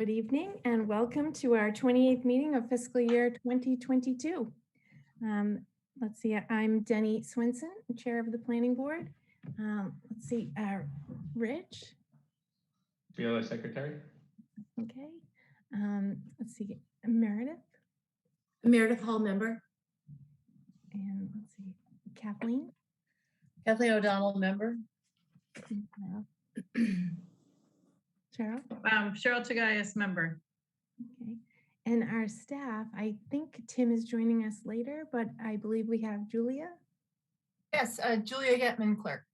Good evening and welcome to our 28th meeting of fiscal year 2022. Let's see, I'm Denny Swinson, Chair of the Planning Board. Let's see, Rich. Fiona, Secretary. Okay. Let's see, Meredith. Meredith Hall, member. And let's see, Kathleen. Kathleen O'Donnell, member. Cheryl. Cheryl Tagayas, member. Okay. And our staff, I think Tim is joining us later, but I believe we have Julia. Yes, Julia Getman, clerk.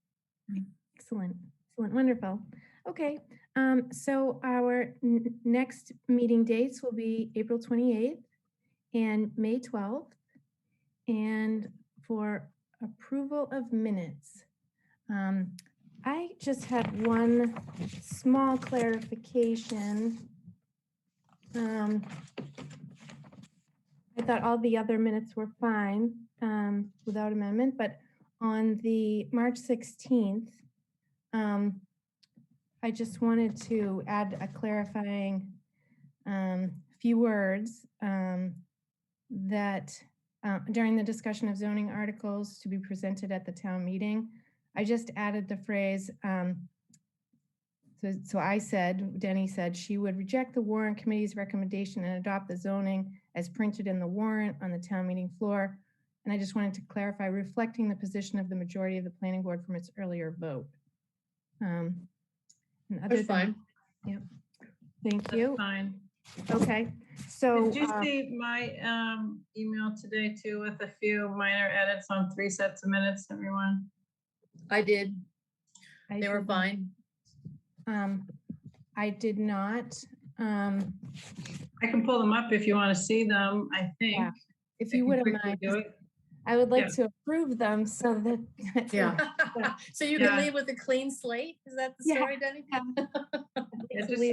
Excellent, excellent, wonderful. Okay, so our next meeting dates will be April 28th and May 12th. And for approval of minutes, I just had one small clarification. I thought all the other minutes were fine without amendment, but on the March 16th, I just wanted to add a clarifying few words that during the discussion of zoning articles to be presented at the town meeting, I just added the phrase, so I said, Denny said, she would reject the warrant committee's recommendation and adopt the zoning as printed in the warrant on the town meeting floor. And I just wanted to clarify, reflecting the position of the majority of the planning board from its earlier vote. That's fine. Yep. Thank you. That's fine. Okay. So Did you see my email today too with a few minor edits on 3 sets of minutes, everyone? I did. I They were did- fine. I did not. I can pull them up if you want to see them, I think. Yeah, if I you can wouldn't quickly mind, do it. I would like Yeah. to approve them so that. Yeah. So you Yeah. can leave with a clean slate? Is that the Yeah. story, Denny? Yeah, just give me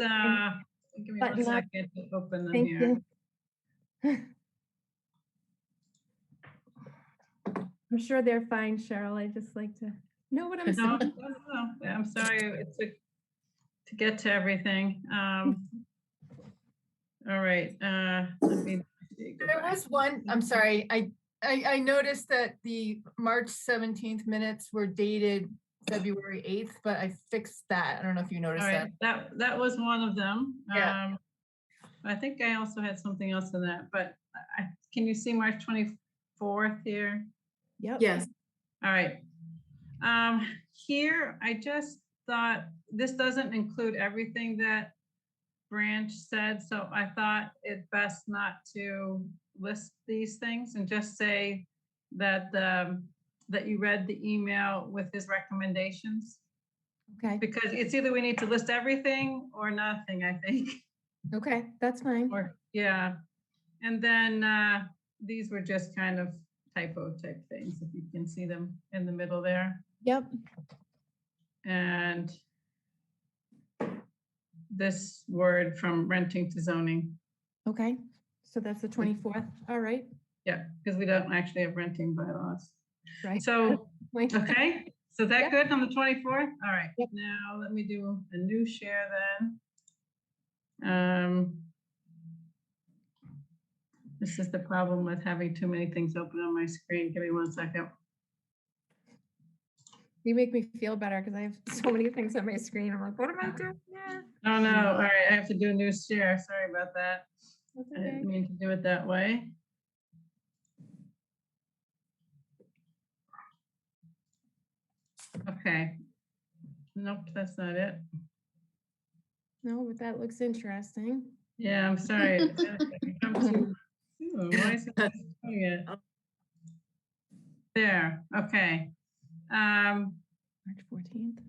Button one up. second to open them Thank here. you. I'm sure they're fine, Cheryl. I just like to know what I'm No, saying. no, I'm sorry, it took to get to everything. All right, let me see, go There back. was one, I'm sorry, I noticed that the March 17th minutes were dated February 8th, but I fixed that. I don't know if you All noticed right, that. that was one of them. Yeah. I think I also had something else in that, but can you see March 24th here? Yep. Yes. All right. Here, I just thought this doesn't include everything that Branch said, so I thought it best not to list these things and just say that that you read the email with his recommendations, Okay. because it's either we need to list everything or nothing, I think. Okay. That's fine. Or, yeah. And then these were just kind of typo type things, if you can see them in the middle there. Yep. And this word from renting to zoning. Okay. So that's the 24th. All right. Yeah, because we don't actually have renting bylaws. Right. So, Wait. okay, so is that Yep. good on the 24th? All right, Yep. now let me do a new share then. This is the problem with having too many things open on my screen. Give me 1 second. You make me feel better because I have so many things on my screen. I'm like, what am I doing? Yeah, Oh no, all right, I have to do a new share. Sorry about that. that's I okay. didn't mean to do it that way. Okay. Nope, that's not it. No, but that looks interesting. Yeah, I'm sorry. It come too soon. Why is it not doing it? There, okay. March 14th.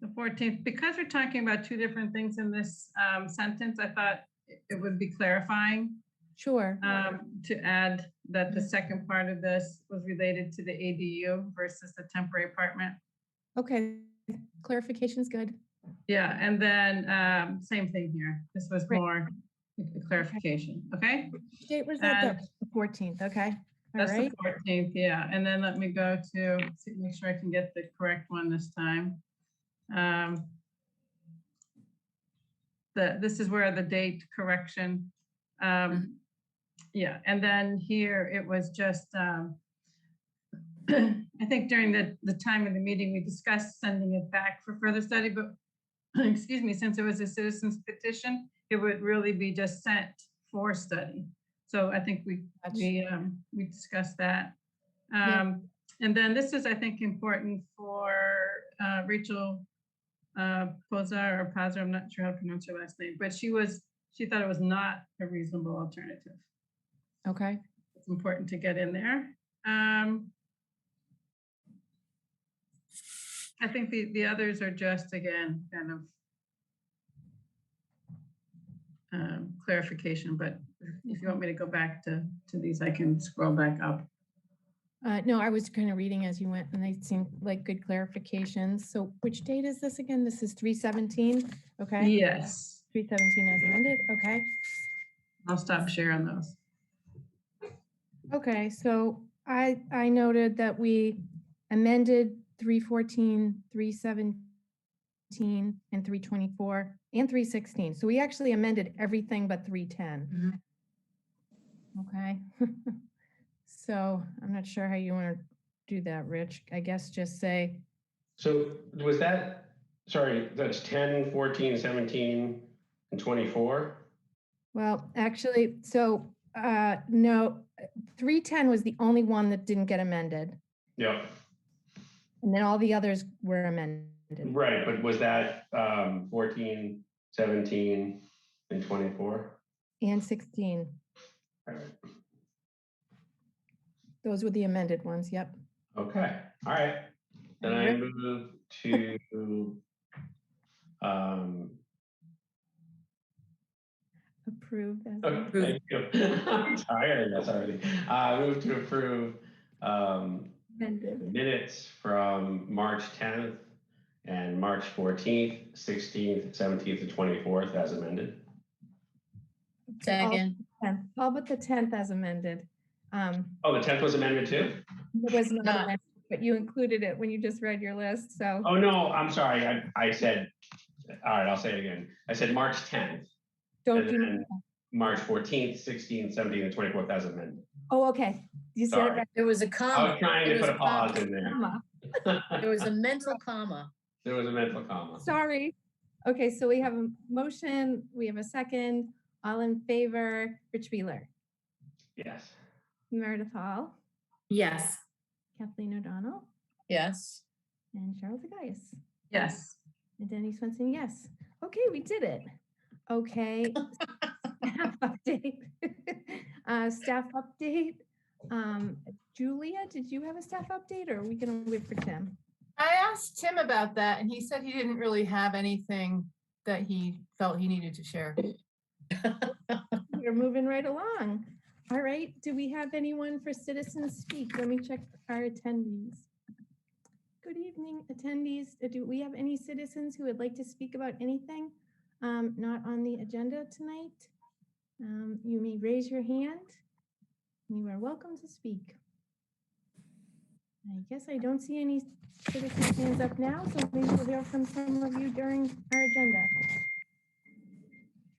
The 14th, because we're talking about two different things in this sentence, I thought it would be clarifying Sure. to add that the second part of this was related to the ADU versus the temporary apartment. Okay. Clarification's good. Yeah, and then same thing here. This was Right. more clarification, okay? Which date was that? And- The 14th. Okay. All That's right. the 14th, yeah. And then let me go to make sure I can get the correct one this time. this is where the date correction. Yeah, and then here it was just, I think during the time of the meeting, we discussed sending it back for further study, but excuse me, since it was a citizen's petition, it would really be just sent for study. So I think we discussed that. And then this is, I think, important for Rachel Pozar or Pazar, I'm not sure how to pronounce her last name, but she thought it was not a reasonable alternative. Okay. It's important to get in there. I think the others are just, again, kind of clarification, but if you want me to go back to these, I can scroll back up. No, I was kind of reading as you went and they seemed like good clarifications. So which date is this again? This is 3/17, okay? Yes, 3/17 as amended, okay? I'll stop sharing those. Okay, so I noted that we amended 3/14, 3/17, and 3/24, and 3/16. So we actually amended everything but 3/10. Okay. So I'm not sure how you want to do that, Rich. I guess just say, So was that, sorry, that's 10, 14, 17, and 24? well, actually, so no, 3/10 was the only one that didn't get amended. Yeah, And then all the others were amended. right, but was that 14, 17, and 24? And 16. All right. Those were the amended ones, yep. Okay, all right. Then I Rick? move to Approved as okay, thank you. I'm tired, that's already. Move to approve amended. minutes from March 10th and March 14th, 16th, 17th, and 24th as amended. Second. All but the 10th as amended. Oh, the 10th was amended too? It was not Not- amended, but you included it when you just read your list, so. Oh, no, I'm sorry. I said, all right, I'll say it again. I said March 10th, Don't and do, then March 14th, 16th, 17th, and 24th as amended. oh, okay. You said it Sorry. right. There was a I comma. was trying There to was put a pause comma. in there. Comma. There was a mental comma. There was a mental comma. Sorry. Okay, so we have a motion, we have a second, all in favor, Rich Wheeler, Yes. Meredith Hall, Yes. Kathleen O'Donnell, Yes. and Charles Agaius. Yes. And Denny Swenson, yes. Okay, we did it. Okay. Staff update. Staff update. Julia, did you have a staff update or are we gonna wait for Tim? I asked Tim about that and he said he didn't really have anything that he felt he needed to share. We're moving right along. All right, do we have anyone for citizens speak? Let me check our attendees. Good evening, attendees. Do we have any citizens who would like to speak about anything not on the agenda tonight? You may raise your hand. You are welcome to speak. I guess I don't see any citizens' hands up now, so maybe we'll hear from some of you during our agenda.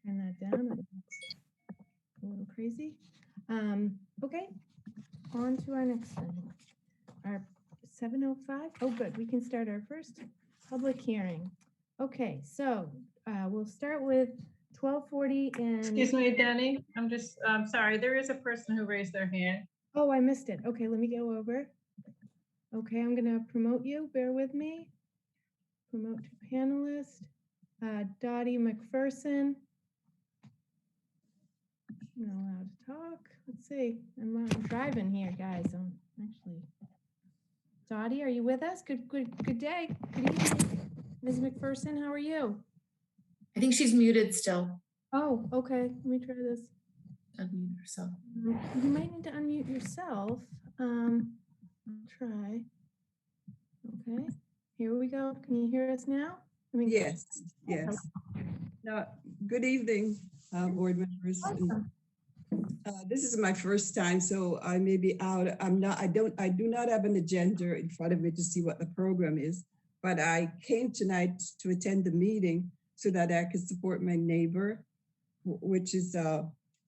Turn that down. That's a little crazy. Okay, on to our next thing. Our 7:05. Oh, good. We can start our first public hearing. Okay, so we'll start with 1240 and. Excuse me, Denny, I'm just, sorry, there is a person who raised their hand. Oh, I missed it. Okay, let me go over. Okay, I'm gonna promote you. Bear with me. Promote to panelist. Dottie McPherson. I'm not allowed to talk. Let's see. I'm driving here, guys. I'm actually. Dottie, are you with us? Good day. Good evening. Ms. McPherson, how are you? I think she's muted still. Oh, okay. Let me try this. Unmute herself. You might need to unmute yourself. I'll try. Okay, here we go. Can you hear us now? Yes, yes. Good evening, board members. Awesome. This is my first time, so I may be out. I do not have an agenda in front of me to see what the program is, but I came tonight to attend the meeting so that I can support my neighbor, which is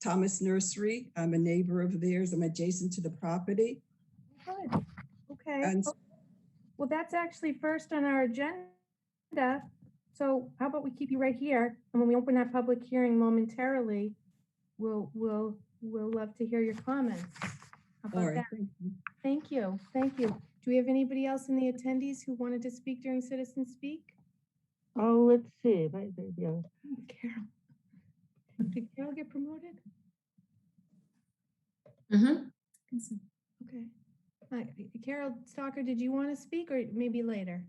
Thomas Nursery. I'm a neighbor of theirs. I'm adjacent to the property. Good. Okay. And Well, that's actually first on our agenda. So how about we keep you right here? And when we open that public hearing momentarily, we'll love to hear your comments. How all about right, that? thank you. Thank you. Thank you. Do we have anybody else in the attendees who wanted to speak during Citizen Speak? Oh, let's see. Yeah. Carol. Did Carol get promoted? Mhm. Okay. Carol Stalker, did you want to speak or maybe later?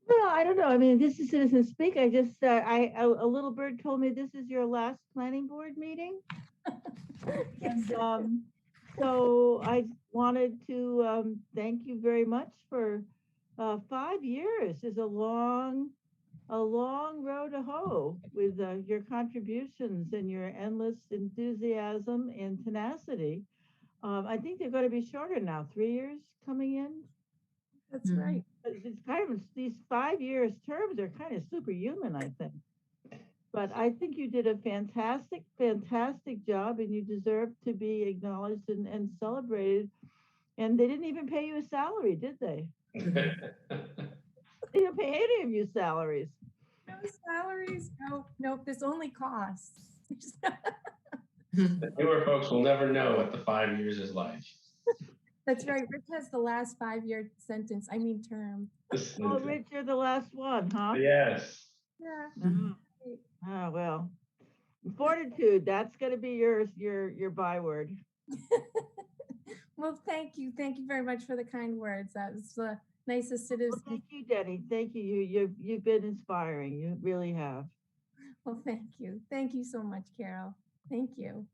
Well, I don't know. I mean, this is Citizen Speak. I just, a little bird told me this is your last planning board meeting. And so I wanted to thank you very much for 5 years is a long road to hoe with your contributions and your endless enthusiasm and tenacity. I think they're going to be shorter now, 3 years coming in. That's right. It's kind of, these 5 years terms are kind of superhuman, I think. But I think you did a fantastic job, and you deserve to be acknowledged and celebrated. And they didn't even pay you a salary, did they? They didn't pay any of you salaries. No salaries. No, there's only costs. The newer folks will never know what the 5 years is like. That's right. Rick has the last 5-year term. Oh, Rich, you're the last one, huh? Yes. Yeah. Oh, well, fortitude, that's going to be your byword. Well, thank you. Thank you very much for the kind words. That was the nicest Well, citizen. thank you, Denny. Thank you. You've been inspiring. You really have. Well, thank you. Thank you so much, Carol. Thank you.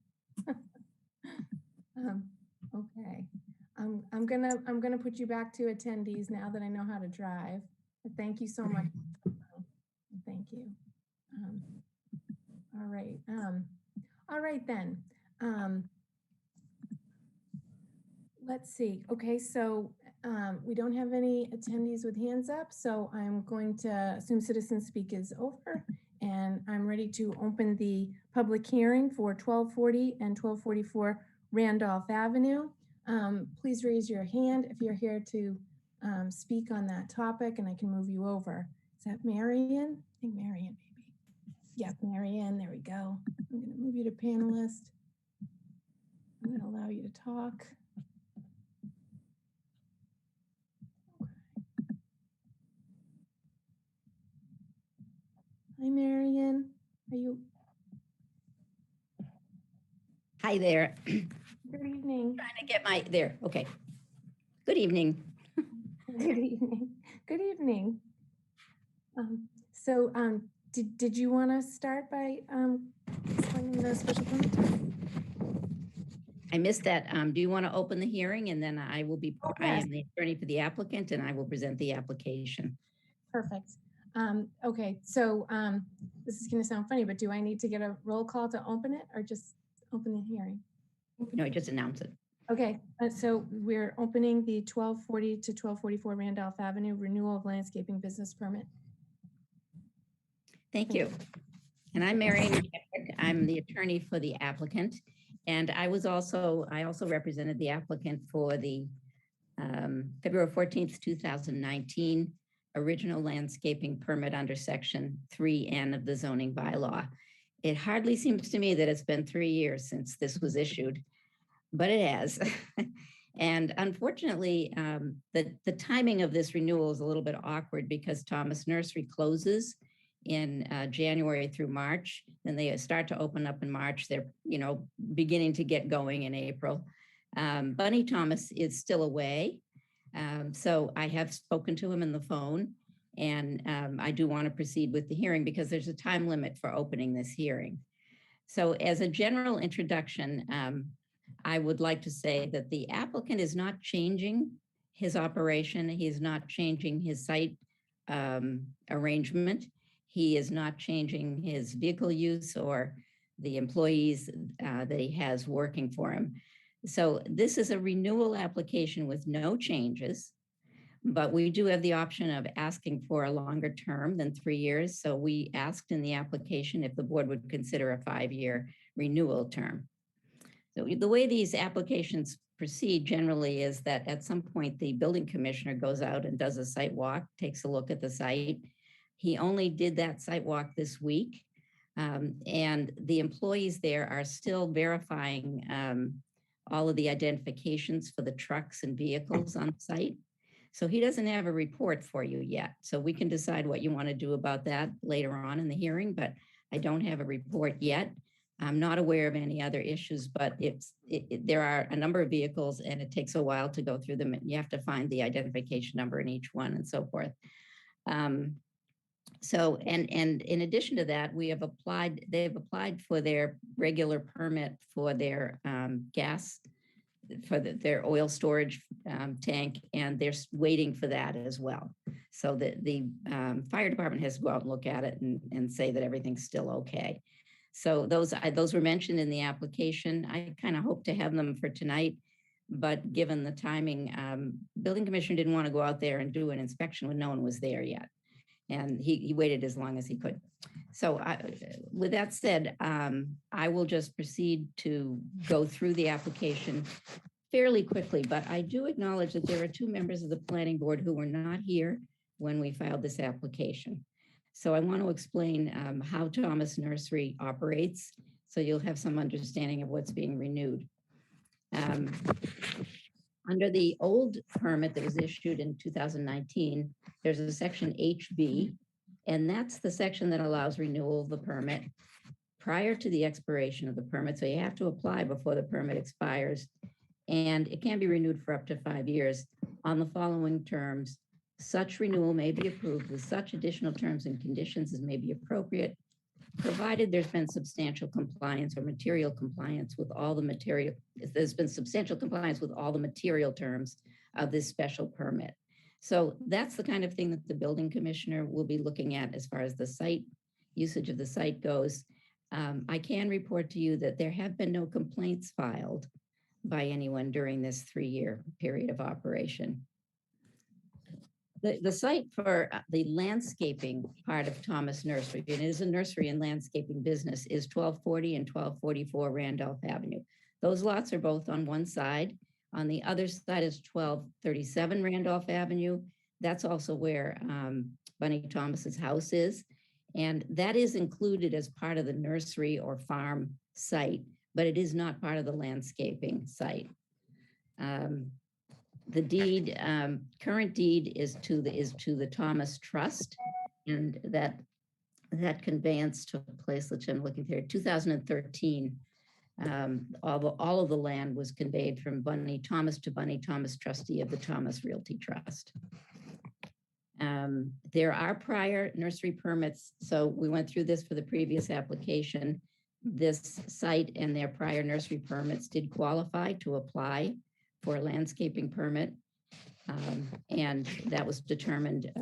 Okay. I'm gonna put you back to attendees now that I know how to drive. But thank you so much. Thank you. All right. All right then. Let's see. Okay, so we don't have any attendees with hands up, so I'm going to assume Citizen Speak is over, and I'm ready to open the public hearing for 1240 and 1244 Randolph Avenue. Please raise your hand if you're here to speak on that topic, and I can move you over. Is that Marion? I think Marion, maybe. Yeah, Marion, there we go. I'm gonna move you to panelist. I'm gonna allow you to talk. Hi, Marion. Are you? Hi there. Good evening. Trying to get my, there, okay. Good evening. Good evening. Good evening. Did you want to start by explaining the special permit? I missed that. Do you want to open the hearing, and then I will be, I yes. am the attorney for the applicant, and I will present the application. Perfect. Okay, so this is going to sound funny, but do I need to get a roll call to open it or just open the hearing? No, just announce it. Okay, so we're opening the 1240 to 1244 Randolph Avenue renewal of landscaping business permit. Thank you. And I'm Marion McKetrick. I'm the attorney for the applicant. And I also represented the applicant for the February 14th, 2019 original landscaping permit under section 3N of the zoning bylaw. It hardly seems to me that it's been 3 years since this was issued, but it has. And unfortunately, the timing of this renewal is a little bit awkward because Thomas Nursery closes in January through March. Then they start to open up in March. They're, beginning to get going in April. Bunny Thomas is still away. So I have spoken to him on the phone, and I do want to proceed with the hearing because there's a time limit for opening this hearing. So as a general introduction, I would like to say that the applicant is not changing his operation. He is not changing his site arrangement. He is not changing his vehicle use or the employees that he has working for him. So this is a renewal application with no changes. But we do have the option of asking for a longer term than 3 years. So we asked in the application if the board would consider a 5-year renewal term. So the way these applications proceed generally is that at some point, the building commissioner goes out and does a site walk, takes a look at the site. He only did that site walk this week. And the employees there are still verifying all of the identifications for the trucks and vehicles on site. So he doesn't have a report for you yet. So we can decide what you want to do about that later on in the hearing, but I don't have a report yet. I'm not aware of any other issues, but there are a number of vehicles and it takes a while to go through them. And you have to find the identification number in each one and so forth. So, and in addition to that, they've applied for their regular permit for their gas, for their oil storage tank, and they're waiting for that as well. So the fire department has to go out and look at it and say that everything's still okay. So those were mentioned in the application. I kind of hope to have them for tonight, but given the timing, building commissioner didn't want to go out there and do an inspection when no one was there yet. And he waited as long as he could. So with that said, I will just proceed to go through the application fairly quickly, but I do acknowledge that there are 2 members of the planning board who were not here when we filed this application. So I want to explain how Thomas Nursery operates, so you'll have some understanding of what's being renewed. Under the old permit that was issued in 2019, there's a section HB, and that's the section that allows renewal of the permit prior to the expiration of the permit. So you have to apply before the permit expires, and it can be renewed for up to 5 years on the following terms. Such renewal may be approved with such additional terms and conditions as may be appropriate, provided there's been substantial compliance or material compliance with all the material, if there's been substantial compliance with all the material terms of this special permit. So that's the kind of thing that the building commissioner will be looking at as far as the site, usage of the site goes. I can report to you that there have been no complaints filed by anyone during this 3-year period of operation. The site for the landscaping part of Thomas Nursery, and it is a nursery and landscaping business, is 1240 and 1244 Randolph Avenue. Those lots are both on one side. On the other side is 1237 Randolph Avenue. That's also where Bunny Thomas's house is. And that is included as part of the nursery or farm site, but it is not part of the landscaping site. The deed, current deed is to the Thomas Trust, and that conveyance took place, which I'm looking here, 2013. All of the land was conveyed from Bunny Thomas to Bunny Thomas, trustee of the Thomas Realty Trust. There are prior nursery permits, so we went through this for the previous application. This site and their prior nursery permits did qualify to apply for a landscaping permit. And that was determined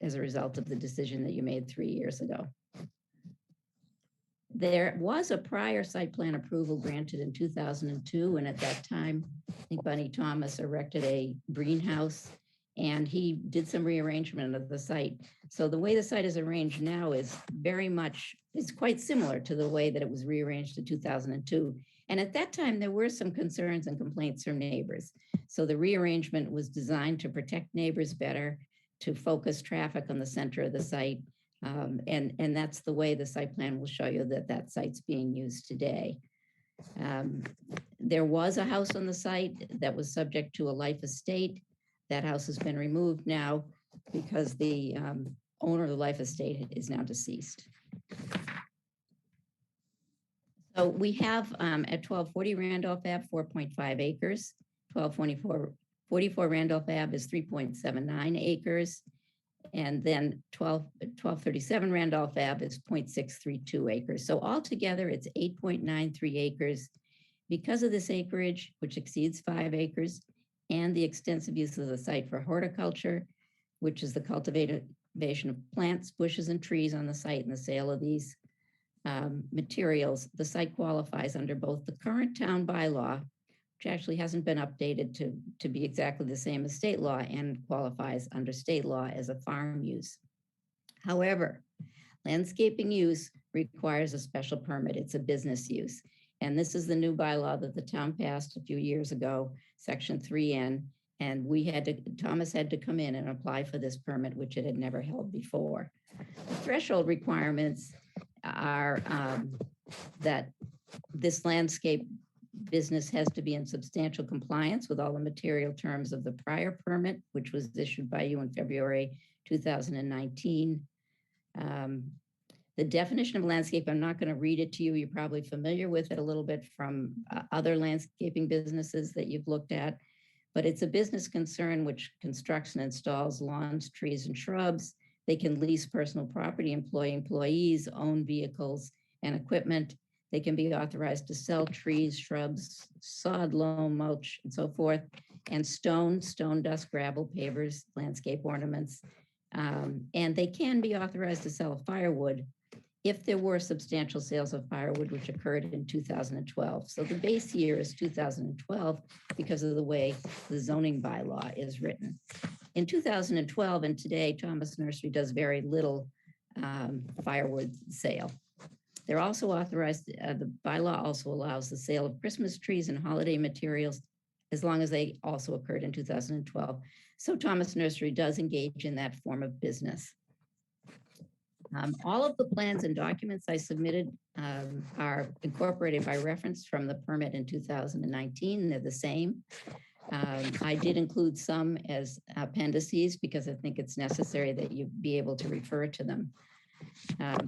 as a result of the decision that you made 3 years ago. There was a prior site plan approval granted in 2002, and at that time, I think Bunny Thomas erected a greenhouse and he did some rearrangement of the site. So the way the site is arranged now is very much, it's quite similar to the way that it was rearranged in 2002. And at that time, there were some concerns and complaints from neighbors. So the rearrangement was designed to protect neighbors better, to focus traffic on the center of the site. And that's the way the site plan will show you that that site's being used today. There was a house on the site that was subject to a life estate. That house has been removed now because the owner of the life estate is now deceased. So we have at 1240 Randolph Ave, 4.5 acres. 1244 Randolph Ave is 3.79 acres. And then 1237 Randolph Ave is 0.632 acres. So altogether, it's 8.93 acres. Because of this acreage, which exceeds 5 acres, and the extensive use of the site for horticulture, which is the cultivation of plants, bushes, and trees on the site and the sale of these materials, the site qualifies under both the current town bylaw which actually hasn't been updated to be exactly the same as state law and qualifies under state law as a farm use. However, landscaping use requires a special permit. It's a business use. And this is the new bylaw that the town passed a few years ago, section 3N. And Thomas had to come in and apply for this permit, which it had never held before. The threshold requirements are that this landscape business has to be in substantial compliance with all the material terms of the prior permit, which was issued by you in February 2019. The definition of landscape, I'm not going to read it to you. You're probably familiar with it a little bit from other landscaping businesses that you've looked at, but it's a business concern which constructs and installs lawns, trees, and shrubs. They can lease personal property, employ employees, own vehicles and equipment. They can be authorized to sell trees, shrubs, sod, loam, mulch, and so forth, and stone dust, gravel, pavers, landscape ornaments. And they can be authorized to sell firewood if there were substantial sales of firewood, which occurred in 2012. So the base year is 2012 because of the way the zoning bylaw is written. In 2012 and today, Thomas Nursery does very little firewood sale. They're also authorized, the bylaw also allows the sale of Christmas trees and holiday materials as long as they also occurred in 2012. So Thomas Nursery does engage in that form of business. All of the plans and documents I submitted are incorporated by reference from the permit in 2019. They're the same. I did include some as appendices because I think it's necessary that you be able to refer to them.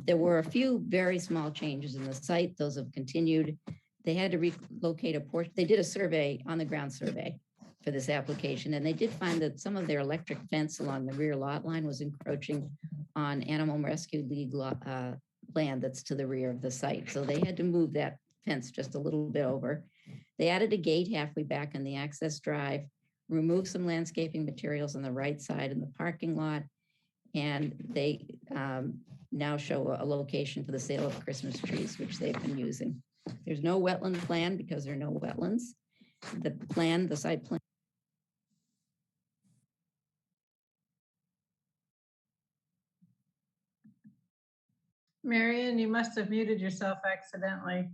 There were a few very small changes in the site. Those have continued. They had to relocate a portion. They did a survey, on the ground survey for this application, and they did find that some of their electric fence along the rear lot line was encroaching on Animal Rescue League land that's to the rear of the site. So they had to move that fence just a little bit over. They added a gate halfway back on the access drive, removed some landscaping materials on the right side in the parking lot, and they now show a location for the sale of Christmas trees, which they've been using. There's no wetland plan because there are no wetlands. The site plan. Marion, you must have muted yourself accidentally.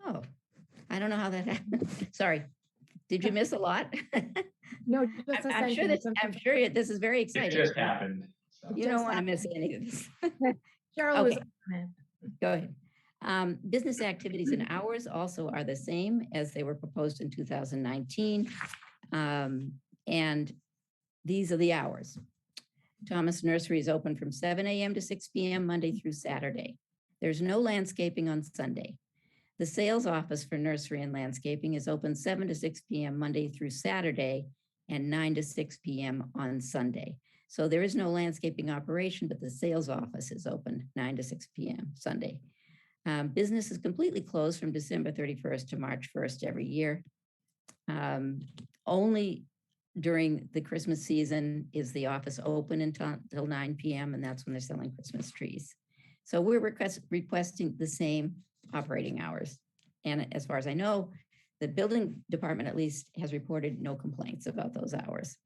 Oh, I don't know how that happened. Sorry. Did you miss a lot? No, just a I'm sure sentence. I'm sure this is very It exciting. just happened. So. You don't want to miss any of this. Cheryl was Okay. on it. Go ahead. Business activities and hours also are the same as they were proposed in 2019. And these are the hours. Thomas Nursery is open from 7 a.m. to 6 p.m. Monday through Saturday. There's no landscaping on Sunday. The sales office for nursery and landscaping is open 7 to 6 p.m. Monday through Saturday and 9 to 6 p.m. on Sunday. So there is no landscaping operation, but the sales office is open 9 to 6 p.m. Sunday. Business is completely closed from December 31st to March 1st every year. Only during the Christmas season is the office open until 9 p.m. and that's when they're selling Christmas trees. So we're requesting the same operating hours. And as far as I know, the building department at least has reported no complaints about those hours.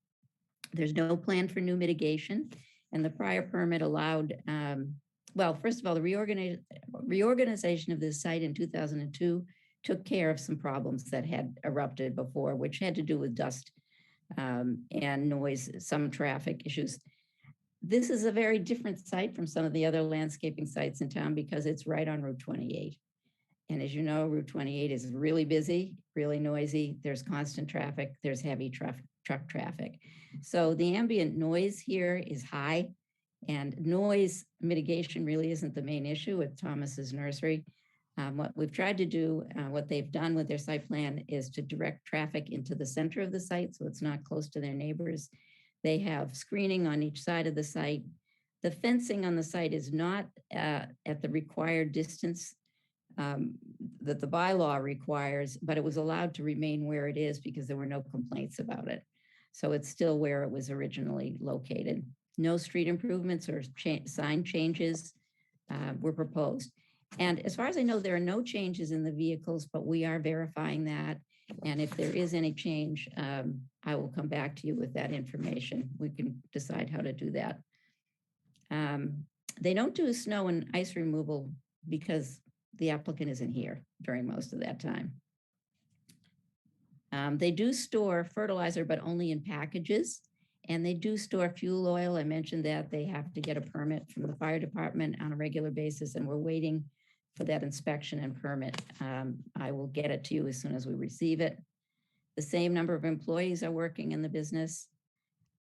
There's no plan for new mitigation, and the prior permit allowed, well, first of all, the reorganization of this site in 2002 took care of some problems that had erupted before, which had to do with dust and noise, some traffic issues. This is a very different site from some of the other landscaping sites in town because it's right on Route 28. And as you know, Route 28 is really busy, really noisy. There's constant traffic. There's heavy truck traffic. So the ambient noise here is high, and noise mitigation really isn't the main issue at Thomas's Nursery. What we've tried to do, what they've done with their site plan is to direct traffic into the center of the site so it's not close to their neighbors. They have screening on each side of the site. The fencing on the site is not at the required distance that the bylaw requires, but it was allowed to remain where it is because there were no complaints about it. So it's still where it was originally located. No street improvements or sign changes were proposed. And as far as I know, there are no changes in the vehicles, but we are verifying that. And if there is any change, I will come back to you with that information. We can decide how to do that. They don't do snow and ice removal because the applicant isn't here during most of that time. They do store fertilizer, but only in packages. And they do store fuel oil. I mentioned that they have to get a permit from the fire department on a regular basis, and we're waiting for that inspection and permit. I will get it to you as soon as we receive it. The same number of employees are working in the business.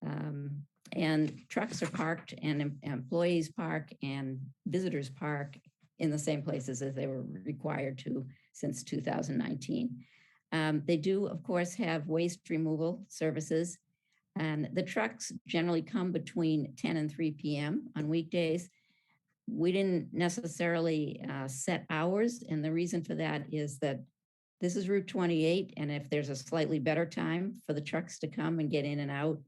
And trucks are parked, and employees park and visitors park in the same places as they were required to since 2019. They do, of course, have waste removal services, and the trucks generally come between 10 and 3 p.m. on weekdays. We didn't necessarily set hours, and the reason for that is that this is Route 28, and if there's a slightly better time for the trucks to come and get in and out,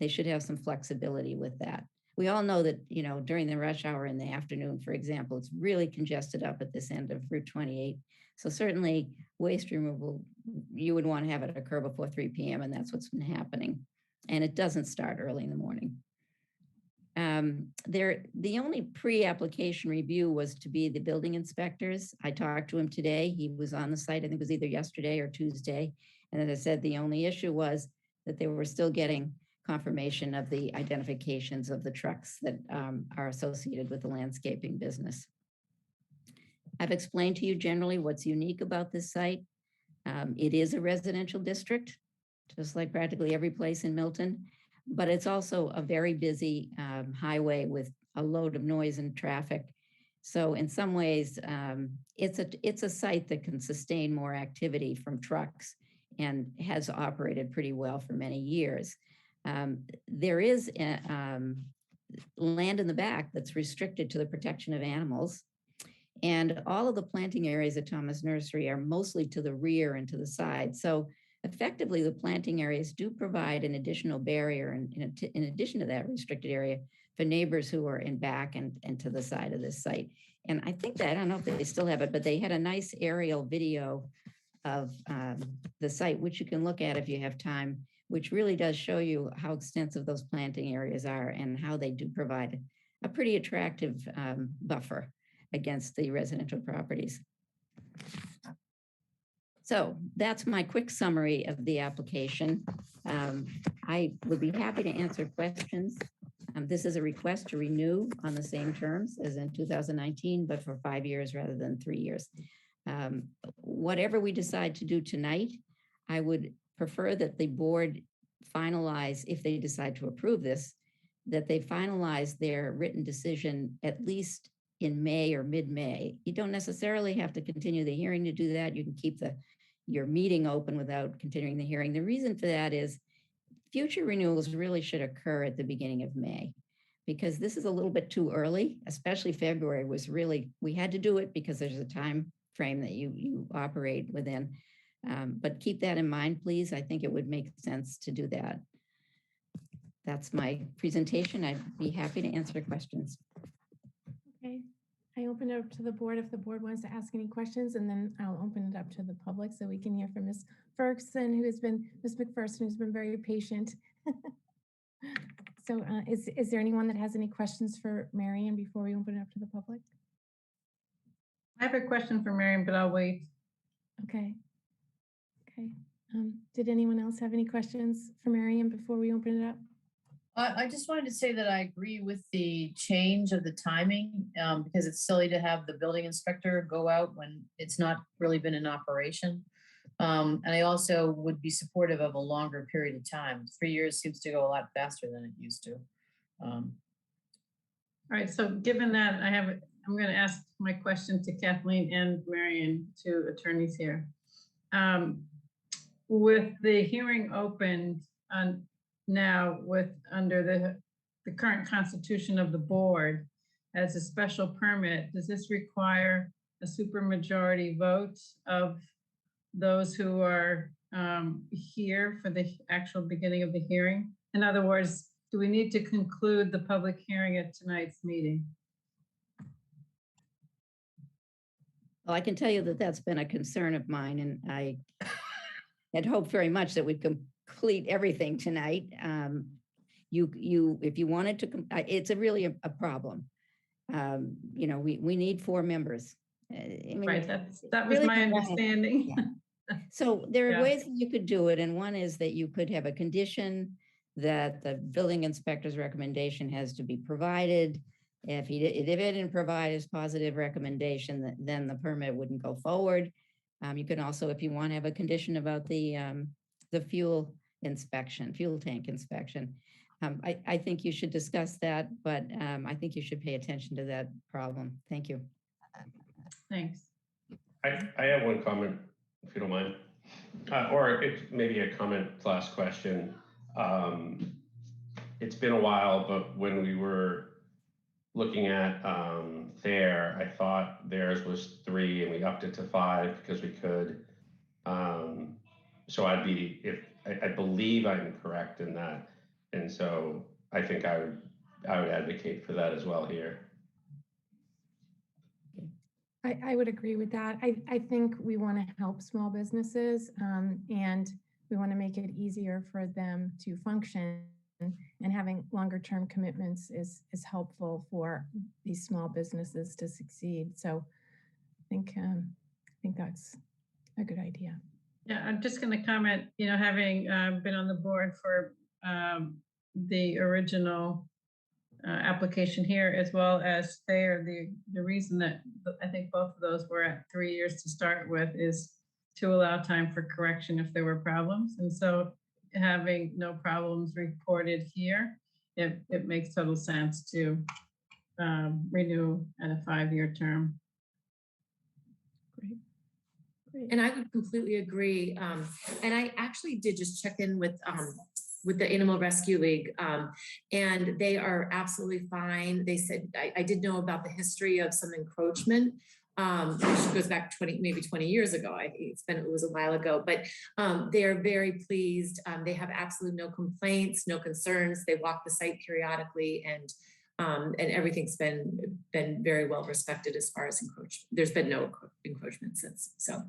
they should have some flexibility with that. We all know that, you know, during the rush hour in the afternoon, for example, it's really congested up at this end of Route 28. So certainly waste removal, you would want to have it occur before 3 p.m. and that's what's been happening. And it doesn't start early in the morning. The only pre-application review was to be the building inspectors. I talked to him today. He was on the site, I think it was either yesterday or Tuesday. And as I said, the only issue was that they were still getting confirmation of the identifications of the trucks that are associated with the landscaping business. I've explained to you generally what's unique about this site. It is a residential district, just like practically every place in Milton, but it's also a very busy highway with a load of noise and traffic. So in some ways, it's a site that can sustain more activity from trucks and has operated pretty well for many years. There is land in the back that's restricted to the protection of animals. And all of the planting areas at Thomas Nursery are mostly to the rear and to the side. So effectively, the planting areas do provide an additional barrier in addition to that restricted area for neighbors who are in back and to the side of this site. And I think that, I don't know if they still have it, but they had a nice aerial video of the site, which you can look at if you have time, which really does show you how extensive those planting areas are and how they do provide a pretty attractive buffer against the residential properties. So that's my quick summary of the application. I would be happy to answer questions. This is a request to renew on the same terms as in 2019, but for 5 years rather than 3 years. Whatever we decide to do tonight, I would prefer that the board finalize, if they decide to approve this, that they finalize their written decision at least in May or mid-May. You don't necessarily have to continue the hearing to do that. You can keep your meeting open without continuing the hearing. The reason for that is future renewals really should occur at the beginning of May, because this is a little bit too early, especially February was really, we had to do it because there's a time frame that you operate within. But keep that in mind, please. I think it would make sense to do that. That's my presentation. I'd be happy to answer questions. Okay, I open it up to the board if the board wants to ask any questions, and then I'll open it up to the public so we can hear from Ms. Ferguson, Ms. McPherson, who's been very patient. So is there anyone that has any questions for Marion before we open it up to the public? I have a question for Marion, but I'll wait. Okay. Okay. Did anyone else have any questions for Marion before we open it up? I just wanted to say that I agree with the change of the timing because it's silly to have the building inspector go out when it's not really been in operation. And I also would be supportive of a longer period of time. 3 years seems to go a lot faster than it used to. All right, so given that, I'm going to ask my question to Kathleen and Marion, two attorneys here. With the hearing opened on now under the current constitution of the board as a special permit, does this require a supermajority vote of those who are here for the actual beginning of the hearing? In other words, do we need to conclude the public hearing at tonight's meeting? Well, I can tell you that that's been a concern of mine, and I had hoped very much that we'd complete everything tonight. If you wanted to, it's really a problem. You know, we need 4 members. I mean, Right, that was really my combined. understanding. So there are Yeah. ways that you could do it, and one is that you could have a condition that the building inspector's recommendation has to be provided. If it didn't provide his positive recommendation, then the permit wouldn't go forward. You can also, if you want to have a condition about the fuel inspection, fuel tank inspection. I think you should discuss that, but I think you should pay attention to that problem. Thank you. Thanks. I have one comment, if you don't mind, or it's maybe a comment / question. It's been a while, but when we were looking at Thayer, I thought theirs was 3 and we upped it to 5 because we could. So I believe I'm correct in that. And so I think I would advocate for that as well here. I would agree with that. I think we want to help small businesses and we want to make it easier for them to function, and having longer term commitments is helpful for these small businesses to succeed. So I think that's a good idea. Yeah, I'm just going to comment, you know, having been on the board for the original application here, as well as Thayer, the reason that I think both of those were at 3 years to start with is to allow time for correction if there were problems. And so having no problems reported here, it makes total sense to renew at a 5-year term. Great. Great. And I would completely agree. And I actually did just check in with the Animal Rescue League, and they are absolutely fine. They said, I did know about the history of some encroachment, which goes back 20 years ago. It was a while ago, but they are very pleased. They have absolutely no complaints, no concerns. They walk the site periodically, and everything's been very well respected as far as encroachment. There's been no encroachment since. So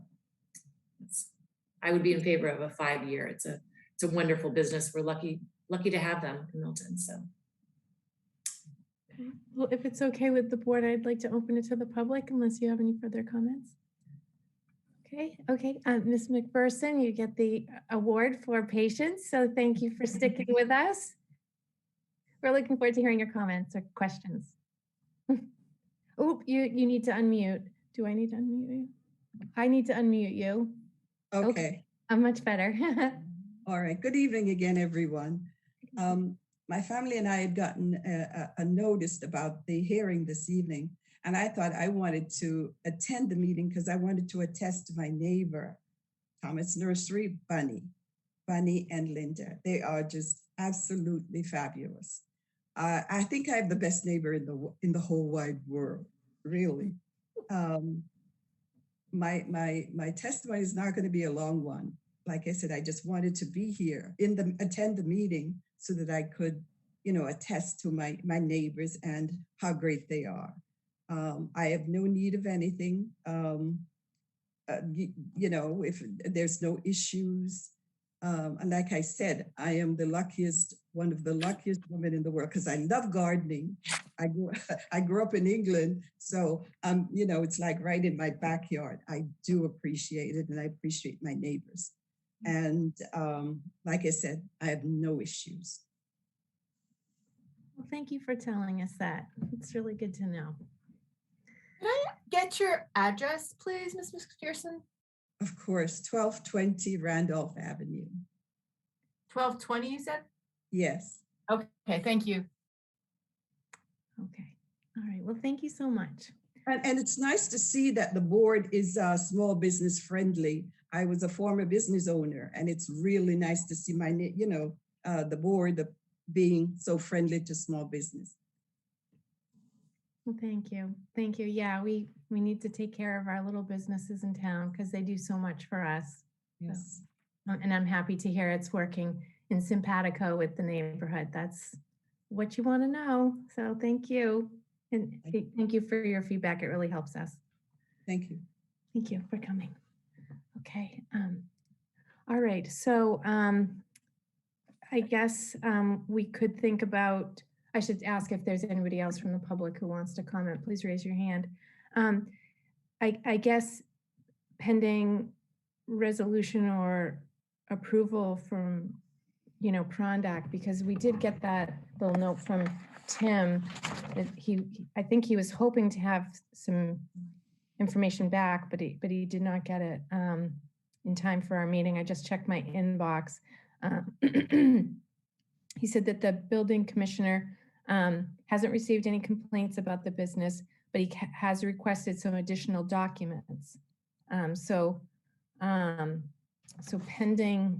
I would be in favor of a 5-year. It's a wonderful business. We're lucky to have them in Milton. So. Okay. Well, if it's okay with the board, I'd like to open it to the public unless you have any further comments. Okay. Ms. McPherson, you get the award for patience. So thank you for sticking with us. We're looking forward to hearing your comments or questions. Oh, you need to unmute. Do I need to unmute you? I need to unmute you. Okay. I'm much better. All right. Good evening again, everyone. My family and I had gotten a notice about the hearing this evening, and I thought I wanted to attend the meeting because I wanted to attest to my neighbor, Thomas Nursery, Bunny and Linda. They are just absolutely fabulous. I think I have the best neighbor in the whole wide world, really. My testimony is not going to be a long one. Like I said, I just wanted to be here attend the meeting so that I could, attest to my neighbors and how great they are. I have no need of anything. If there's no issues. And like I said, I am one of the luckiest women in the world because I love gardening. I grew up in England, so it's like right in my backyard. I do appreciate it, and I appreciate my neighbors. And like I said, I have no issues. Well, thank you for telling us that. It's really good to know. Can I get your address, please, Ms. McPherson? Of course, 1220 Randolph Avenue. 1220, you said? Yes. Okay, thank you. Okay. All right. Well, thank you so much. And it's nice to see that the board is small business friendly. I was a former business owner, and it's really nice to see the board being so friendly to small business. Well, thank you. Thank you. Yeah, we need to take care of our little businesses in town because they do so much for us. Yes. So, and I'm happy to hear it's working in simpatico with the neighborhood. That's what you want to know. So thank you. And thank you for your feedback. It really helps us. Thank you. Thank you for coming. Okay. All right. So I guess we could think about, I should ask if there's anybody else from the public who wants to comment. Please raise your hand. I guess pending resolution or approval from, Prondak, because we did get that little note from Tim that I think he was hoping to have some information back, but he did not get it in time for our meeting. I just checked my inbox. He said that the building commissioner hasn't received any complaints about the business, but he has requested some additional documents. So pending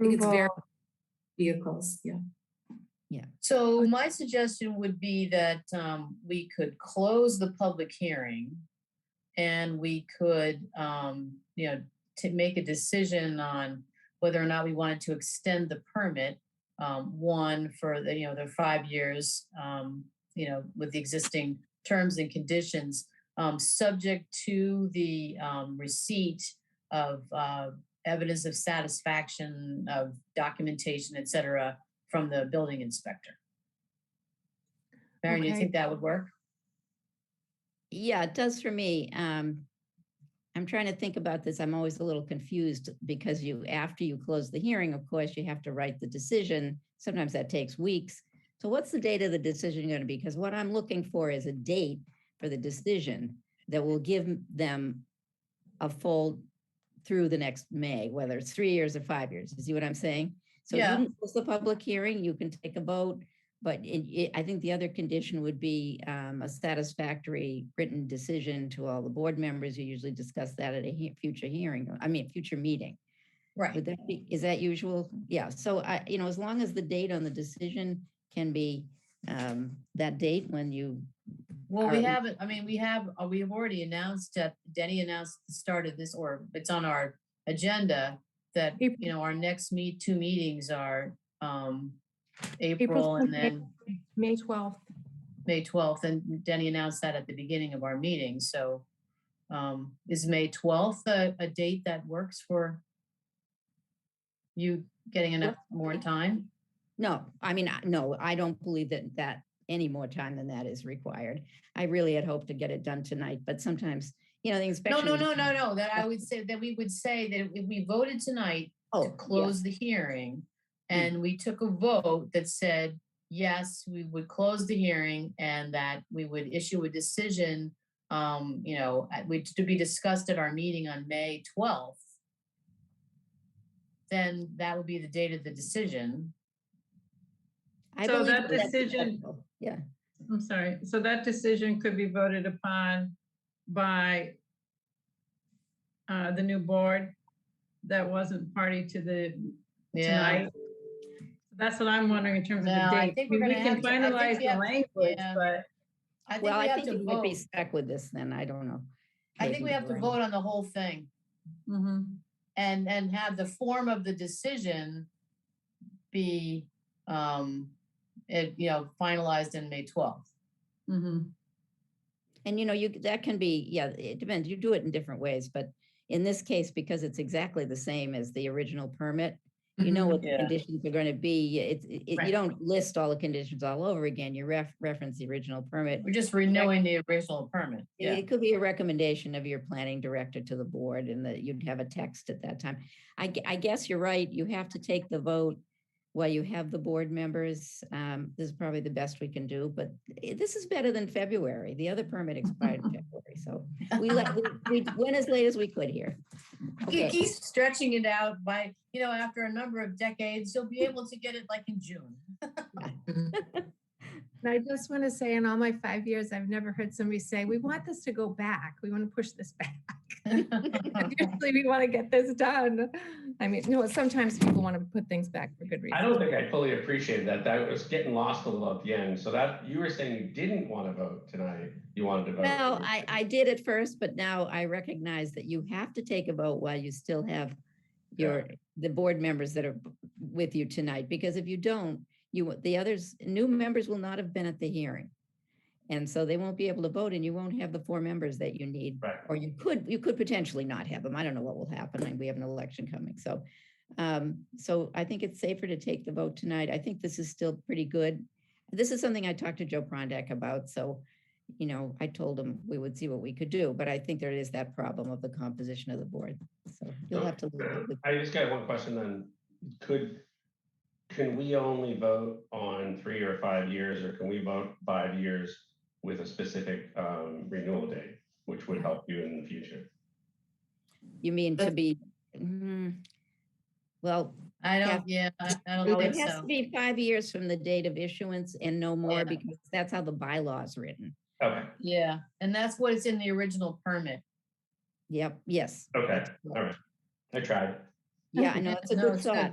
I think it's very approval. vehicles, yeah. So my suggestion would be that we could close the public hearing and we could, to make a decision on whether or not we wanted to extend the permit, one for the 5 years, with the existing terms and conditions, subject to the receipt of evidence of satisfaction of documentation, et cetera, from the building inspector. Marion, do you Okay. think that would work? Yeah, it does for me. I'm trying to think about this. I'm always a little confused because after you close the hearing, of course, you have to write the decision. Sometimes that takes weeks. So what's the date of the decision going to be? Because what I'm looking for is a date for the decision that will give them a full through the next May, whether it's 3 years or 5 years. You see what I'm saying? So Yeah. you can close the public hearing, you can take a vote, but I think the other condition would be a satisfactory written decision to all the board members. You usually discuss that at a future meeting. Right. Would that be, is that usual? Yeah, so as long as the date on the decision can be that date when you. Well, we have it. I mean, we have already announced that Denny announced the start of this, or it's on our agenda that, our next two meetings are April and then May 12th. May 12th, and Denny announced that at the beginning of our meeting. So is May 12th a date that works for you getting enough more time? No, no, I don't believe that any more time than that is required. I really had hoped to get it done tonight, but sometimes, the inspection. No. That I would say that we would say that if we voted tonight to close the hearing and we took a vote that said, yes, we would close the hearing and that we would issue a decision, to be discussed at our meeting on May 12th, then that would be the date of the decision. So that decision, yeah. I'm sorry. So that decision could be voted upon by the new board that wasn't party to the tonight. That's what I'm wondering in terms of the date. I think we can finalize the language, but I think Well, we I have think to you might be vote. stuck with this then. I don't know. I think we have to vote on the whole thing and have the form of the decision be finalized in May 12th. And that can be, it depends. You do it in different ways, but in this case, because it's exactly the same as the original permit, you know what the conditions are going to be. Right. You don't list all the conditions all over again. You reference the original permit. We're just renewing the original permit. Yeah. It could be a recommendation of your planning director to the board and that you'd have a text at that time. I guess you're right. You have to take the vote while you have the board members. This is probably the best we can do, but this is better than February. The other permit expired in February. So we went as late as we could here. Okay. Keep stretching it out by, after a number of decades, you'll be able to get it like in June. And I just want to say, in all my 5 years, I've never heard somebody say, we want this to go back. We want to push this back. Usually we want to get this done. Sometimes people want to put things back for good reason. I don't think I fully appreciated that. That was getting lost a little at the end. So that you were saying you didn't want to vote tonight. You wanted to vote. Well, I did at first, but now I recognize that you have to take a vote while you still have the board members that are with you tonight, because if you don't, the others, new members will not have been at the hearing. And so they won't be able to vote and you won't have the 4 members that you need. Right. Or you could potentially not have them. I don't know what will happen. And we have an election coming. So, so I think it's safer to take the vote tonight. I think this is still pretty good. This is something I talked to Joe Prondak about. So, you know, I told him we would see what we could do, but I think there is that problem of the composition of the board. So you'll have to live with. I just got one question then. Can we only vote on 3 or 5 years, or can we vote 5 years with a specific renewal date, which would help you in the future? You mean to be, well, I Yeah. don't, yeah, I don't well, think it has so. to be 5 years from the date of issuance and no more Yeah. because that's how the bylaw is written. Okay, Yeah, and that's what is in the original permit. Yep, yes. okay, that's all correct. right. I tried. Yeah, I know, it's a No, good it's good. thought.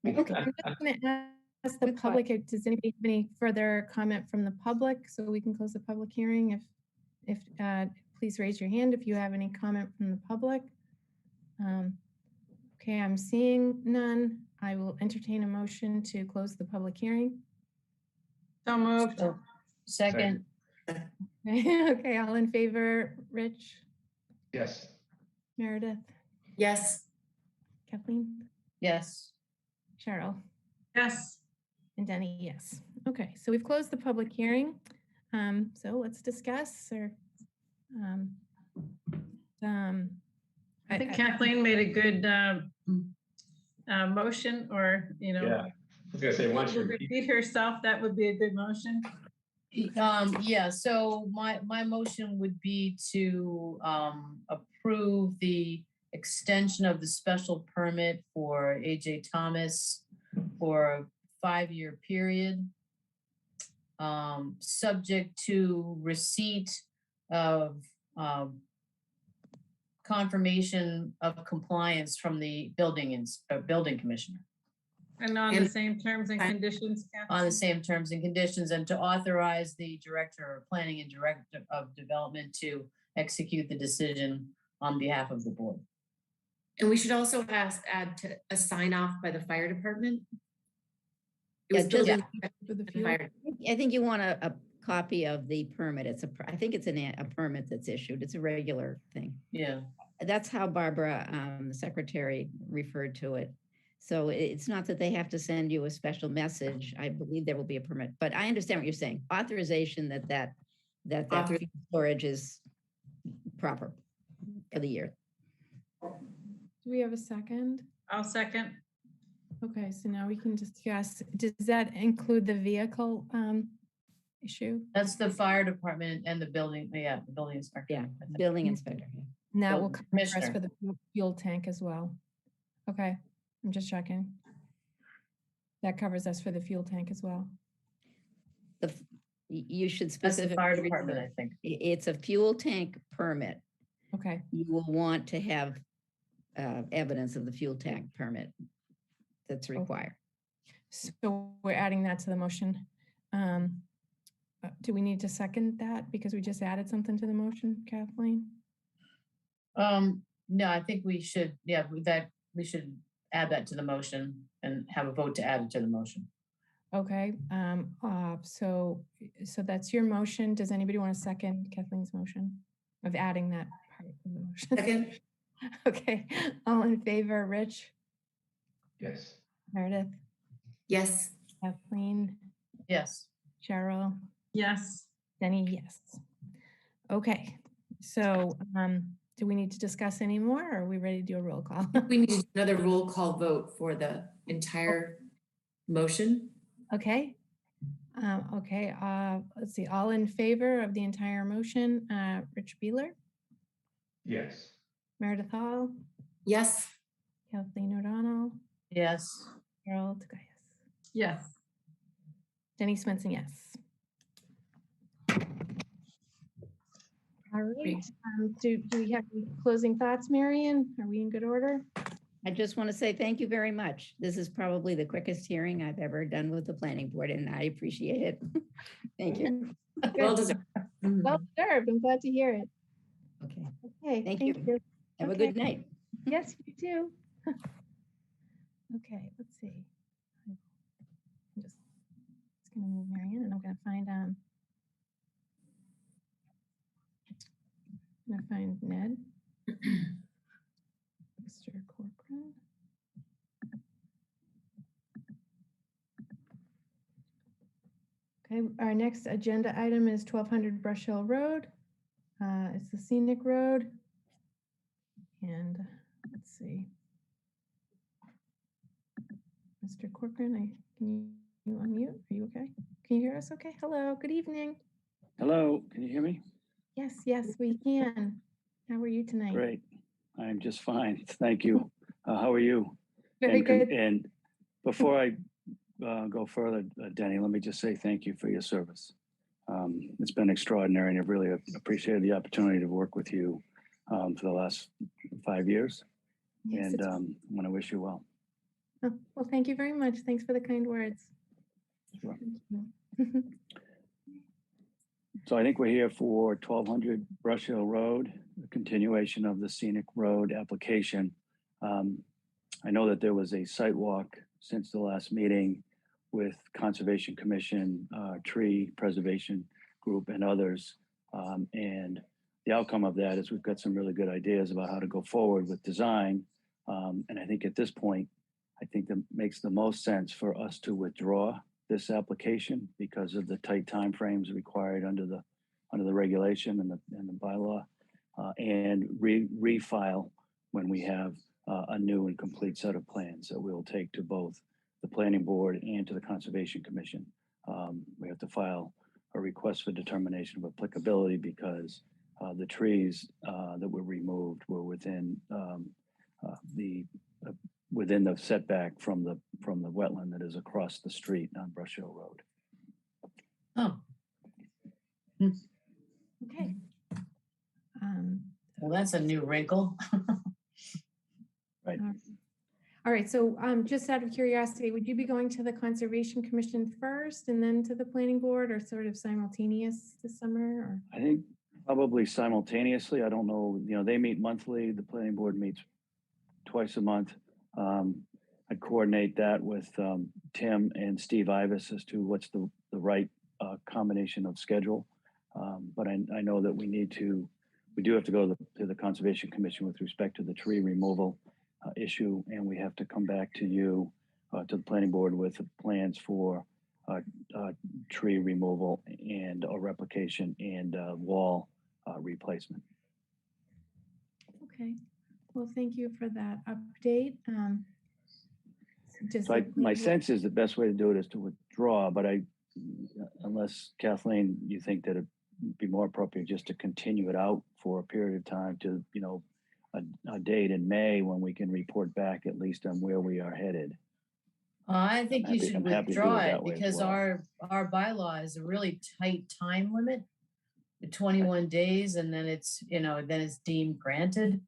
Okay, I'm just gonna ask the Good thought. public, does anybody have any further comment from the public so we can close the public hearing? Please raise your hand if you have any comment from the public. Okay, I'm seeing none. I will entertain a motion to close the public hearing. So moved. So, second, Okay, all in favor, Rich, Yes. Meredith, Yes. Kathleen, yes. Cheryl, Yes. and Denny, yes. Okay, so we've closed the public hearing. So let's discuss or I think Kathleen made a good motion, or, you know, Yeah. I was gonna say, once you repeat, repeat herself, that would be a good motion. Yeah, so my motion would be to approve the extension of the special permit for AJ Thomas for a 5-year period. Subject to receipt of confirmation of compliance from the building commissioner And on the And- same terms and conditions, on the Kathleen? same terms and conditions, and to authorize the director of planning and director of development to execute the decision on behalf of the board. And we should also add to a sign off by the fire department. It Yeah, was just- building for the and fuel. fire. I think you want a copy of the permit. I think it's a permit that's issued. It's a regular thing. Yeah, That's how Barbara, the secretary, referred to it. So it's not that they have to send you a special message. I believe there will be a permit, but I understand what you're saying. Authorization that Author- fuel storage is proper for the year. Do we have a second? I'll second. Okay, so now we can discuss, does that include the vehicle issue? that's the fire department and the building, yeah, the building inspector. Yeah, I think. building inspector. And that Well, will cover us Commissioner. for the fuel tank as well. Okay, I'm just checking. That covers us for the fuel tank as well. You should That's the specifically. fire department, I think. It's a fuel tank permit. Okay, You will want to have evidence of the fuel tank permit that's required. so we're adding that to the motion. Do we need to second that because we just added something to the motion, Kathleen? No, I think we should, yeah, we should add that to the motion and have a vote to add it to the motion. Okay, so that's your motion. Does anybody want to second Kathleen's motion of adding that part of the motion? Second. Okay, all in favor, Rich, yes. Meredith, Yes. Kathleen, Yes. Cheryl, Yes. Denny, yes. Okay, so do we need to discuss any more or are we ready to do a roll call? We need another roll call vote for the entire motion. Okay. Okay, let's see, all in favor of the entire motion, Rich Beeler, Yes. Meredith Hall, Yes. Kathleen O'Donnell, Yes. Carol Tagayas. Yes. Denny Swenson, yes. All right, do we have any closing thoughts, Marion? Are we in good order? I just want to say thank you very much. This is probably the quickest hearing I've ever done with the planning board and I appreciate it. Thank you. Well deserved. Well served, I'm glad to hear it. Okay, Okay, Thank thank you. you. have a Okay. good night. Yes, you too. Okay, let's see. I'm just gonna move Marion and I'm gonna find, gonna find Ned. Mr. Corcoran. Okay, our next agenda item is 1200 Brush Hill Road. It's the scenic road. And let's see. Mr. Corcoran, can you unmute? Are you okay? Can you hear us okay? Hello, good evening. Hello, can you hear me? Yes, yes, we can. How are you tonight? Great. I'm just fine. Thank you. How are you? Very good. And before I go further, Denny, let me just say thank you for your service. It's been extraordinary, and I've really appreciated the opportunity to work with you for the last 5 years. Yes, And I want to wish you well. oh, well, thank you very much. Thanks for the kind words. Sure. Thank you. So I think we're here for 1200 Brush Hill Road, the continuation of the scenic road application. I know that there was a site walk since the last meeting with Conservation Commission, Tree Preservation Group, and others. And the outcome of that is we've got some really good ideas about how to go forward with design. And I think at this point, I think that makes the most sense for us to withdraw this application because of the tight timeframes required under the regulation and the bylaw, and refile when we have a new and complete set of plans that we'll take to both the planning board and to the Conservation Commission. We have to file a request for determination of applicability because the trees that were removed were within within the setback from the wetland that is across the street on Brush Hill Road. Oh, Okay. well, that's a new wrinkle. Right. All right, so just out of curiosity, would you be going to the Conservation Commission first and then to the Planning Board, or sort of simultaneous this summer? Or? I think probably simultaneously. I don't know, they meet monthly. The planning board meets twice a month. I coordinate that with Tim and Steve Ivis as to what's the right combination of schedule. But I know that we do have to go to the Conservation Commission with respect to the tree removal issue, and we have to come back to you, to the planning board, with plans for tree removal and a replication and wall replacement. Okay, well, thank you for that update. So my sense is the best way to do it is to withdraw, but unless Kathleen, you think that it'd be more appropriate just to continue it out for a period of time to, a date in May when we can report back at least on where we are headed. I think you should I'm happy to do withdraw it it that way as because well. our bylaw is a really tight time limit, 21 days, and then it's deemed granted.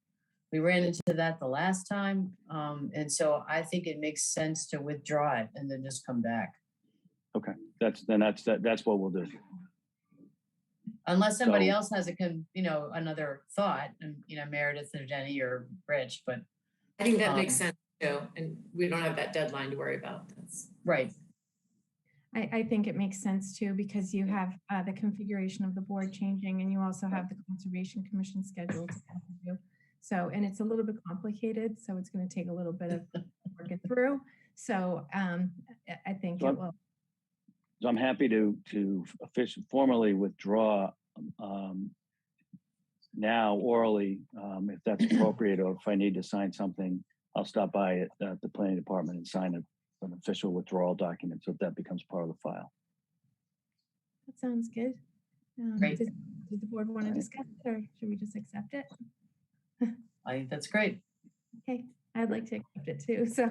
We ran into that the last time, and so I think it makes sense to withdraw it and then just come back. Okay, that's what we'll do. Unless somebody So- else has another thought, and Meredith or Jenny or Rich, but I think that makes sense too, and we don't have that deadline to worry about. That's right. I think it makes sense too, because you have the configuration of the board changing, and you also have the Conservation Commission schedule to kind of do. So, and it's a little bit complicated, so it's going to take a little bit of work it through. So I think it will. So I'm happy to formally withdraw now orally, if that's appropriate, or if I need to sign something, I'll stop by at the planning department and sign an official withdrawal document, so that becomes part of the file. That sounds good. Great. Does the board want to discuss it, or should we just accept it? I think that's great. Okay, I'd like to accept it too. So,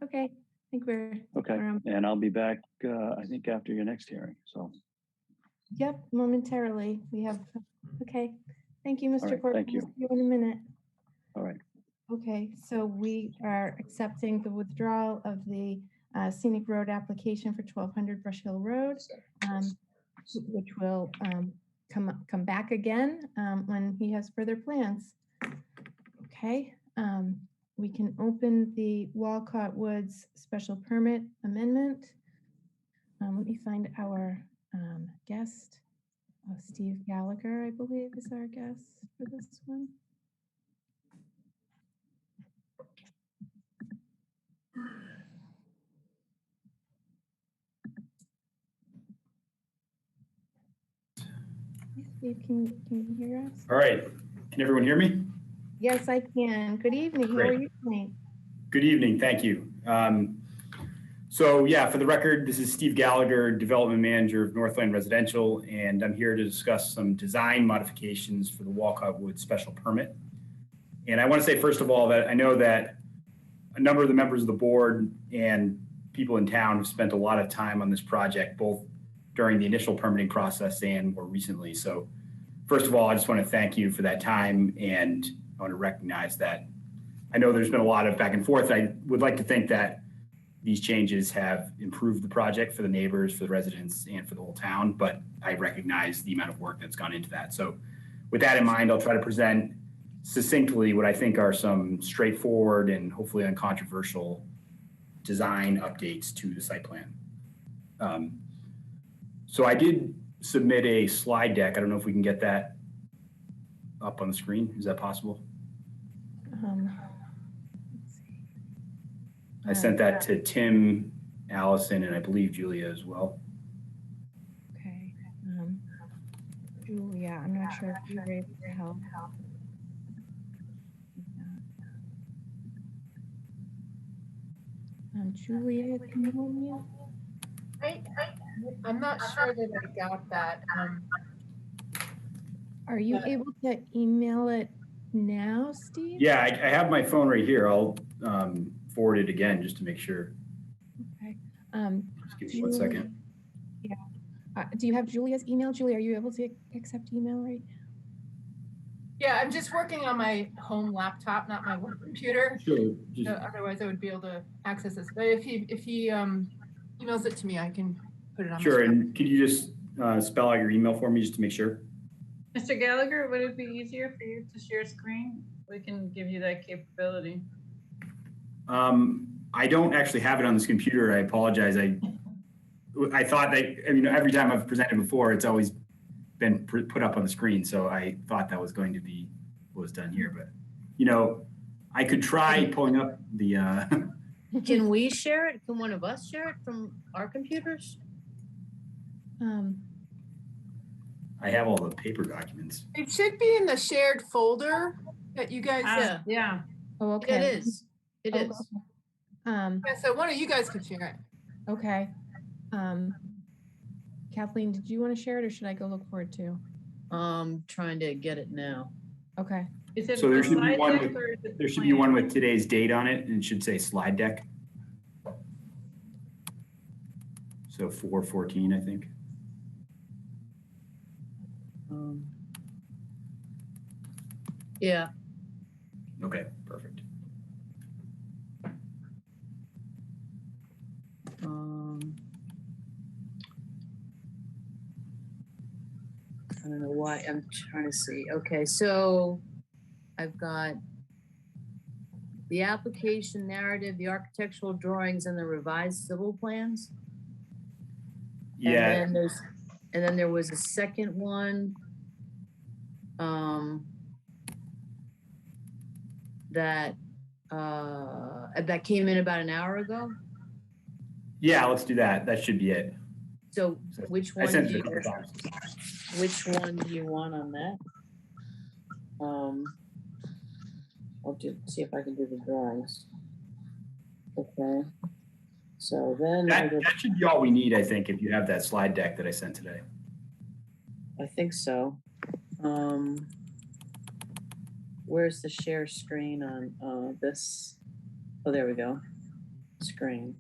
okay, I think we're Okay, and I'll be back, I think, after your next hearing, so. Yep, momentarily. We have, okay. Thank you, Mr. right, Corcoran. thank you. See you in a minute. All right. Okay, so we are accepting the withdrawal of the scenic road application for 1200 Brush Hill Road, which will come back again when he has further plans. Okay, we can open the Walcott Woods special permit amendment. Let me find our guest. Steve Gallagher, I believe, is our guest for this one. Hey, Steve, can you hear us? All right. Can everyone hear me? Yes, I can. Good evening. How are Great. you tonight? Good evening. Thank you. So yeah, for the record, this is Steve Gallagher, Development Manager of Northland Residential, and I'm here to discuss some design modifications for the Walcott Woods special permit. And I want to say, first of all, that I know that a number of the members of the board and people in town have spent a lot of time on this project, both during the initial permitting process and more recently. So first of all, I just want to thank you for that time, and I want to recognize that I know there's been a lot of back and forth. I would like to think that these changes have improved the project for the neighbors, for the residents, and for the whole town, but I recognize the amount of work that's gone into that. So with that in mind, I'll try to present succinctly what I think are some straightforward and hopefully uncontroversial design updates to the site plan. So I did submit a slide deck. I don't know if we can get that up on the screen. Is that possible? Let's see. I sent that to Tim, Allison, and I believe Julia as well. Okay. Julia, I'm not sure if you were able to help. Julia, can you help me? I'm not sure that I got that. Are you able to email it now, Steve? Yeah, I have my phone right here. I'll forward it again just to make sure. Okay. Just give me 1 second. Yeah. Do you have Julia's email? Julia, are you able to accept email right now? Yeah, I'm just working on my home laptop, not my work computer. Sure. Just, Otherwise, I would be able to access this. But if he emails it to me, I can put it on. sure. And could you just spell out your email for me just to make sure? Mr. Gallagher, would it be easier for you to share screen? We can give you that capability. I don't actually have it on this computer. I apologize. I thought that, I mean, every time I've presented before, it's always been put up on the screen. So I thought that was going to be what was done here. But, you know, I could try pulling up the. Can we share it? Can one of us share it from our computers? I have all the paper documents. It should be in the shared folder that you guys. Yeah. Yeah. Oh, okay. It is. It Oh, is. okay. Yeah, so one of you guys could share it. Okay. Kathleen, did you want to share it or should I go look for it too? Trying to get it now. Okay. Is it So there a should be slide one deck with, or is it there should be plan? one with today's date on it, and it should say slide deck. So 4/14, I think. Yeah. Okay, perfect. I don't know why. I'm trying to see. Okay, so I've got the application narrative, the architectural drawings, and the revised civil plans. Yeah. And then there was a second one. That came in about an hour ago. Yeah, let's do that. That should be it. So which I one sent do it a you, couple times. which one do you want on that? I'll see if I can do the drawings. Okay. So then That should be all we need, I think, if you have that slide deck that I sent today. I think so. Where's the share screen on this? Oh, there we go. Screen.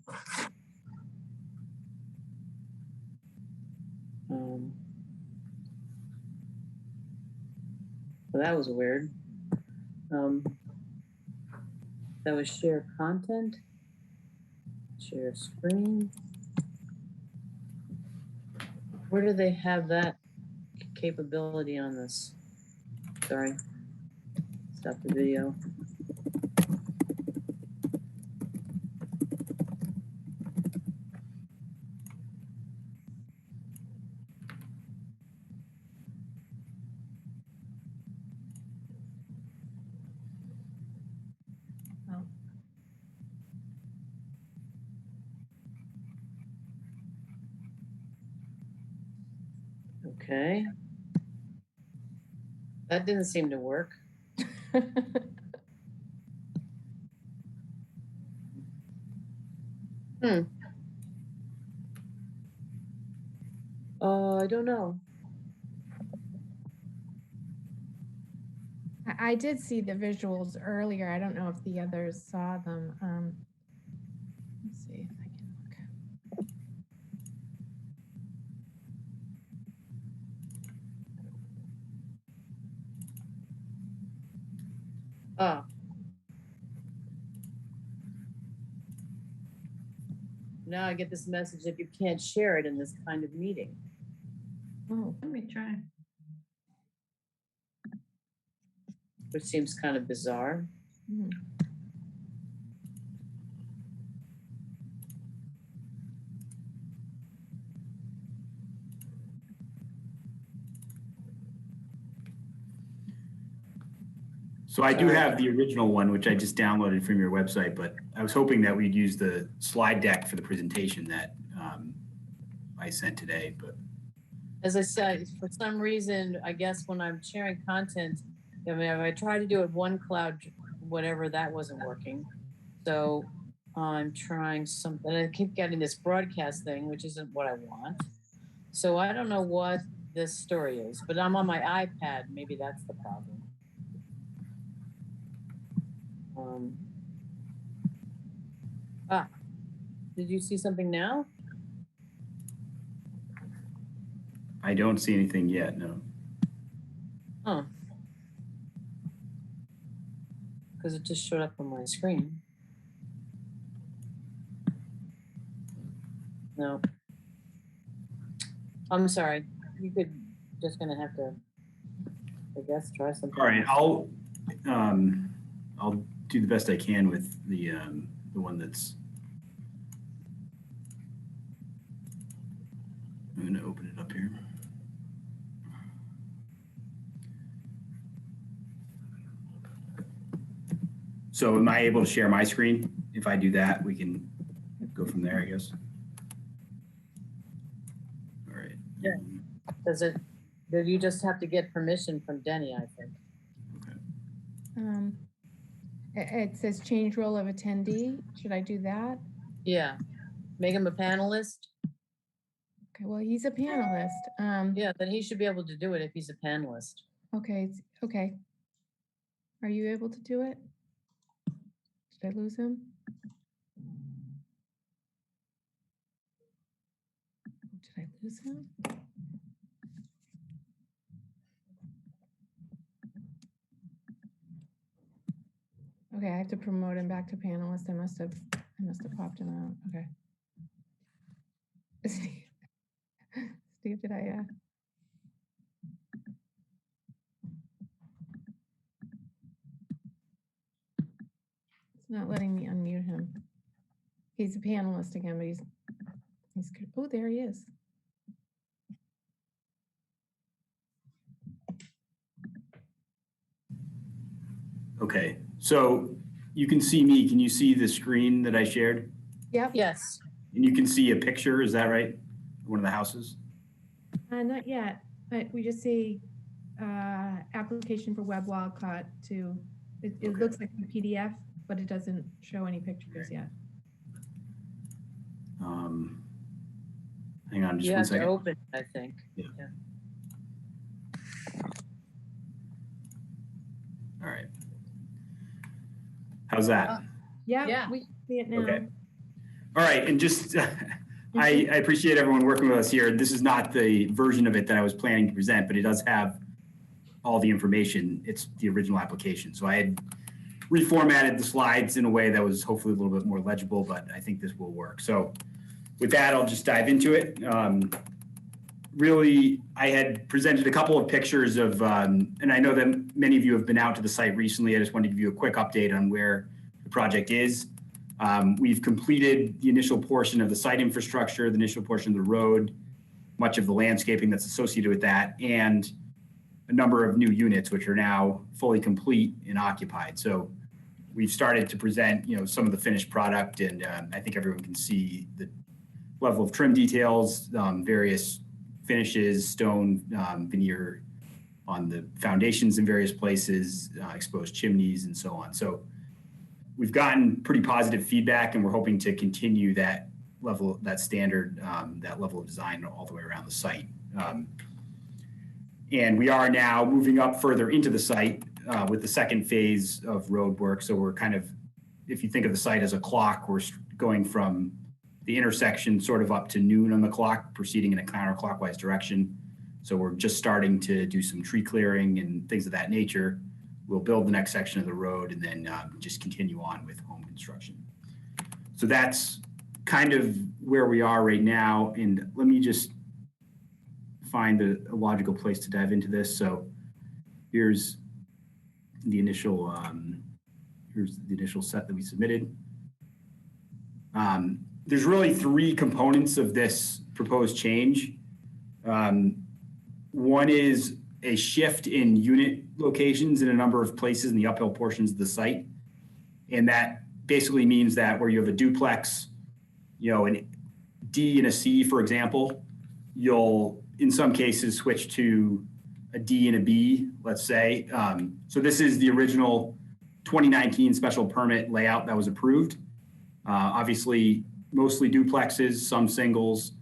Well, that was weird. That was share content, share screen. Where do they have that capability on this? Sorry, stop the video. Okay. That didn't seem to work. I don't know. I did see the visuals earlier. I don't know if the others saw them. Let's see if I can look. Ah. Now I get this message that you can't share it in this kind of meeting. Oh, Let me try. Which seems kind of bizarre. hmm. So I do Sorry. have the original one, which I just downloaded from your website, but I was hoping that we'd use the slide deck for the presentation that I sent today, but. As I said, for some reason, I guess when I'm sharing content, I mean, if I try to do it OneCloud, whatever, that wasn't working. So I'm trying something. I keep getting this broadcast thing, which isn't what I want. So I don't know what this story is, but I'm on my iPad. Maybe that's the problem. Did you see something now? I don't see anything yet, no. Oh. Because it just showed up on my screen. No. I'm sorry. You could just gonna have to, I guess, try something. All right, I'll do the best I can with the one that's. I'm going to open it up here. So am I able to share my screen? If I do that, we can go from there, I guess. All right. Yeah. Do you just have to get permission from Denny, I think? Okay. It says change role of attendee. Should I do that? Yeah. Make him a panelist? Okay, well, he's a panelist. Yeah, then he should be able to do it if he's a panelist. Okay, okay. Are you able to do it? Did I lose him? Did I lose him? Okay, I have to promote him back to panelist. I must have popped him out. Okay. Steve, did I It's not letting me unmute him. He's a panelist again, but he's oh, there he is. Okay, so you can see me. Can you see the screen that I shared? Yep. Yes. And you can see a picture, is that right? One of the houses? Not yet, but we just see application for web wildcott to, it Okay. looks like a PDF, but it doesn't show any pictures yet. Hang on just You one have second. to open it, I think. Yeah. All right. How's that? Yep, Yeah. we can see it now. Okay. All right, and just, I appreciate everyone working with us here. This is not the version of it that I was planning to present, but it does have all the information. It's the original application. So I had reformatted the slides in a way that was hopefully a little bit more legible, but I think this will work. So with that, I'll just dive into it. Really, I had presented a couple of pictures of, and I know that many of you have been out to the site recently. I just wanted to give you a quick update on where the project is. We've completed the initial portion of the site infrastructure, the initial portion of the road, much of the landscaping that's associated with that, and a number of new units which are now fully complete and occupied. So we've started to present, some of the finished product, and I think everyone can see the level of trim details, various finishes, stone, veneer on the foundations in various places, exposed chimneys and so on. So we've gotten pretty positive feedback, and we're hoping to continue that level, that standard, that level of design all the way around the site. And we are now moving up further into the site with the second phase of road work. So we're kind of, if you think of the site as a clock, we're going from the intersection sort of up to noon on the clock, proceeding in a counterclockwise direction. So we're just starting to do some tree clearing and things of that nature. We'll build the next section of the road and then just continue on with home construction. So that's kind of where we are right now. And let me just find a logical place to dive into this. So here's the initial set that we submitted. There's really three components of this proposed change. One is a shift in unit locations in a number of places in the uphill portions of the site. And that basically means that where you have a duplex, an D and a C, for example, you'll, in some cases, switch to a D and a B, let's say. So this is the original 2019 special permit layout that was approved. Obviously, mostly duplexes, some singles,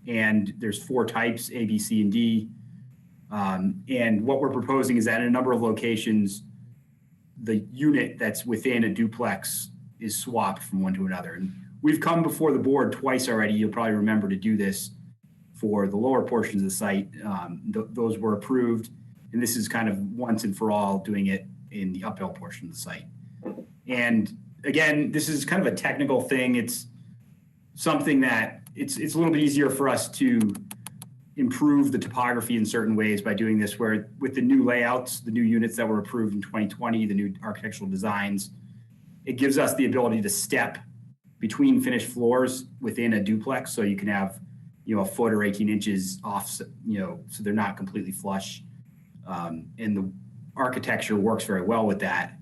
and there's 4 types, A, B, C, and D. And what we're proposing is that in a number of locations, the unit that's within a duplex is swapped from one to another. And we've come before the board twice already. You'll probably remember to do this for the lower portions of the site. Those were approved. And this is kind of once and for all doing it in the uphill portion of the site. And again, this is kind of a technical thing. It's something that it's a little bit easier for us to improve the topography in certain ways by doing this, where with the new layouts, the new units that were approved in 2020, the new architectural designs, it gives us the ability to step between finished floors within a duplex. So you can have, a foot or 18 inches off, so they're not completely flush. And the architecture works very well with that.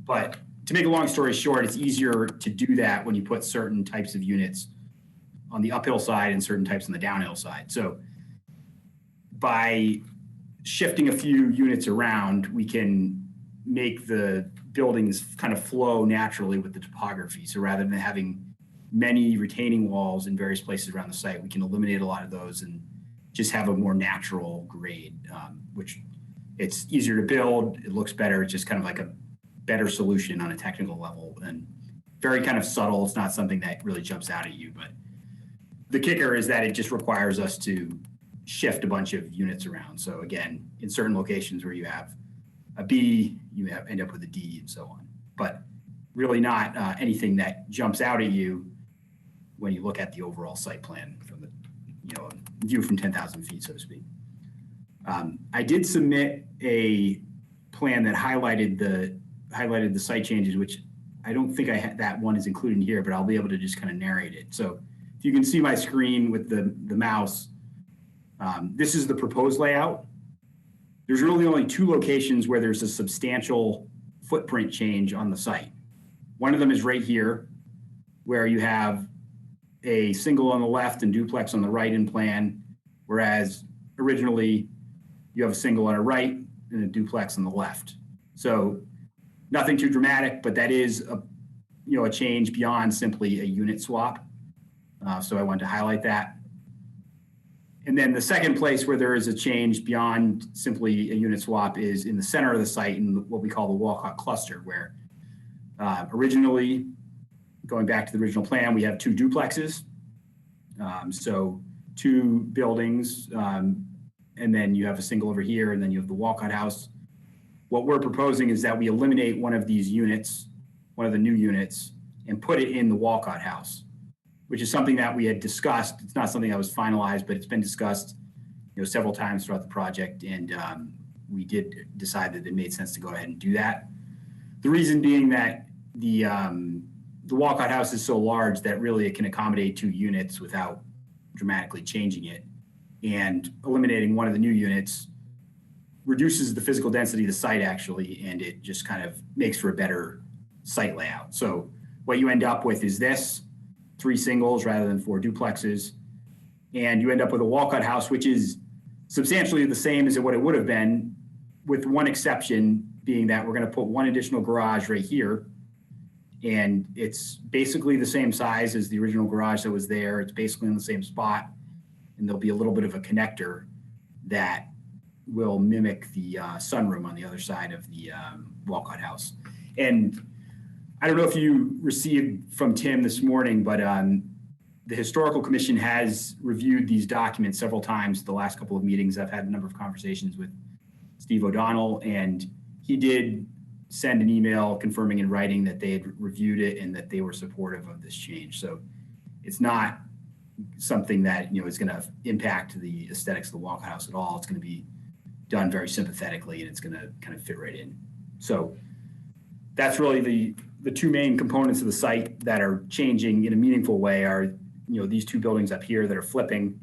But to make a long story short, it's easier to do that when you put certain types of units on the uphill side and certain types on the downhill side. So by shifting a few units around, we can make the buildings kind of flow naturally with the topography. So rather than having many retaining walls in various places around the site, we can eliminate a lot of those and just have a more natural grade, which it's easier to build. It looks better. It's just kind of like a better solution on a technical level and very kind of subtle. It's not something that really jumps out at you, but the kicker is that it just requires us to shift a bunch of units around. So again, in certain locations where you have a B, you end up with a D and so on, but really not anything that jumps out at you when you look at the overall site plan from the view from 10,000 feet, so to speak. I did submit a plan that highlighted the site changes, which I don't think that one is included in here, but I'll be able to just kind of narrate it. So if you can see my screen with the mouse, this is the proposed layout. There's really only 2 locations where there's a substantial footprint change on the site. One of them is right here, where you have a single on the left and duplex on the right in plan, whereas originally you have a single on the right and a duplex on the left. So nothing too dramatic, but that is a change beyond simply a unit swap. So I wanted to highlight that. And then the second place where there is a change beyond simply a unit swap is in the center of the site in what we call the Walcott cluster, where originally, going back to the original plan, we have 2 duplexes. So 2 buildings, and then you have a single over here, and then you have the Walcott house. What we're proposing is that we eliminate one of these units, one of the new units, and put it in the Walcott house, which is something that we had discussed. It's not something that was finalized, but it's been discussed, several times throughout the project, and we did decide that it made sense to go ahead and do that. The reason being that the Walcott house is so large that really it can accommodate 2 units without dramatically changing it, and eliminating one of the new units reduces the physical density of the site actually, and it just kind of makes for a better site layout. So what you end up with is this, 3 singles rather than 4 duplexes. and you end up with a wall-cut house, which is substantially the same as what it would have been, with one exception being that we're going to put one additional garage right here. And it's basically the same size as the original garage that was there. It's basically in the same spot. And there'll be a little bit of a connector that will mimic the sunroom on the other side of the wall-cut house. And I don't know if you received from Tim this morning, but the Historical Commission has reviewed these documents several times the last couple of meetings. I've had a number of conversations with Steve O'Donnell, and he did send an email confirming in writing that they had reviewed it and that they were supportive of this change. So it's not something that, you know, is going to impact the aesthetics of the wall-cut house at all. It's going to be done very sympathetically, and it's going to kind of fit right in. So that's really the two main components of the site that are changing in a meaningful way are, you know, these two buildings up here that are flipping,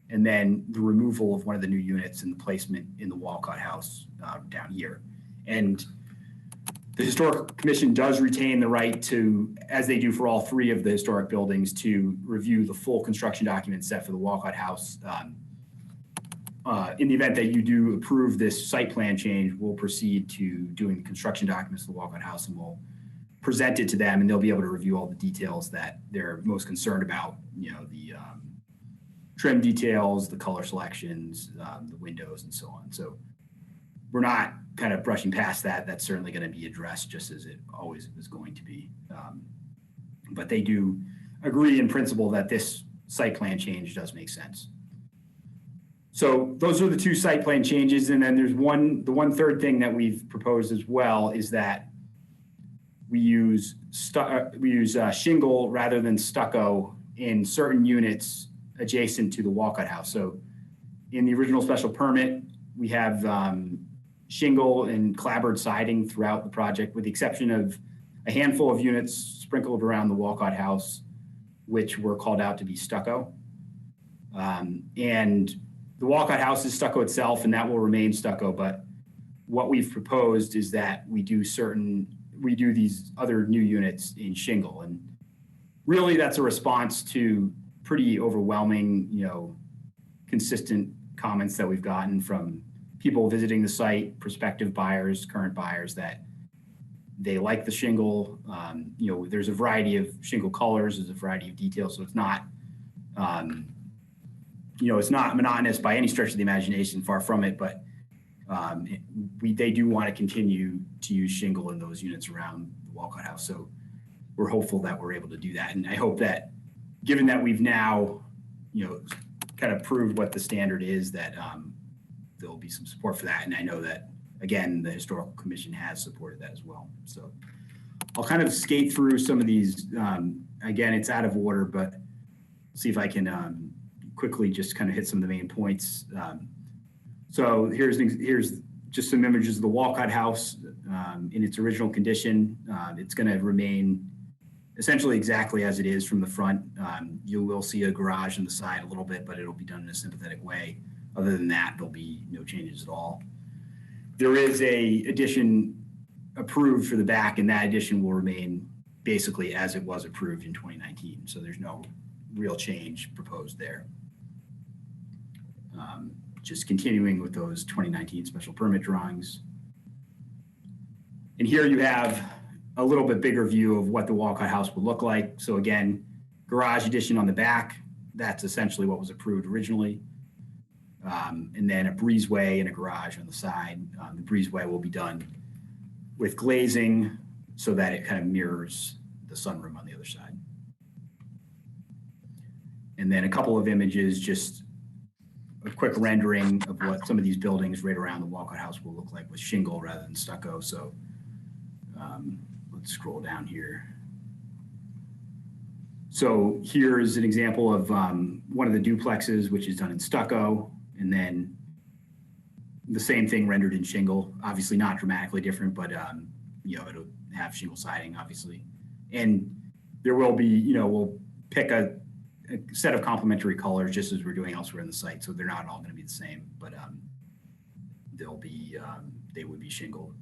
and then the removal of one of the new units and the placement in the wall-cut house down here. And the Historic Commission does retain the right to, as they do for all three of the historic buildings, to review the full construction document set for the wall-cut house. In the event that you do approve this site plan change, we'll proceed to doing the construction documents of the wall-cut house, and we'll present it to them, and they'll be able to review all the details that they're most concerned about, you know, the trim details, the color selections, the windows, and so on. So we're not kind of brushing past that. That's certainly going to be addressed, just as it always is going to be. But they do agree in principle that this site plan change does make sense. So those are the two site plan changes. And then there's the one third thing that we've proposed as well is that we use shingle rather than stucco in certain units adjacent to the wall-cut house. So in the original special permit, we have shingle and clapboard siding throughout the project, with the exception of a handful of units sprinkled around the wall-cut house, which were called out to be stucco. And the wall-cut house is stucco itself, and that will remain stucco. But what we've proposed is that we do these other new units in shingle. And really that's a response to pretty overwhelming, you know, consistent comments that we've gotten from people visiting the site, prospective buyers, current buyers, that they like the shingle. You know, there's a variety of shingle colors, there's a variety of details. So it's not, you know, it's not monotonous by any stretch of the imagination, far from it, but they do want to continue to use shingle in those units around the wall-cut house. So we're hopeful that we're able to do that. And I hope that, given that we've now, you know, kind of proved what the standard is, that there'll be some support for that. And I know that, again, the Historical Commission has supported that as well. So I'll kind of skate through some of these. Again, it's out of order, but see if I can quickly just kind of hit some of the main points. So here's just some images of the wall-cut house in its original condition. It's going to remain essentially exactly as it is from the front. You will see a garage on the side a little bit, but it'll be done in a sympathetic way. Other than that, there'll be no changes at all. There is a addition approved for the back, and that addition will remain basically as it was approved in 2019. So there's no real change proposed there. Just continuing with those 2019 special permit drawings. And here you have a little bit bigger view of what the wall-cut house will look like. So again, garage addition on the back, that's essentially what was approved originally. And then a breezeway and a garage on the side. The breezeway will be done with glazing so that it kind of mirrors the sunroom on the other side. And then a couple of images, just a quick rendering of what some of these buildings right around the wall-cut house will look like with shingle rather than stucco. So let's scroll down here. So here is an example of one of the duplexes, which is done in stucco, and then the same thing rendered in shingle. Obviously not dramatically different, but you know, it'll have shingle siding, obviously. And there will be, you know, we'll pick a set of complementary colors, just as we're doing elsewhere in the site. So they're not all going to be the same, but they'll be, they would be shingled.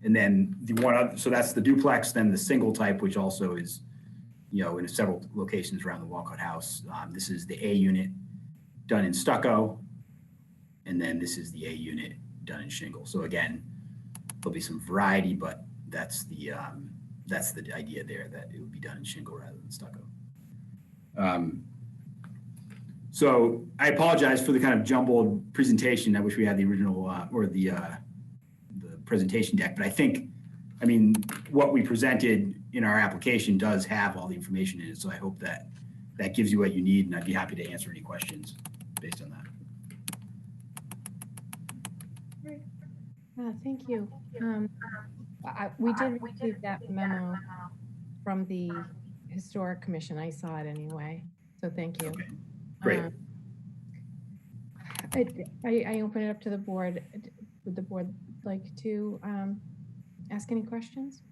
And then the one other, so that's the duplex, then the single type, which also is in several locations around the Walcott House. This is the A unit done in stucco, and then this is the A unit done in shingle. So again, there'll be some variety, but that's the idea there, that it would be done in shingle rather than stucco. So I apologize for the kind of jumbled presentation. I wish we had the original or the presentation deck, but I mean, what we presented in our application does have all the information in it. So I hope that gives you what you need, and I'd be happy to answer any questions based on that. Thank you. We did receive that memo from the Historic Commission. I saw it anyway, so thank you. Okay. Great. I open it up to the board. Would the board like to ask any questions?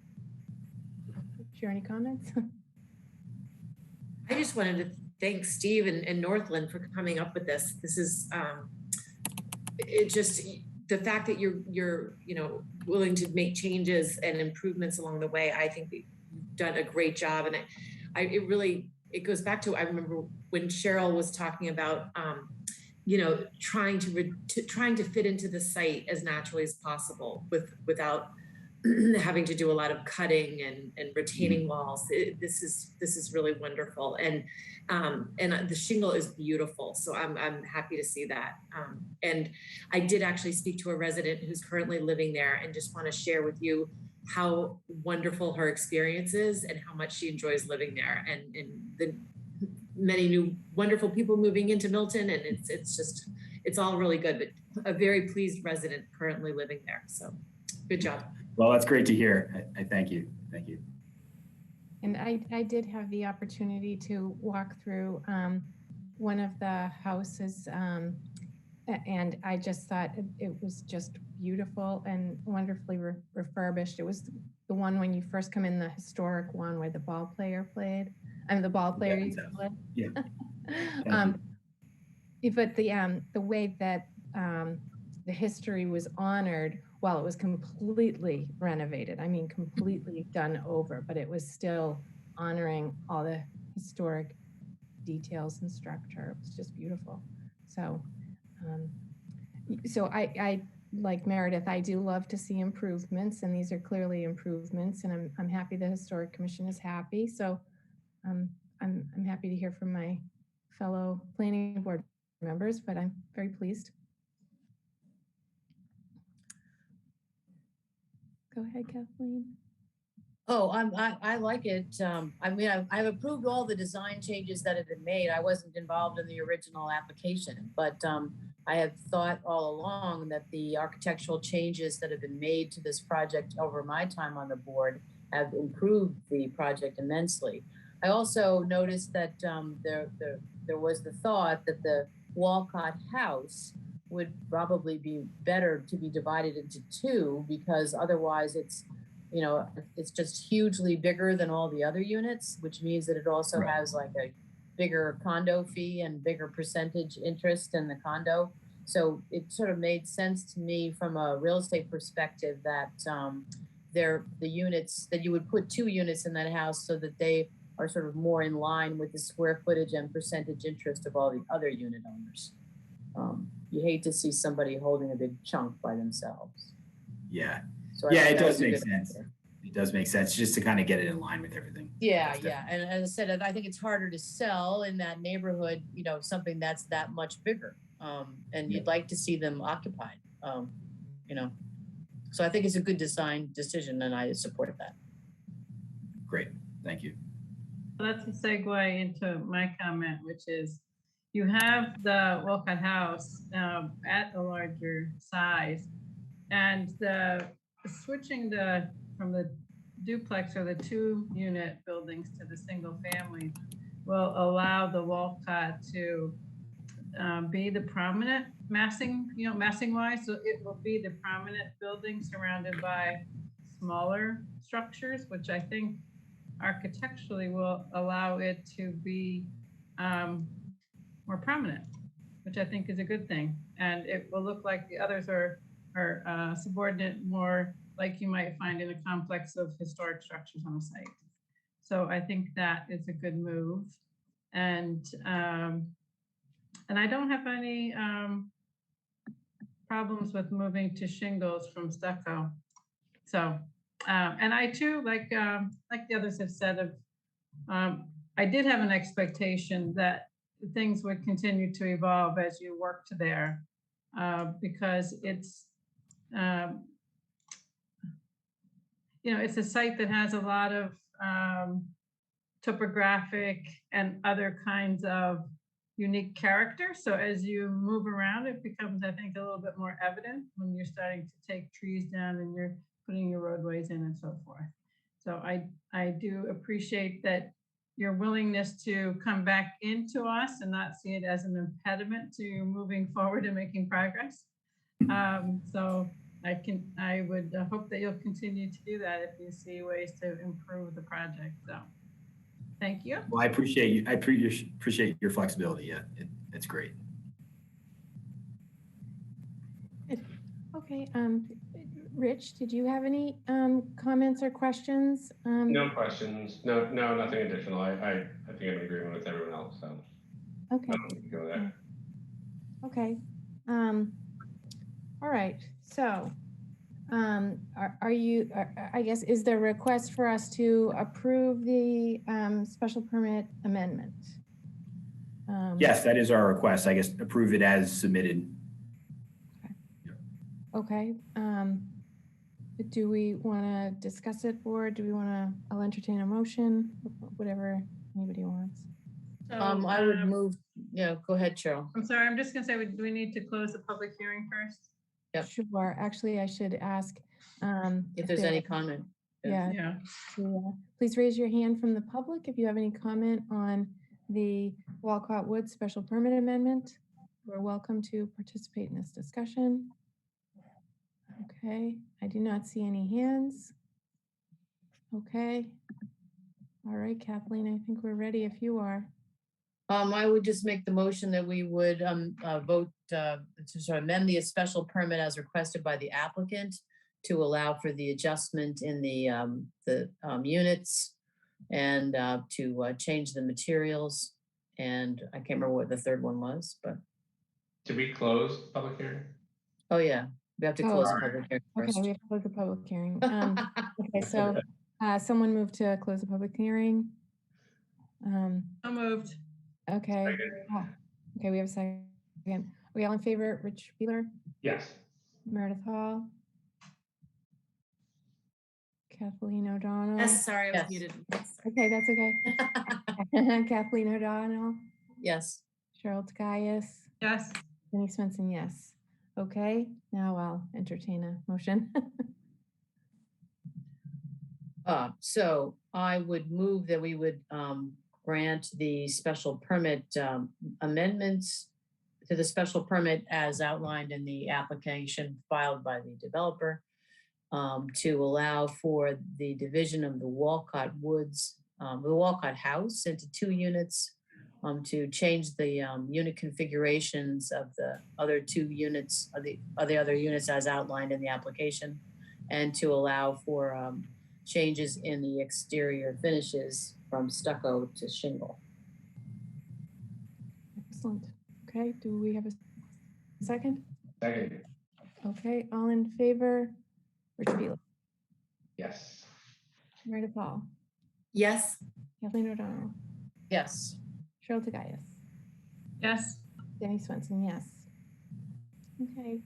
Share any comments? I just wanted to thank Steve and Northland for coming up with this. This is it just, the fact that you're willing to make changes and improvements along the way. I think you've done a great job, and it goes back to, I remember when Cheryl was talking about trying to fit into the site as naturally as possible without having to do a lot of cutting and retaining walls. This is really wonderful, and the shingle is beautiful. So I'm happy to see that. And I did actually speak to a resident who's currently living there, and just want to share with you how wonderful her experience is and how much she enjoys living there, and the many new wonderful people moving into Milton, and it's all really good. But a very pleased resident currently living there. So good job. Well, that's great to hear. I thank you. Thank you. And I did have the opportunity to walk through one of the houses, and I just thought it was just beautiful and wonderfully refurbished. It was the one when you first come in, the historic one where the ball player played. The ball player used to play. Yeah. But the way that the history was honored, while it was completely renovated, I mean, completely done over, but it was still honoring all the historic details and structure. It was just beautiful. So, I like Meredith, I do love to see improvements, and these are clearly improvements, and I'm happy the Historic Commission is happy. So, I'm happy to hear from my fellow planning board members, but I'm very pleased. Go ahead, Kathleen. Oh, I like it. I mean, I've approved all the design changes that have been made. I wasn't involved in the original application, but I have thought all along that the architectural changes that have been made to this project over my time on the board have improved the project immensely. I also noticed that there was the thought that the Walcott House would probably be better to be divided into two, because otherwise it's just hugely bigger than all the other units, which means that it also has like a bigger condo fee and bigger percentage interest in the condo. So it sort of made sense to me from a real estate perspective that the units, that you would put two units in that house so that they are sort of more in line with the square footage and percentage interest of all the other unit owners. You hate to see somebody holding a big chunk by themselves. Yeah. So yeah, it does make sense. It does make sense just to kind of get it in line with everything. Yeah, yeah. And as I said, I think it's harder to sell in that neighborhood, something that's that much bigger. And you'd like to see them occupied, So I think it's a good design decision, and I support that. Great. Thank you. That's a segue into my comment, which is you have the Walcott House at a larger size, and switching from the duplex or the 2-unit buildings to the single family will allow the Walcott to be the prominent massing wise. So it will be the prominent building surrounded by smaller structures, which I think architecturally will allow it to be more prominent, which I think is a good thing. And it will look like the others are subordinate, more like you might find in a complex of historic structures on a site. So I think that is a good move. And I don't have any problems with moving to shingles from stucco. So, and I too, like the others have said, I did have an expectation that things would continue to evolve as you worked there, because it's, it's a site that has a lot of topographic and other kinds of unique character. So as you move around, it becomes, I think, a little bit more evident when you're starting to take trees down and you're putting your roadways in and so forth. So I do appreciate that your willingness to come back into us and not see it as an impediment to moving forward and making progress. So I would hope that you'll continue to do that if you see ways to improve the project. So thank you. Well, I appreciate you. I appreciate your flexibility. Yeah, it's great. Okay, Rich, did you have any comments or questions? No questions. No, nothing additional. I think I'm in agreement with everyone else. So Okay. Go there. Okay. All right. So, are you? I guess is there a request for us to approve the special permit amendment? Yes, that is our request. I guess approve it as submitted. Okay. Do we want to discuss it, or do we want to? I'll entertain a motion, whatever anybody wants. So, I would move, yeah, go ahead, Cheryl. I'm sorry, I'm just gonna say, do we need to close the public hearing first? Yep. Sure. Actually, I should ask If there's any comment. Yeah. Yeah. Please raise your hand from the public if you have any comment on the Walcott Woods special permit amendment. We're welcome to participate in this discussion. Okay, I do not see any hands. Okay. All right, Kathleen, I think we're ready if you are. I would just make the motion that we would vote to sort of amend the special permit as requested by the applicant to allow for the adjustment in the units and to change the materials. And I can't remember what the third one was, but. Did we close public hearing? Oh, yeah, we have to close the public hearing Okay, first. we have to close the public hearing. Okay, so someone moved to close the public hearing. So moved. Okay. Okay, we have a second. Are we all in favor? Rich Beeler, Yes. Meredith Hall, Kathleen O'Donnell. Yes, sorry, I was Yes. muted. Okay, that's okay. Kathleen O'Donnell, Yes. Cheryl Tagayas, Yes. Jenny Swenson, yes. Okay, now I'll entertain a motion. So I would move that we would grant the special permit amendments to the special permit as outlined in the application filed by the developer to allow for the division of the Walcott Woods, the Walcott house into 2 units, to change the unit configurations of the other 2 units, of the other units as outlined in the application, and to allow for changes in the exterior finishes from stucco to shingle. Excellent. Okay, do we have a second? Second. Okay, all in favor? Rich Beeler, Yes. Meredith Hall, Yes, Kathleen O'Donnell, Yes. Cheryl Tagayas, Yes. Jenny Swenson, yes. Okay,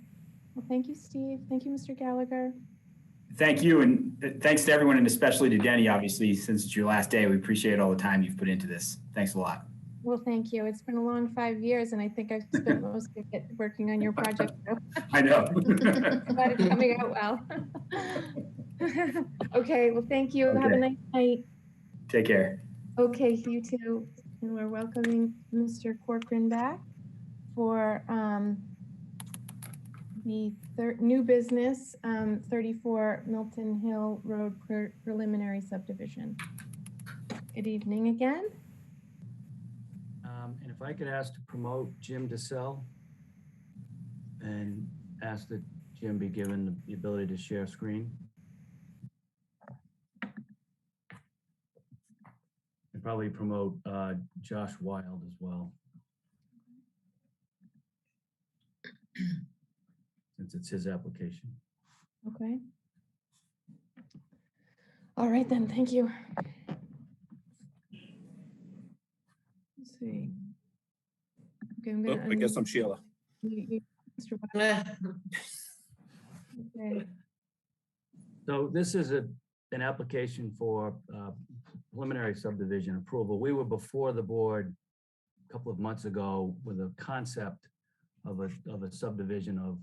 well, thank you, Steve. Thank you, Mr. Gallagher. Thank you, and thanks to everyone, and especially to Denny, obviously, since it's your last day. We appreciate all the time you've put into this. Thanks a lot. Well, thank you. It's been a long 5 years, and I think I've spent most of it working on your project. So I know. glad it's coming out well. Okay, well, thank you. Have a Okay. nice night. Take care. Okay, you too. And we're welcoming Mr. Corcoran back for the new business, 34 Milton Hill Road preliminary subdivision. Good evening again. And if I could ask to promote Jim DeSell and ask that Jim be given the ability to share screen. should probably promote Josh Wild as well, since it's his application. Okay. All right then, thank you. Let's see. Okay, I'm Oh, gonna. I guess I'm Sheila. Mr. Wild. Okay. So this is an application for preliminary subdivision approval. We were before the board a couple of months ago with a concept of a subdivision of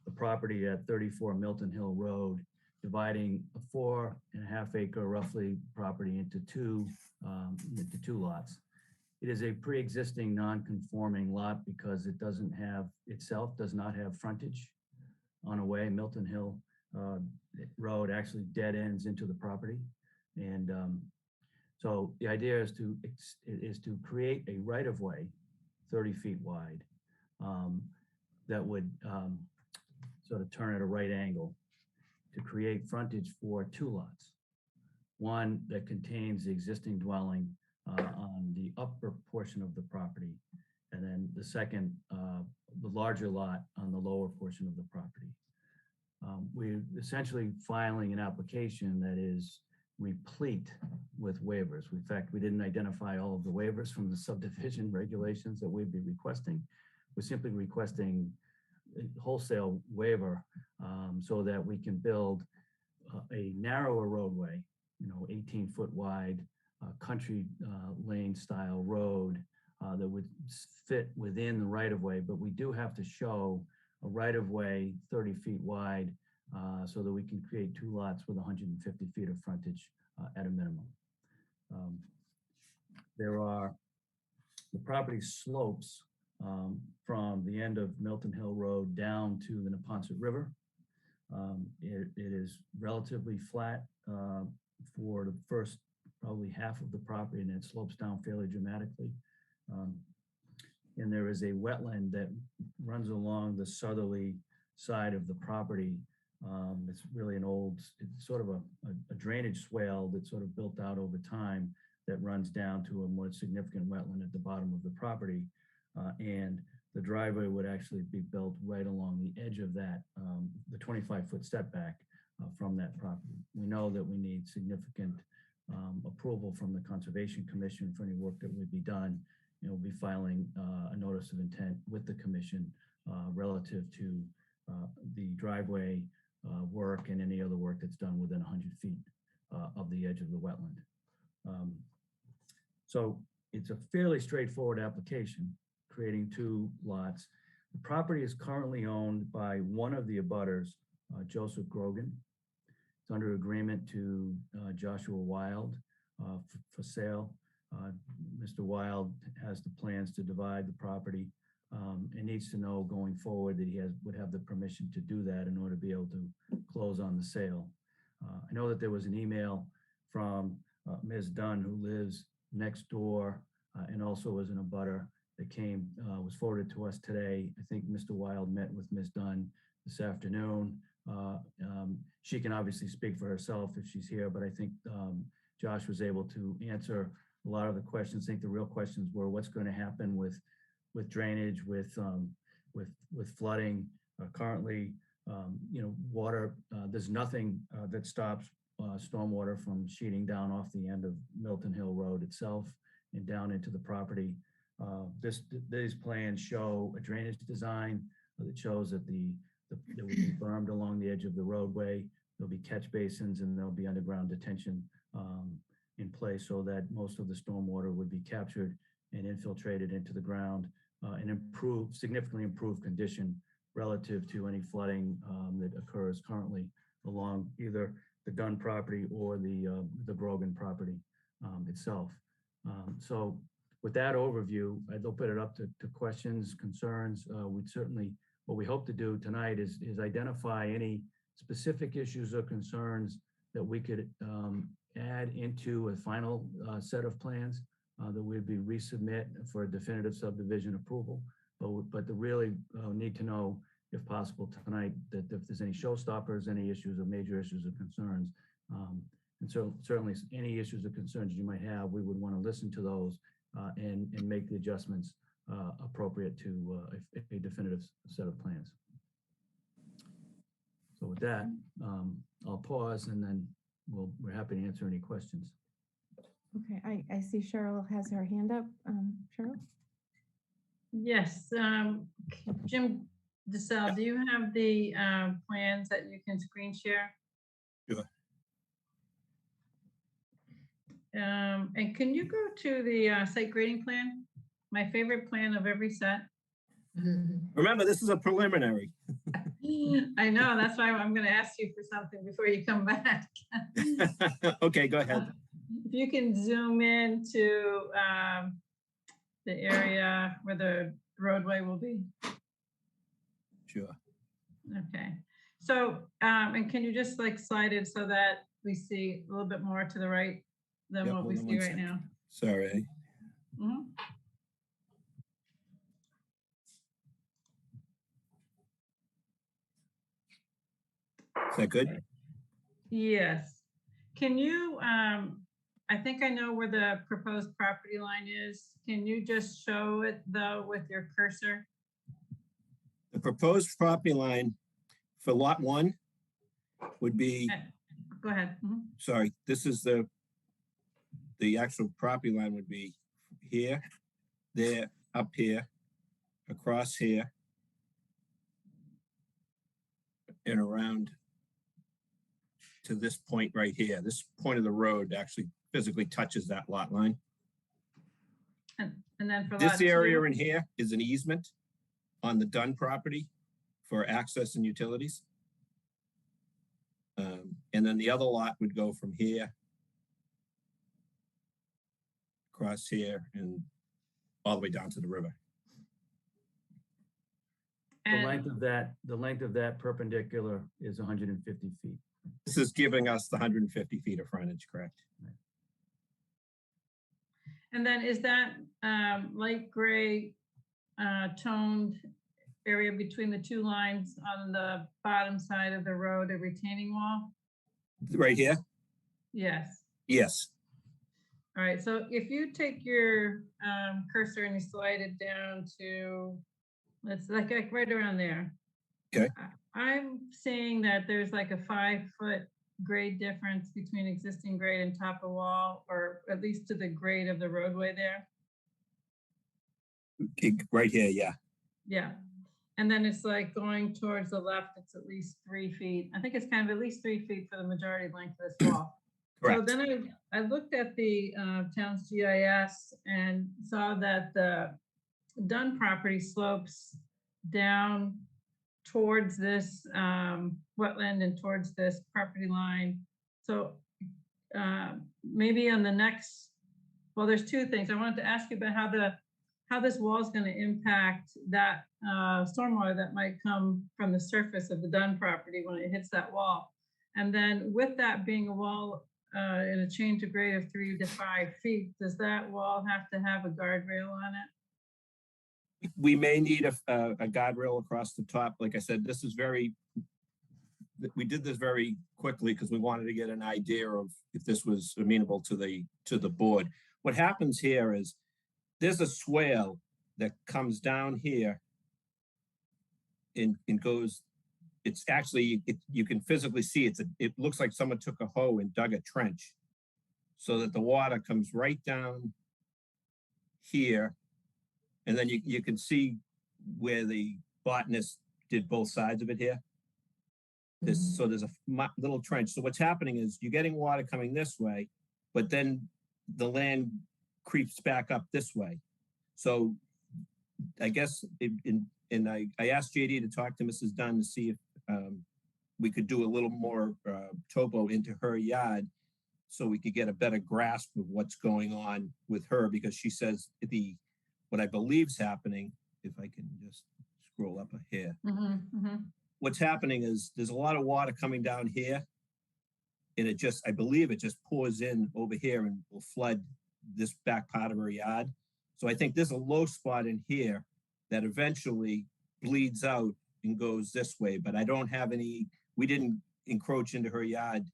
the property at 34 Milton Hill Road, dividing a 4.5 acre roughly property into two lots. It is a pre-existing non-conforming lot because it does not have frontage on a way. Milton Hill Road actually dead ends into the property. And so the idea is to create a right-of-way 30 feet wide that would sort of turn at a right angle to create frontage for two lots. One that contains the existing dwelling on the upper portion of the property, and then the second, the larger lot on the lower portion of the property. We're essentially filing an application that is replete with waivers. In fact, we didn't identify all of the waivers from the subdivision regulations that we'd be requesting. We're simply requesting a wholesale waiver so that we can build a narrower roadway, 18-foot wide, country lane style road that would fit within the right of way, but we do have to show a right of way 30 feet wide so that we can create two lots with 150 feet of frontage at a minimum. The property slopes from the end of Milton Hill Road down to the Neponset River. It is relatively flat for the first probably half of the property, and it slopes down fairly dramatically. And there is a wetland that runs along the southerly side of the property. It's really it's sort of a drainage swale that's sort of built out over time that runs down to a more significant wetland at the bottom of the property. And the driveway would actually be built right along the edge of that, the 25-foot setback from that property. We know that we need significant approval from the Conservation Commission for any work that would be done. We'll be filing a notice of intent with the commission relative to the driveway work and any other work that's done within 100 feet of the edge of the wetland. So it's a fairly straightforward application, creating two lots. The property is currently owned by one of the abutters, Joseph Grogan. It's under agreement to Joshua Wild for sale. Mr. Wild has the plans to divide the property and needs to know going forward that he would have the permission to do that in order to be able to close on the sale. I know that there was an email from Ms. Dunn, who lives next door and also is an abutter, that was forwarded to us today. I think Mr. Wild met with Ms. Dunn this afternoon. She can obviously speak for herself if she's here, but I think Josh was able to answer a lot of the questions. I think the real questions were what's going to happen with drainage, with flooding. Currently, water. There's nothing that stops stormwater from sheeting down off the end of Milton Hill Road itself and down into the property. These plans show a drainage design that shows that that will be bermed along the edge of the roadway. There'll be catch basins and there'll be underground detention in place so that most of the stormwater would be captured and infiltrated into the ground and significantly improved condition relative to any flooding that occurs currently along either the Dunn property or the Grogan property itself. So with that overview, I'd open it up to questions, concerns. What we hope to do tonight is identify any specific issues or concerns that we could add into a final set of plans that we'd be resubmit for a definitive subdivision approval. But to really need to know, if possible tonight, that if there's any showstoppers, any issues or major issues or concerns, And so certainly any issues or concerns you might have, we would want to listen to those and make the adjustments appropriate to a definitive set of plans. So with that, I'll pause and then we're happy to answer any questions. Okay, I see Cheryl has her hand up. Cheryl? Yes, Jim DeSalle, do you have the plans that you can screen share? Sure. And can you go to the site grading plan? My favorite plan of every set. Remember, this is a preliminary. I know, that's why I'm gonna ask you for something before you come back. Okay, go ahead. If you can zoom in to the area where the roadway will be. Sure. Okay, so, and can you just like slide it so that we see a little bit more to the right than Yep, what we hold on see one right now? Sorry. Mhm. Is that good? Yes. Can you, I think I know where the proposed property line is. Can you just show it though with your cursor? The proposed property line for lot 1 would be, Go ahead. Mhm. sorry, this is the actual property line would be here, there, up here, across here, and around to this point right here. This point of the road actually physically touches that lot line. And then for lot This area 2? in here is an easement on the Dunn property for access and utilities. And then the other lot would go from here across here and all the way down to the river. The length of that perpendicular is 150 feet. This is giving us the 150 feet of frontage, correct? And then is that light gray toned area between the two lines on the bottom side of the road a retaining wall? Right here? Yes. Yes. All right, so if you take your cursor and you slide it down to, let's like right around there. Okay. I'm seeing that there's like a 5-foot grade difference between existing grade and top of wall, or at least to the grade of the roadway there. Okay, right here, yeah. Yeah. And then it's like going towards the left, it's at least 3 feet. I think it's kind of at least 3 feet for the majority length of this wall. So Correct. then I looked at the town's GIS and saw that the Dunn property slopes down towards this wetland and towards this property line. So maybe on the next, well, there's 2 things. I wanted to ask you about how this wall is going to impact that stormwater that might come from the surface of the Dunn property when it hits that wall. And then with that being a wall in a change of grade of 3 to 5 feet, does that wall have to have a guardrail on it? We may need a guardrail across the top. Like I said, we did this very quickly because we wanted to get an idea of if this was amenable to the board. What happens here is there's a swale that comes down here and goes, it's actually, you can physically see it looks like someone took a hoe and dug a trench so that the water comes right down here. And then you can see where the botanist did both sides of it here. So there's a little trench. So what's happening is you're getting water coming this way, but then the land creeps back up this way. So I guess, I asked JD to talk to Mrs. Dunn to see if we could do a little more topo into her yard so we could get a better grasp of what's going on with her, because she says what I believe is happening, if I can just scroll up here. What's happening is there's a lot of water coming down here, and I believe it just pours in over here and will flood this back part of her yard. So I think there's a low spot in here that eventually bleeds out and goes this way, but I don't have we didn't encroach into her yard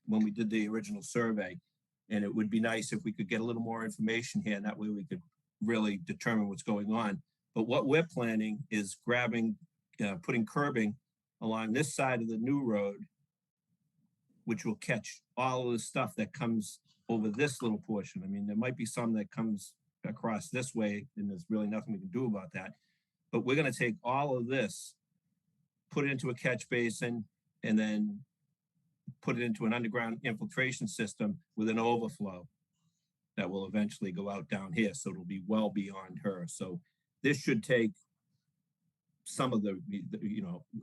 when we did the original survey. And it would be nice if we could get a little more information here, and that way we could really determine what's going on. But what we're planning is putting curbing along this side of the new road, which will catch all of the stuff that comes over this little portion. I mean, there might be some that comes across this way, and there's really nothing we can do about that. But we're gonna take all of this, put it into a catch basin, and then put it into an underground infiltration system with an overflow that will eventually go out down here. So it'll be well beyond her. So this should take some of the,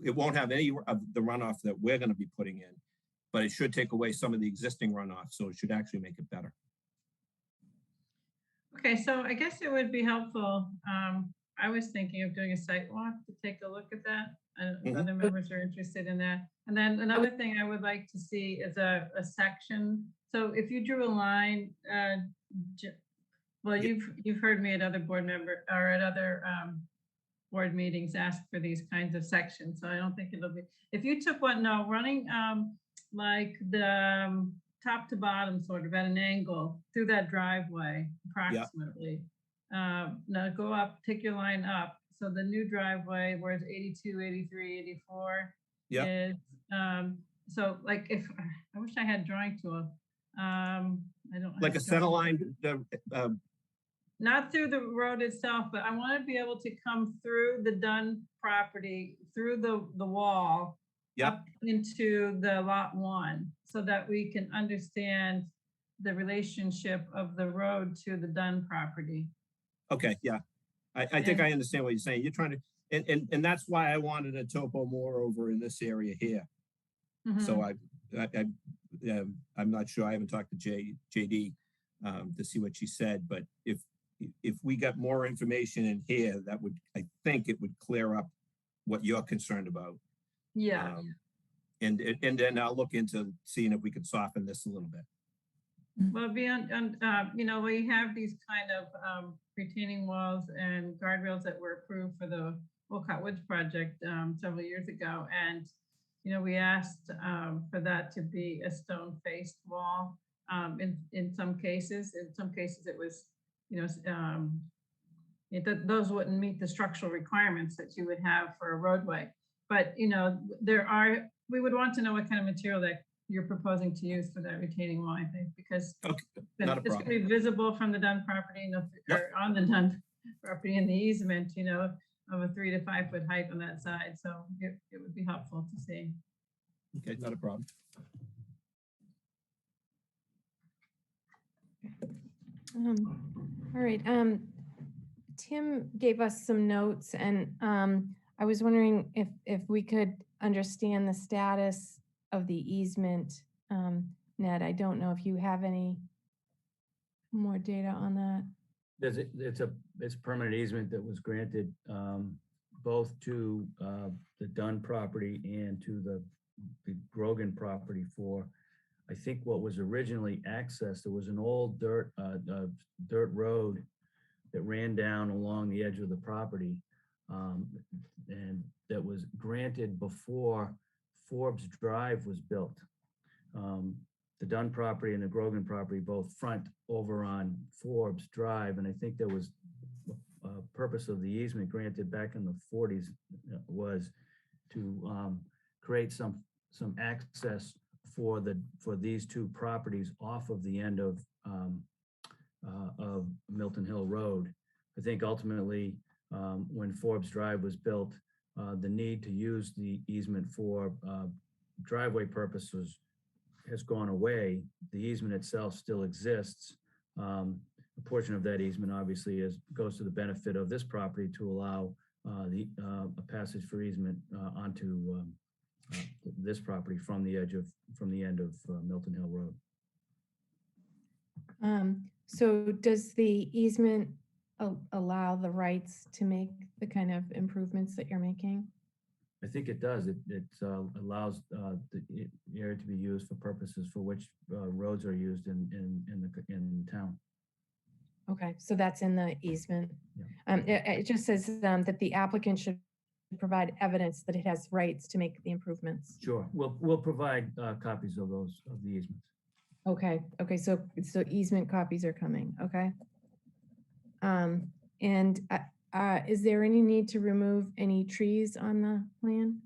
it won't have any of the runoff that we're going to be putting in, but it should take away some of the existing runoff. So it should actually make it better. Okay, so I guess it would be helpful. I was thinking of doing a site walk to take a look at that. And other members are interested in that. And then another thing I would like to see is a section. So if you drew a line, well, you've heard me at other board member or at other board meetings ask for these kinds of sections. So I don't think it'll be, if you took one, no, running like the top to bottom sort of at an angle through that driveway approximately. Now go up, take your line up. So the new driveway, where it's 82, 83, 84 is, so like if, I wish I had drawing tool. I don't like a center line. Not through the road itself, but I want to be able to come through the Dunn property, through the wall, up into the lot 1, so that we can understand the relationship of the road to the Dunn property. Okay, yeah. I think I understand what you're saying. You're trying to, and that's why I wanted a topo more over in this area here. So I'm not sure. I haven't talked to JD to see what she said, but if we got more information in here, that would, I think it would clear up what you're concerned about. Yeah. And then I'll look into seeing if we can soften this a little bit. Well, beyond, we have these kind of retaining walls and guardrails that were approved for the Wolcott Woods project several years ago. And, we asked for that to be a stone-faced wall in some cases. In some cases, it was, those wouldn't meet the structural requirements that you would have for a roadway. But, we would want to know what kind of material that you're proposing to use for that retaining wall, I think, because it's going to be visible from the Dunn property, or on the Dunn property in the easement, of a 3 to 5 foot height on that side. So it would be helpful to see. Okay, not a problem. All right. Tim gave us some notes, and I was wondering if we could understand the status of the easement. Ned, I don't know if you have any more data on that. It's permanent easement that was granted both to the Dunn property and to the Grogan property for, I think, what was originally accessed. There was an old dirt road that ran down along the edge of the property, and that was granted before Forbes Drive was built. The Dunn property and the Grogan property both front over on Forbes Drive, and I think there was a purpose of the easement granted back in the 40s was to create some access for these two properties off of the end of Milton Hill Road. I think ultimately, when Forbes Drive was built, the need to use the easement for driveway purposes has gone away. The easement itself still exists. A portion of that easement obviously goes to the benefit of this property to allow a passage for easement onto this property from the end of Milton Hill Road. So does the easement allow the rights to make the kind of improvements that you're making? I think it does. It allows the area to be used for purposes for which roads are used in town. Okay, so that's in the easement. Yeah. It just says that the applicant should provide evidence that it has rights to make the improvements. Sure, we'll provide copies of those, of the easements. Okay, okay, so easement copies are coming, okay? And is there any need to remove any trees on the plan?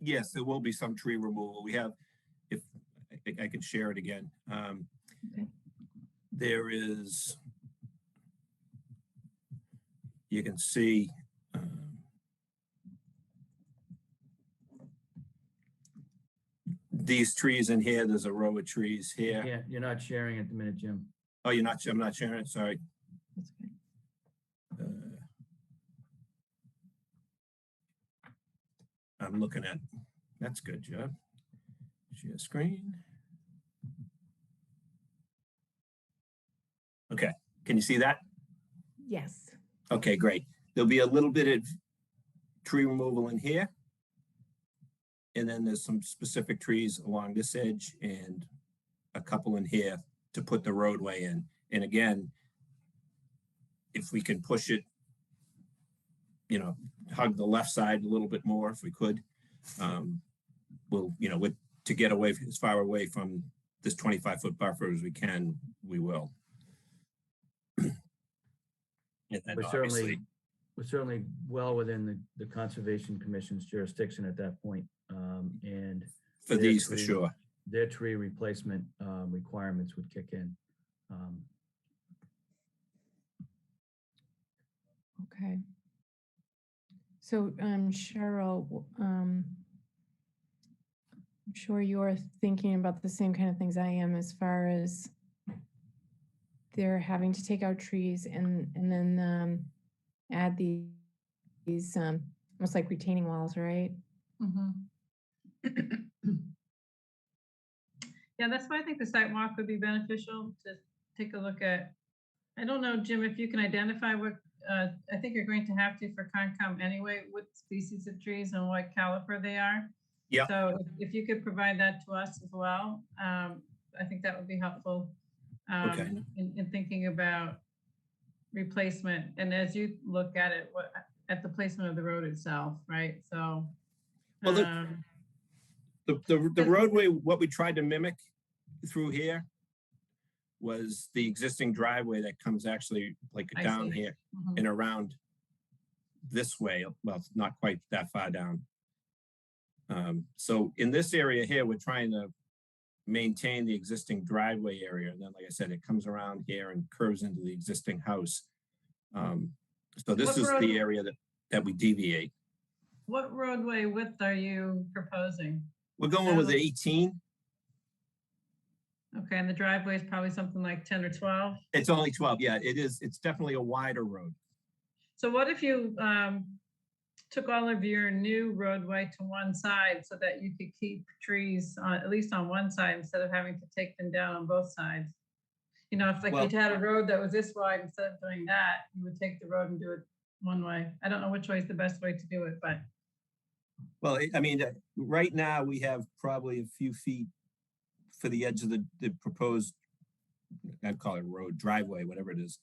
Yes, there will be some tree removal. We have, if I can share it again. Okay. There is, you can see, these trees in here, there's a row of trees here. Yeah, you're not sharing at the minute, Jim. Oh, I'm not sharing it, sorry. That's okay. I'm looking at, that's good, Joe. Share screen. Okay, can you see that? Yes. Okay, great. There'll be a little bit of tree removal in here. And then there's some specific trees along this edge and a couple in here to put the roadway in. And again, if we can push it, you know, hug the left side a little bit more if we could, we'll, you know, to get away as far away from this 25-foot buffer as we can, we will. And then We're certainly well within the Conservation Commission's jurisdiction at that point. And for these, for sure. Their tree replacement requirements would kick in. Okay. So, Cheryl, I'm sure you're thinking about the same kind of things I am as far as they're having to take out trees and then add these almost like retaining walls, right? Mhm. Yeah, that's why I think the site walk would be beneficial to take a look at. I don't know, Jim, if you can identify what, I think you're going to have to for Concom anyway, what species of trees and what caliper they are. Yeah. So if you could provide that to us as well, I think that would be helpful. Okay. In thinking about replacement, and as you look at it, at the placement of the road itself, right? So, well, the roadway, what we tried to mimic through here was the existing driveway that comes actually like down here and around this way. Well, it's not quite that far down. So in this area here, we're trying to maintain the existing driveway area. And then, like I said, it comes around here and curves into the existing house. So this is the area that we deviate. What roadway width are you proposing? We're going with 18. Okay, and the driveway is probably something like 10 or 12? It's only 12, yeah, it is. It's definitely a wider road. So what if you took all of your new roadway to one side so that you could keep trees on, at least on one side, instead of having to take them down on both sides? You know, if like you had a road that was this wide, instead of doing that, you would take the road and do it one way. I don't know which way is the best way to do it, but. Well, I mean, right now we have probably a few feet for the edge of the proposed, I'd call it road, driveway, whatever it is.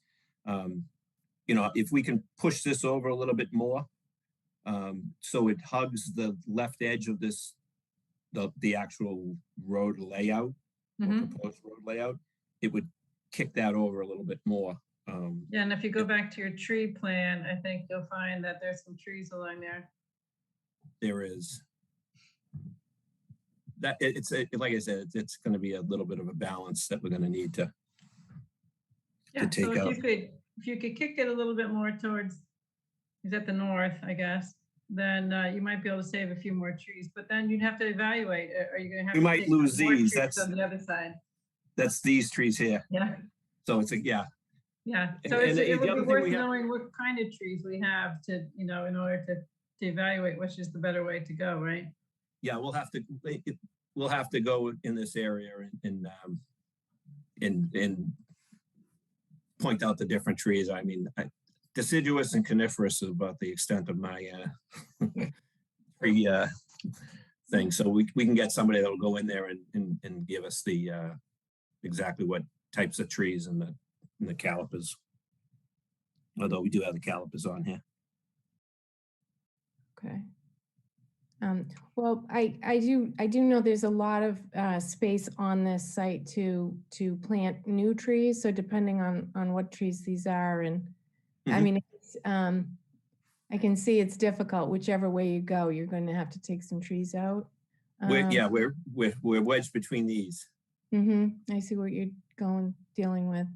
You know, if we can push this over a little bit more, so it hugs the left edge of this, the actual road layout, or proposed road layout, it would kick that over a little bit more. Yeah, and if you go back to your tree plan, I think you'll find that there's some trees along there. There is. That it's like I said, it's going to be a little bit of a balance that we're going to need to take so out. If you could kick it a little bit more towards, is at the north, I guess, then you might be able to save a few more trees. But then you'd have to evaluate. Are you going to have? We might lose these. That's on the other side. That's these trees here. Yeah. So it's a yeah. Yeah. So it would be worth knowing what kind of trees we have to, you know, in order to evaluate which is the better way to go, right? Yeah, we'll have to go in this area and point out the different trees. I mean, deciduous and coniferous is about the extent of my tree thing. So we can get somebody that will go in there and give us the exactly what types of trees and the calipers. Although we do have the calipers on here. Okay. Well, I do know there's a lot of space on this site to plant new trees. So depending on what trees these are, and I Mhm. mean, I can see it's difficult. Whichever way you go, you're going to have to take some trees out. Yeah, we're wedged between these. I see what you're dealing with.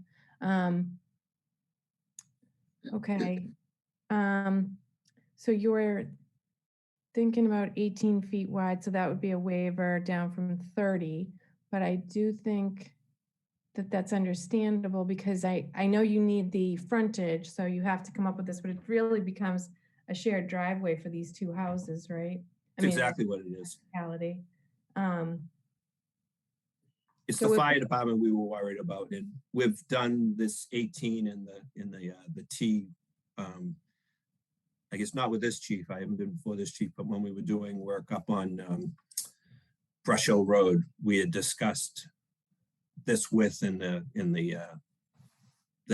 Okay. So you're thinking about 18 feet wide, so that would be a waiver down from 30. But I do think that that's understandable because I know you need the frontage, so you have to come up with this, but it really becomes a shared driveway for these two houses, right? That's exactly what it is. Reality. It's So the if- fire department we were worried about, and we've done this 18 in the T. I guess not with this chief. I haven't been before this chief, but when we were doing work up on Brush Hill Road, we had discussed this width in the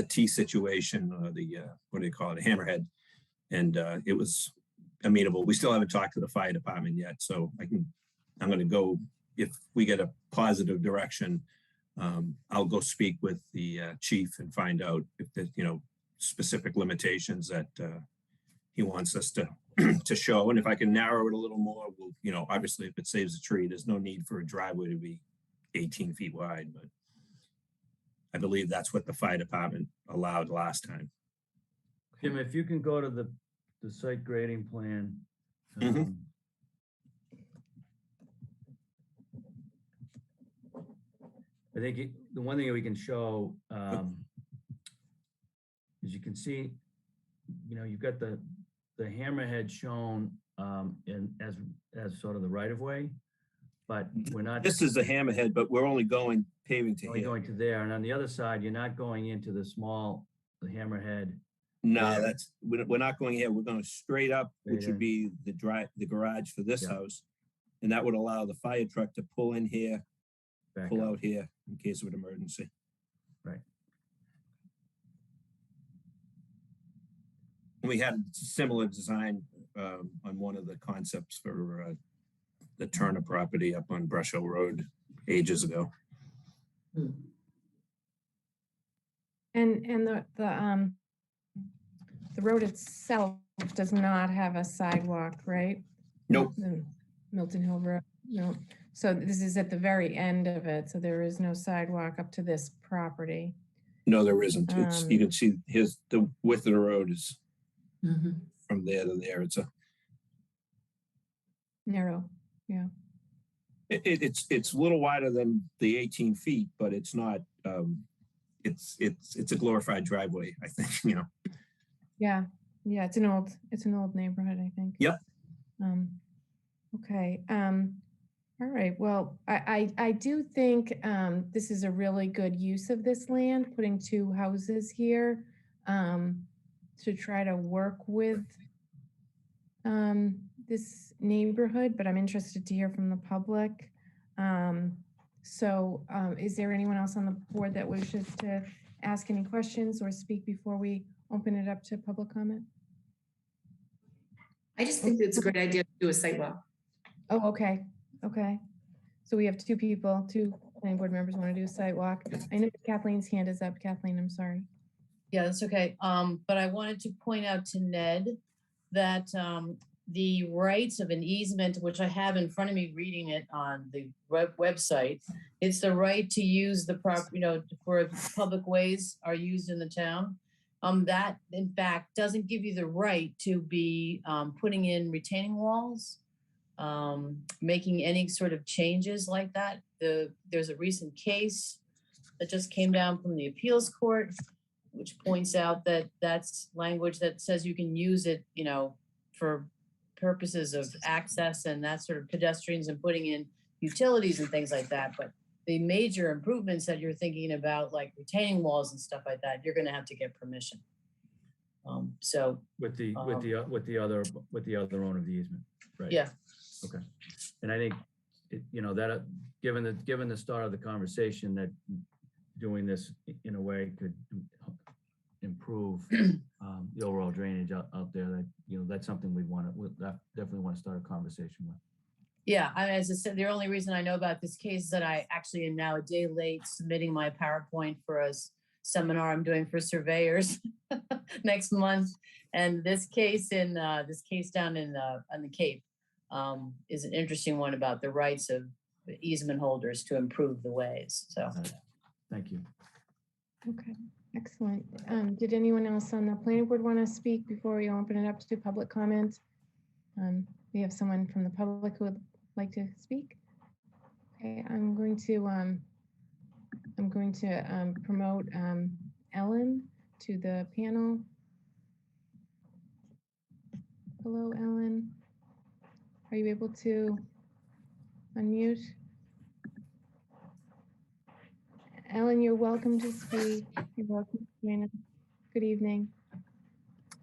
T situation, or the what do you call it, a hammerhead, and it was amenable. We still haven't talked to the fire department yet, so I'm going to go, if we get a positive direction, I'll go speak with the chief and find out if there's, specific limitations that he wants us to to show. And if I can narrow it a little more, we'll, obviously if it saves a tree, there's no need for a driveway to be 18 feet wide, but I believe that's what the fire department allowed last time. Jim, if you can go to the site grading plan. Mhm. I think the one thing that we can show is you can see, you've got the hammerhead shown as sort of the right of way, but we're not This is the hammerhead, but we're only going paving to only here. going to there. And on the other side, you're not going into the hammerhead. No, we're not going here. We're going straight up, which Straight would be the garage for this Yeah. house. And that would allow the fire truck to pull in here, Back pull up. out here in case of an emergency. Right. And we had a similar design on one of the concepts for the Turner property up on Brush Hill Road ages ago. And the road itself does not have a sidewalk, right? Nope. The Milton Hill Road, no. So this is at the very end of it, so there is no sidewalk up to this property. No, there isn't. You can see the width of the road is Mhm. from there to there. It's Narrow, yeah. it's a little wider than the 18 feet, but it's not. It's a glorified driveway, I think. Yeah, it's an old neighborhood, I think. Yep. Okay. All right. Well, I do think this is a really good use of this land, putting two houses here to try to work with this neighborhood, but I'm interested to hear from the public. So is there anyone else on the board that wishes to ask any questions or speak before we open it up to public comment? I just think it's a great idea to do a site walk. Oh, okay. Okay. So we have two planning board members want to do a site walk. I know Kathleen's hand is up. Kathleen, I'm sorry. Yeah, that's okay. But I wanted to point out to Ned that the rights of an easement, which I have in front of me reading it on the website, it's the right to use the property, for public ways are used in the town. That in fact doesn't give you the right to be putting in retaining walls, making any sort of changes like that. There's a recent case that just came down from the appeals court, which points out that that's language that says you can use it, for purposes of access and that sort of pedestrians and putting in utilities and things like that. But the major improvements that you're thinking about, like retaining walls and stuff like that, you're going to have to get permission. So With the other owner of the easement, right? yeah, Okay. And I think, that given the start of the conversation, that doing this in a way could improve the overall drainage out there, that, that's something we definitely want to start a conversation with. Yeah, as I said, the only reason I know about this case is that I actually am now a day late submitting my PowerPoint for a seminar I'm doing for surveyors next month. And this case down on the Cape is an interesting one about the rights of easement holders to improve the ways. So, Thank you. Okay, excellent. Did anyone else on the planning board want to speak before we open it up to public comment? We have someone from the public who would like to speak. Okay, I'm going to promote Ellen to the panel. Hello, Ellen. Are you able to unmute? Ellen, you're welcome to speak. You're welcome to join us. Good evening.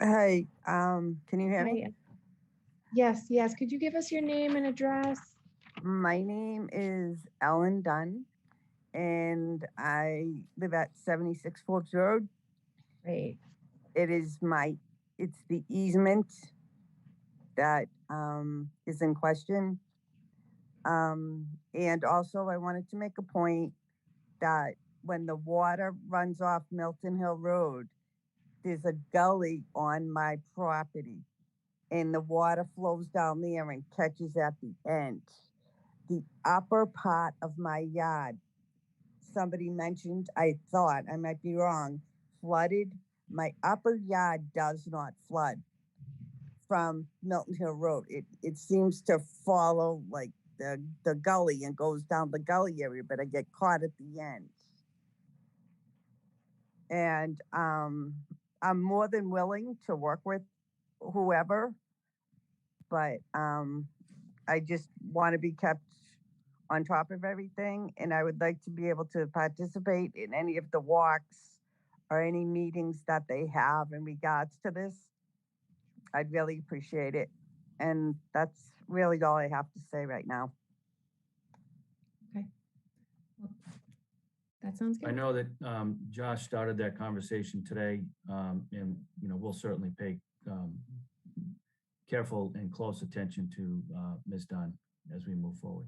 Hi, can you hear me? Hi. Yes, yes. Could you give us your name and address? My name is Ellen Dunn, and I live at 76 Forbes Road. Great. It's the easement that is in question. And also I wanted to make a point that when the water runs off Milton Hill Road, there's a gully on my property, and the water flows down there and catches at the end. The upper part of my yard, somebody mentioned, I thought, I might be wrong, flooded. My upper yard does not flood from Milton Hill Road. It seems to follow like the gully and goes down the gully area, but I get caught at the end. And I'm more than willing to work with whoever, but I just want to be kept on top of everything, and I would like to be able to participate in any of the walks or any meetings that they have in regards to this. I'd really appreciate it. And that's really all I have to say right now. Okay. Well, that sounds good. I know that Josh started that conversation today, and we'll certainly pay careful and close attention to Ms. Dunn as we move forward.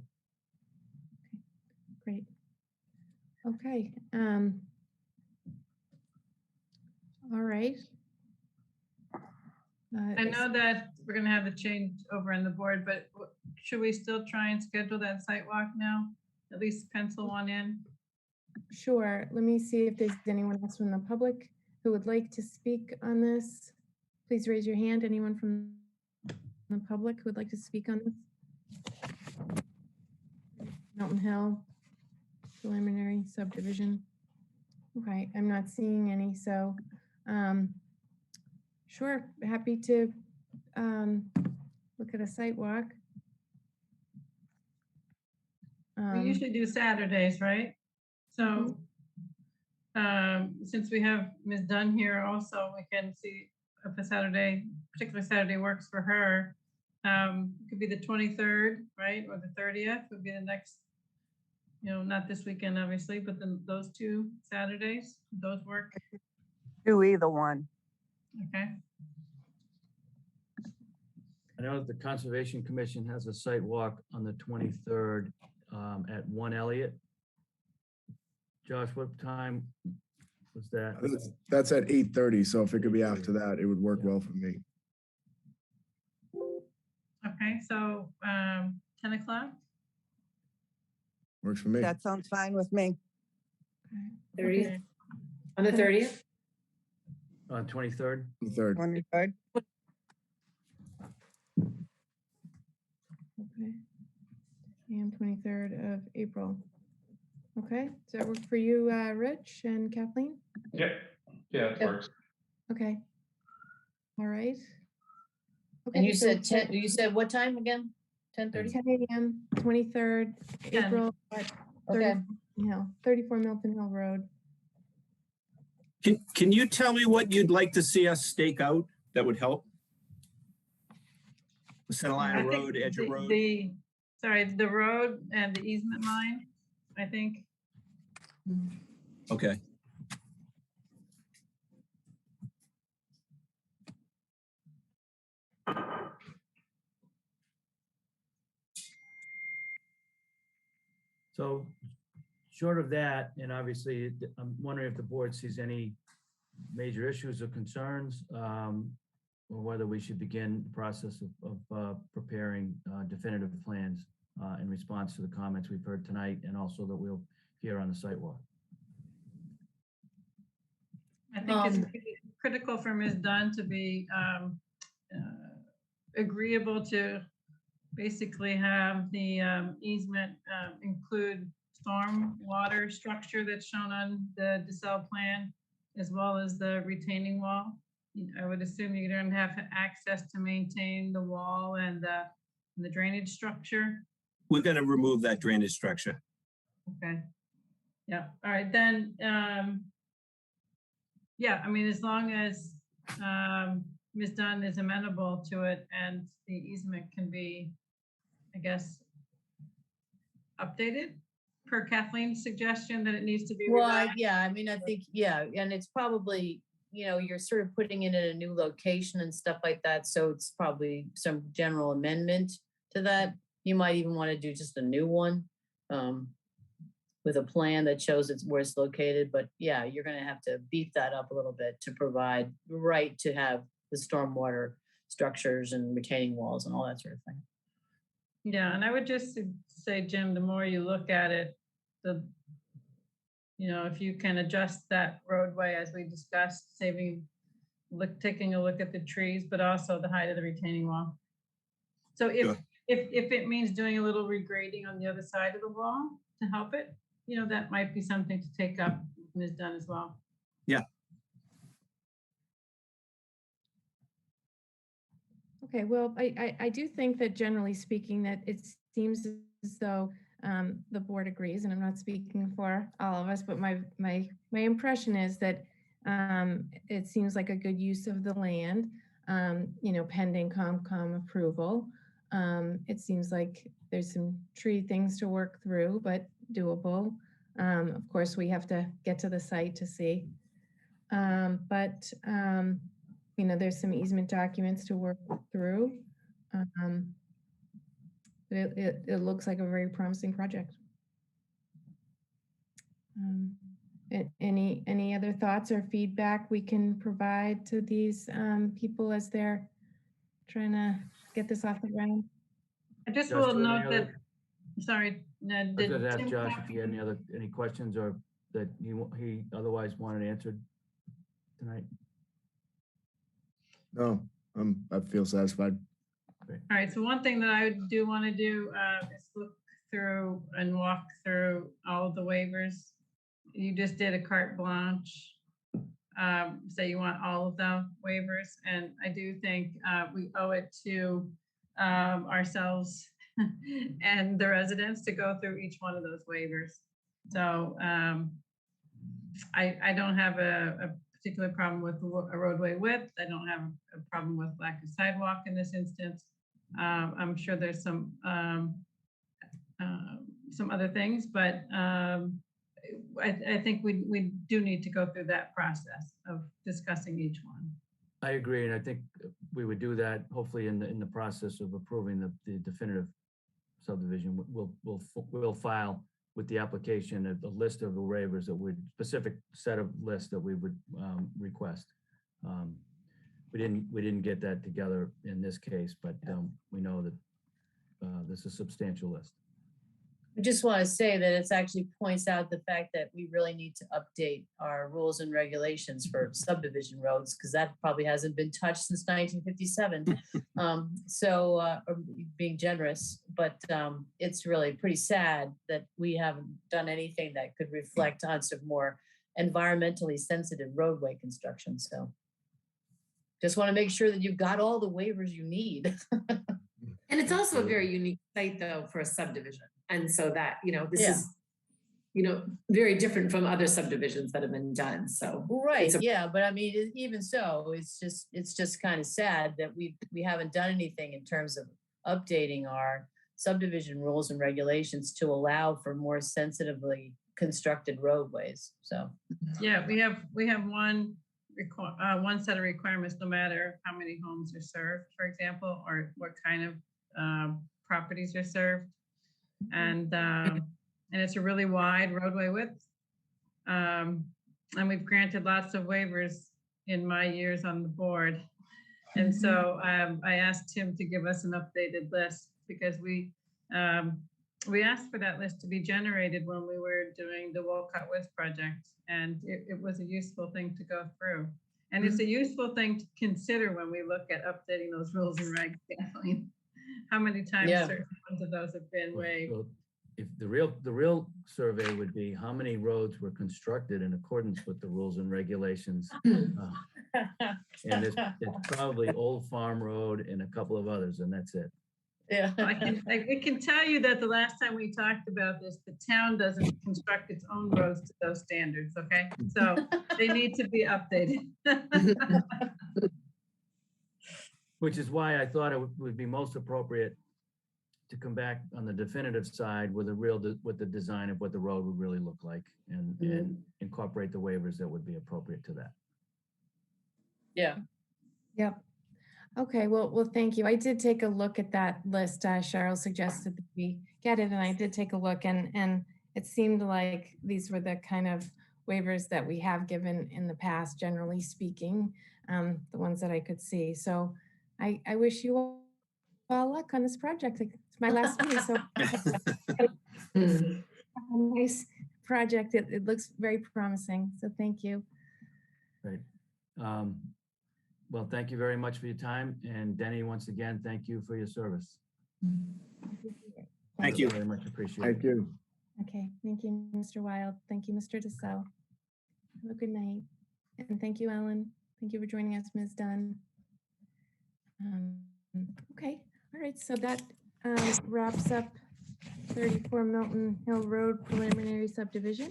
Great. Okay. All right. I know that we're gonna have the change over on the board, but should we still try and schedule that site walk now? At least pencil one in? Sure. Let me see if there's anyone else from the public who would like to speak on this. Please raise your hand. Anyone from the public who would like to speak on this? Milton Hill preliminary subdivision. Okay, I'm not seeing any, so sure, happy to look at a site walk. We usually do Saturdays, right? So since we have Ms. Dunn here also, we can see if a Saturday, particular Saturday works for her. It could be the 23rd, right? Or the 30th would be the next, not this weekend, obviously, but then those two Saturdays, those work. Do either one. Okay. I know that the Conservation Commission has a site walk on the 23rd at 1 Elliott. Josh, what time was that? That's at 8:30, so if it could be after that, it would work well for me. Okay, so 10 o'clock? Works for me. That sounds fine with me. 30th? Okay. On the 30th? On 23rd? 23rd. 23rd. Okay. And 23rd of April. Okay, does that work for you, Rich and Kathleen? Yeah, it works. Okay. All right. Okay, and you so said 10, you said what time again? 10:30? 10 a.m., 23rd 10. April at Okay. 34 Milton Hill Road. Can you tell me what you'd like to see us stake out that would help? The center line I of think road, edge of road? The road and the easement line, I think. Okay. So short of that, and obviously, I'm wondering if the board sees any major issues or concerns, or whether we should begin the process of preparing definitive plans in response to the comments we've heard tonight, and also that we'll hear on the sidewalk. I think it's critical for Ms. Dunn to be agreeable to basically have the easement include storm water structure that's shown on the DeSalle plan, as well as the retaining wall. I would assume you don't have access to maintain the wall and the drainage structure. We're going to remove that drainage structure. Okay. Yeah. All right. Then, yeah, I mean, as long as Ms. Dunn is amenable to it and the easement can be, I guess, updated per Kathleen's suggestion that it needs to be revised. Yeah, I mean, I think, yeah, and it's probably, you know, you're sort of putting it in a new location and stuff like that. So it's probably some general amendment to that. You might even want to do just a new one with a plan that shows where it's located. But yeah, you're going to have to beef that up a little bit to provide the right to have the stormwater structures and retaining walls and all that sort of thing. Yeah, and I would just say, Jim, the more you look at it, you know, if you can adjust that roadway as we discussed, taking a look at the trees, but also the height of the retaining wall. So if it means doing a little regrading on the other side of the wall to help it, you know, that might be something to take up with Ms. Dunn as well. Yeah. Okay, well, I do think that generally speaking that it seems as though the board agrees, and I'm not speaking for all of us, but my impression is that it seems like a good use of the land, you know, pending COMCOM approval. It seems like there's some tree things to work through, but doable. Of course, we have to get to the site to see. You know, there's some easement documents to work through. It looks like a very promising project. Any other thoughts or feedback we can provide to these people as they're trying to get this off the ground? I just Josh, will do you have note any that, sorry, I was going to ask Josh if he had any questions or that he otherwise wanted answered tonight. No, I feel satisfied. all right, so one thing that I do want to do is look through and walk through all of the waivers. You just did a carte blanche, say you want all of the waivers, and I do think we owe it to ourselves and the residents to go through each one of those waivers. So I don't have a particular problem with a roadway width. I don't have a problem with lack of sidewalk in this instance. I'm sure there's some other things, but I think we do need to go through that process of discussing each one. I agree, and I think we would do that hopefully in the process of approving the definitive subdivision. We'll file with the application a list of the waivers that would specific set of lists that we would request. We didn't get that together in this case, but we know that this is a substantial list. I just want to say that it actually points out the fact that we really need to update our rules and regulations for subdivision roads, because that probably hasn't been touched since 1957. Being generous, but it's really pretty sad that we haven't done anything that could reflect on some more environmentally sensitive roadway construction. So just want to make sure that you've got all the waivers you need. And it's also a very unique site though for a subdivision. And so that, you know, this is, you know, very different from other subdivisions that have been done. So right, yeah, but I mean, even so, it's just kind of sad that we haven't done anything in terms of updating our subdivision rules and regulations to allow for more sensitively constructed roadways. So yeah, we have one set of requirements, no matter how many homes are served, for example, or what kind of properties are served. And and it's a really wide roadway width. And we've granted lots of waivers in my years on the board. And so I asked Tim to give us an updated list because we asked for that list to be generated when we were doing the Walcott Woods project, and it was a useful thing to go through. And it's a useful thing to consider when we look at updating those rules and regs, Kathleen. How many times certain ones of those have been waived? So if the real survey would be how many roads were constructed in accordance with the rules and regulations. And it's probably Old Farm Road and a couple of others, and that's it. Yeah. We can tell you that the last time we talked about this, the town doesn't construct its own roads to those standards, okay? So they need to be updated. Which is why I thought it would be most appropriate to come back on the definitive side with with the design of what the road would really look like and incorporate the waivers that would be appropriate to that. Yeah. Yep. Okay, well, thank you. I did take a look at that list. Cheryl suggested that we get it, and I did take a look, and it seemed like these were the kind of waivers that we have given in the past, generally speaking, the ones that I could see. So I wish you all luck on this project. It's my last meeting, so a nice project. It looks very promising. So thank you. Great. Well, thank you very much for your time. And Denny, once again, thank you for your service. Thank you. Very much appreciated. Thank you. Okay, thank you, Mr. Wild. Thank you, Mr. DeSalle. Have a good night. And thank you, Ellen. Thank you for joining us, Ms. Dunn. Okay, all right, so that wraps up 34 Milton Hill Road preliminary subdivision.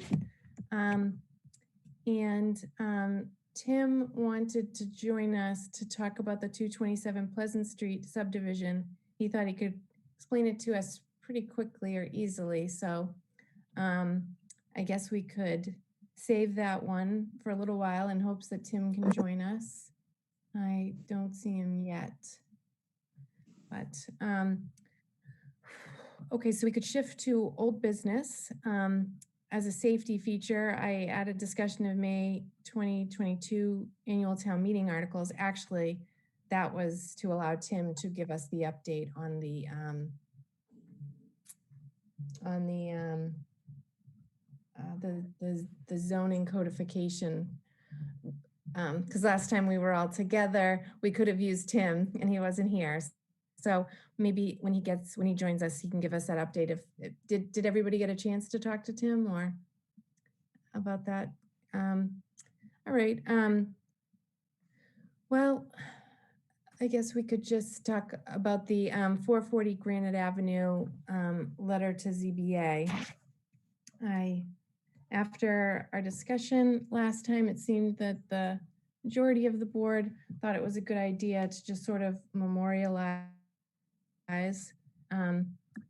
Tim wanted to join us to talk about the 227 Pleasant Street subdivision. He thought he could explain it to us pretty quickly or easily. So I guess we could save that one for a little while in hopes that Tim can join us. I don't see him yet, but okay, so we could shift to old business. As a safety feature, I added discussion of May 2022 annual town meeting articles. Actually, that was to allow Tim to give us the update on the zoning codification. Because last time we were all together, we could have used Tim and he wasn't here. So maybe when he joins us, he can give us that update. Did everybody get a chance to talk to Tim or about that? All right. Well, I guess we could just talk about the 440 Granite Avenue letter to ZBA. After our discussion last time, it seemed that the majority of the board thought it was a good idea to just sort of memorialize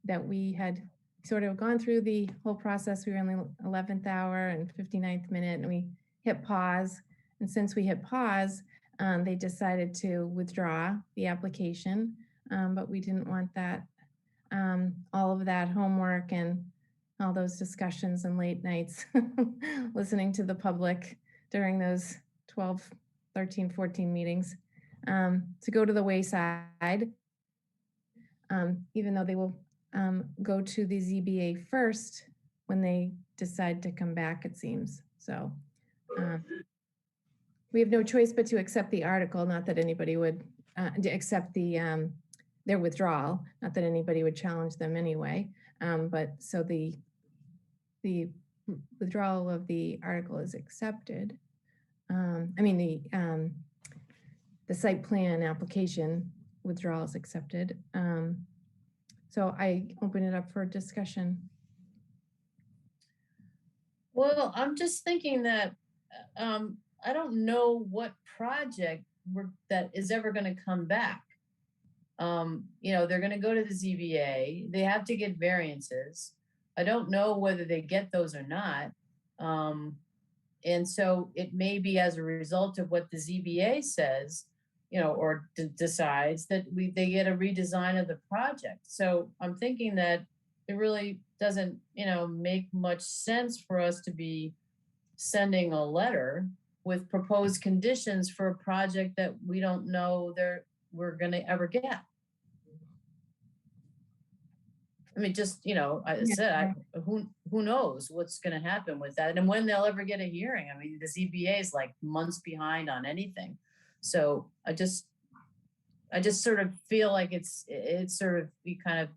that we had sort of gone through the whole process. We were in the 11th hour and 59th minute, and we hit pause. And since we hit pause, they decided to withdraw the application, but we didn't want that, all of that homework and all those discussions and late nights listening to the public during those 12, 13, 14 meetings to go to the wayside. Even though they will go to the ZBA first when they decide to come back, it seems. So we have no choice but to accept the article, not that anybody would accept their withdrawal, not that anybody would challenge them anyway. But so the withdrawal of the article is accepted. I mean, the site plan application withdrawal is accepted. So I open it up for discussion. Well, I'm just thinking that I don't know what project that is ever going to come back. You know, they're going to go to the ZBA. They have to get variances. I don't know whether they get those or not. And so it may be as a result of what the ZBA says, you know, or decides that they get a redesign of the project. So I'm thinking that it really doesn't, make much sense for us to be sending a letter with proposed conditions for a project that we don't know we're gonna ever get. I mean, just, I said, who knows what's gonna happen with that and when they'll ever get a hearing. I mean, the ZBA is like months behind on anything. So I just sort of feel like it's sort of be kind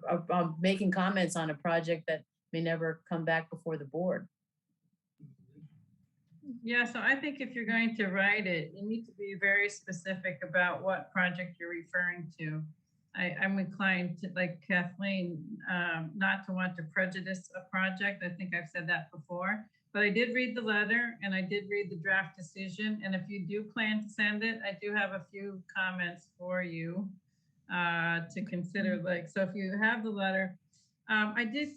of making comments on a project that may never come back before the board. Yeah, so I think if you're going to write it, you need to be very specific about what project you're referring to. I'm inclined to, like Kathleen, not to want to prejudice a project. I think I've said that before, but I did read the letter and I did read the draft decision. And if you do plan to send it, I do have a few comments for you to consider. Like, so if you have the letter, I did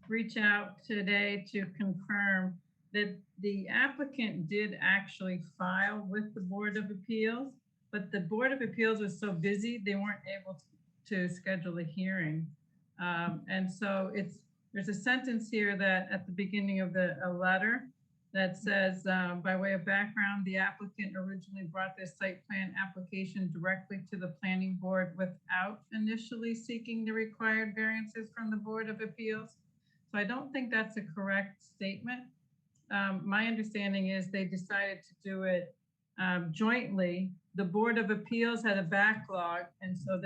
reach out today to confirm that the applicant did actually file with the Board of Appeals, but the Board of Appeals was so busy, they weren't able to schedule a hearing. And so there's a sentence here that at the beginning of a letter that says, by way of background, the applicant originally brought this site plan application directly to the planning board without initially seeking the required variances from the Board of Appeals. So I don't think that's a correct statement. My understanding is they decided to do it jointly. The Board of Appeals had a backlog, and so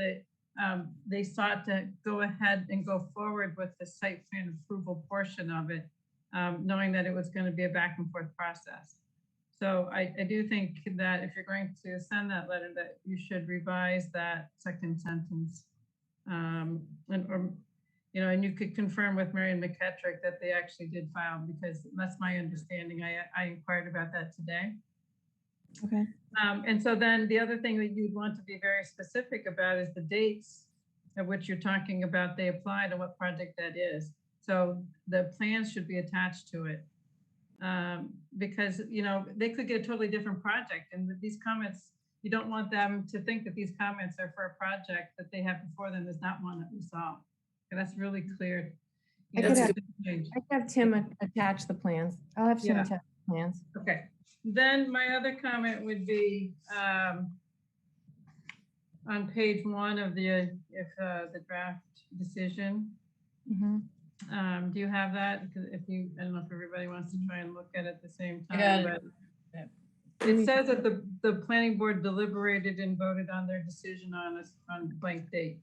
they sought to go ahead and go forward with the site plan approval portion of it, knowing that it was going to be a back and forth process. So I do think that if you're going to send that letter, that you should revise that second sentence, and you could confirm with Marion McKettrick that they actually did file, because that's my understanding. I inquired about that today. Okay. And so then the other thing that you'd want to be very specific about is the dates at which you're talking about they applied and what project that is. So the plans should be attached to it. Because, they could get a totally different project, and with these comments, you don't want them to think that these comments are for a project that they have before them is not one that we saw. And that's really clear. I could have Tim attach the plans. I'll have Tim attach the plans. Okay. Then my other comment would be on page 1 of the draft decision. Mm-hmm. Do you have that? Because I don't know if everybody wants to try and look at it at the same time. But it says that the planning board deliberated and voted on their decision on blank date.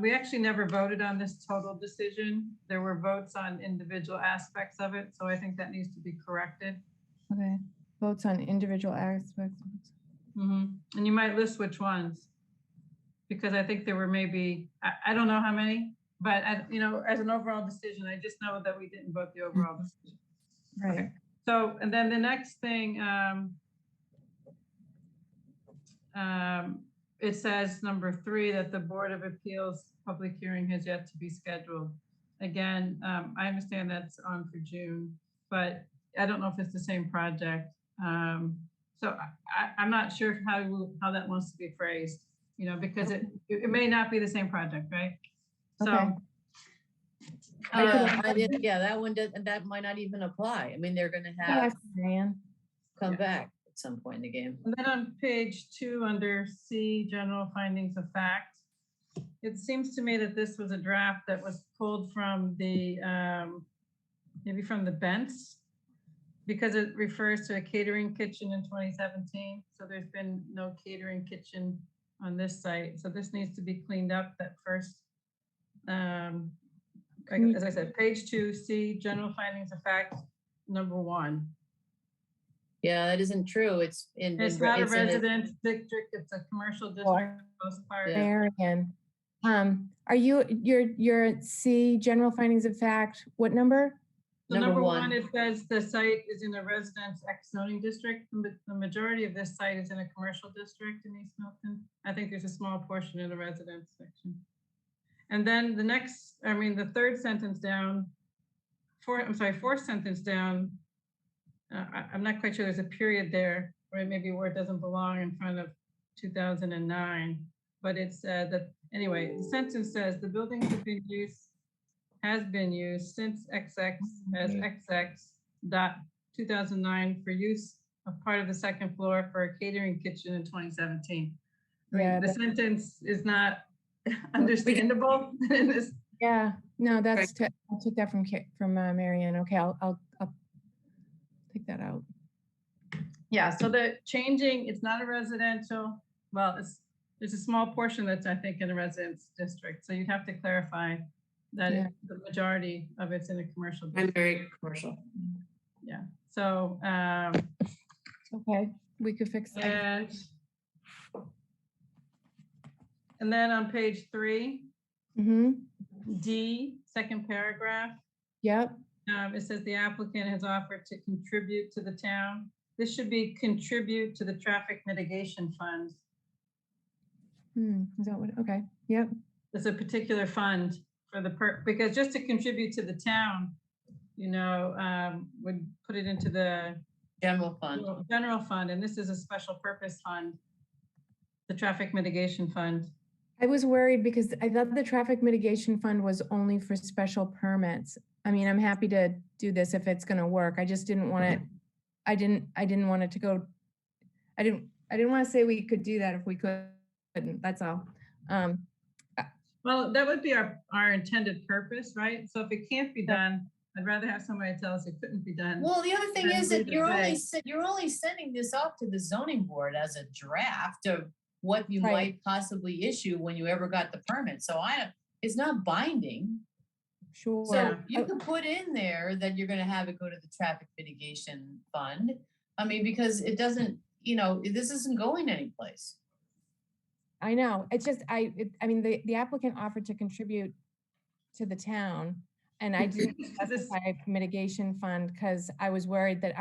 We actually never voted on this total decision. There were votes on individual aspects of it, so I think that needs to be corrected. Okay. Votes on individual aspects. Mm-hmm. And you might list which ones, because I think there were maybe, I don't know how many, but as an overall decision, I just know that we didn't vote the overall decision. Right. Okay. So, and then the next thing, it says number 3, that the Board of Appeals public hearing has yet to be scheduled. Again, I understand that's on for June, but I don't know if it's the same project. So I'm not sure how that wants to be phrased, because it may not be the same project, right? Okay. So that might not even apply. I mean, they're going to have come back at some point in the game. And then on page 2 under C, general findings of fact, it seems to me that this was a draft that was pulled from the, maybe from the Bents, because it refers to a catering kitchen in 2017. So there's been no catering kitchen on this site. So this needs to be cleaned up, that first, as I said, page 2, C, general findings of fact, number 1. Yeah, that isn't true. It's not a residence district, it's a commercial district for the most part. Marion, are your C, general findings of fact, what number? So number one, it says the site is in a residence X zoning district. The majority of this site is in a commercial district in East Milton. I think there's a small portion in the residence section. And then the third sentence down, fourth sentence down, I'm not quite sure, there's a period there, or maybe where it doesn't belong in front of 2009, but it said that anyway, the sentence says the buildings has been used since XX as XX dot 2009 for use of part of the second floor for a catering kitchen in 2017. I mean, Yeah, the that- sentence is not understandable in this. Yeah, no, I took that from Marianne. Okay, I'll take that out. Yeah, so the changing, it's not a residential, well, there's a small portion that's, I think, in a residence district. So you'd have to clarify that Yeah. the majority of it's in a commercial district. Primary commercial. Yeah, so, Okay, we could fix that. and then on page 3, Mm-hmm, D, second paragraph, yep. it says the applicant has offered to contribute to the town. This should be contribute to the traffic mitigation fund. Is that what, okay, yep. There's a particular fund for because just to contribute to the town, would put it into the General fund. general fund, and this is a special purpose fund, the traffic mitigation fund. I was worried because I thought the traffic mitigation fund was only for special permits. I mean, I'm happy to do this if it's gonna work. I just didn't want it, I didn't want it to go, I didn't want to say we could do that if we couldn't, that's all. Well, that would be our intended purpose, right? So if it can't be done, I'd rather have somebody tell us it couldn't be done. Well, the other thing than is that leave it you're vague. only sending this off to the zoning board as a draft of what you Right. might possibly issue when you ever got the permit. So it's not binding. Sure. So you can put in there that you're gonna have it go to the traffic mitigation fund. I mean, because it doesn't, this isn't going anyplace. I know, it's just, I mean, the applicant offered to contribute to the town, and I didn't specify a mitigation fund because I was worried that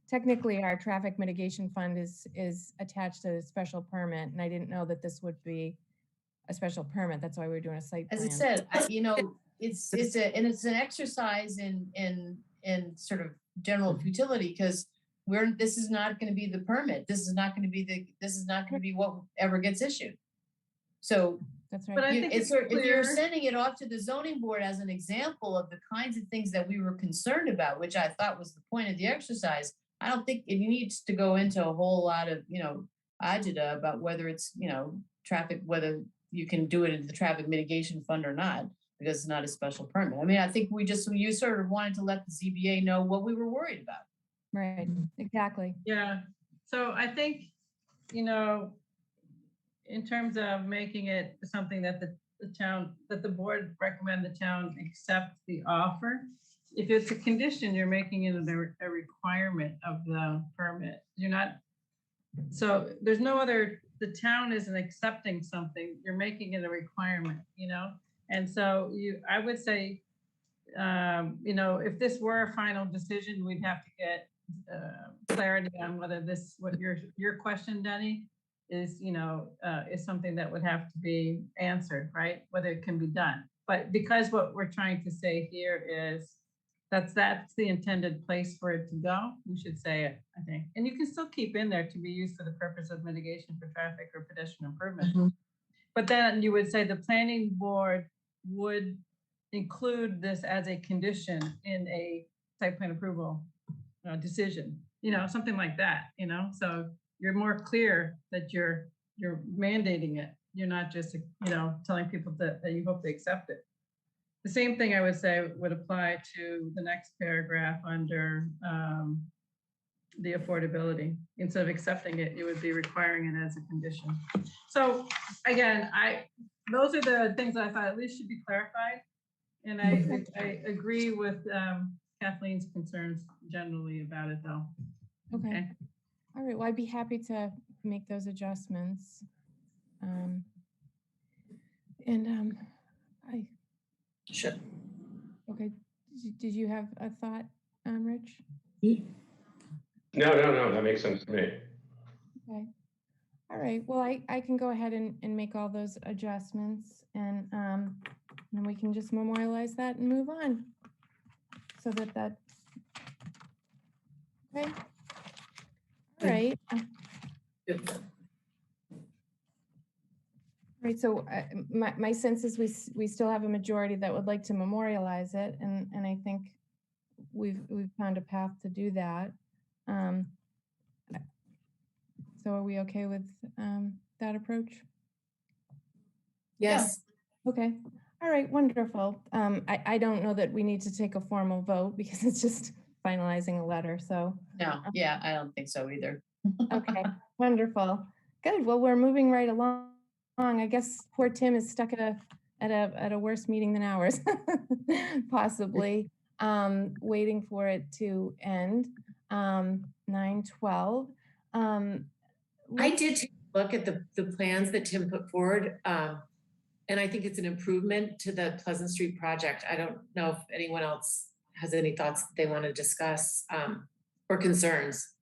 technically our traffic mitigation fund is attached to a special permit, and I didn't know that this would be a special permit. That's why we were doing a site plan. As I said, it's an exercise in sort of general futility, because this is not going to be the permit. This is not going to be whatever gets issued. So That's But I right. think if it's you're clear. sending it off to the zoning board as an example of the kinds of things that we were concerned about, which I thought was the point of the exercise, I don't think it needs to go into a whole lot of, agita about whether it's, traffic, whether you can do it in the traffic mitigation fund or not, because it's not a special permit. I mean, I think you sort of wanted to let the ZBA know what we were worried about. Right, exactly. Yeah, so I think, in terms of making it something that the board recommend the town accept the offer, if it's a condition, you're making it a requirement of the permit. You're not, so there's no other, the town isn't accepting something, you're making it a requirement, And so I would say, if this were a final decision, we'd have to get clarity on whether what your question, Denny, is something that would have to be answered, right? Whether it can be done. But because what we're trying to say here is that's the intended place for it to go, we should say it, I think. And you can still keep in there to be used for the purpose of mitigation for traffic or pedestrian improvement. But then you would say the planning board would include this as a condition in a site plan approval decision, something like that, so you're more clear that you're mandating it. You're not just, telling people that you hope they accept it. The same thing I would say would apply to the next paragraph under the affordability. Instead of accepting it, you would be requiring it as a condition. So again, those are the things that I thought at least should be clarified. And I agree with Kathleen's concerns generally about it, though. Okay. All right, well, I'd be happy to make those adjustments. Sure. Okay, did you have a thought, Rich? No, that makes sense to me. Okay. All right, well, I can go ahead and make all those adjustments, and then we can just memorialize that and move on. So that, okay. All right. Good. Right, so my sense is we still have a majority that would like to memorialize it, and I think we've found a path to do that. So are we okay with that approach? Yes. Okay, all right, wonderful. I don't know that we need to take a formal vote because it's just finalizing a letter, so. No, yeah, I don't think so either. Okay, wonderful. Good, well, we're moving right along. I guess poor Tim is stuck at a worse meeting than ours, possibly, waiting for it to end, 9:12. I did take a look at the plans that Tim put forward. And I think it's an improvement to the Pleasant Street project. I don't know if anyone else has any thoughts that they want to discuss or concerns.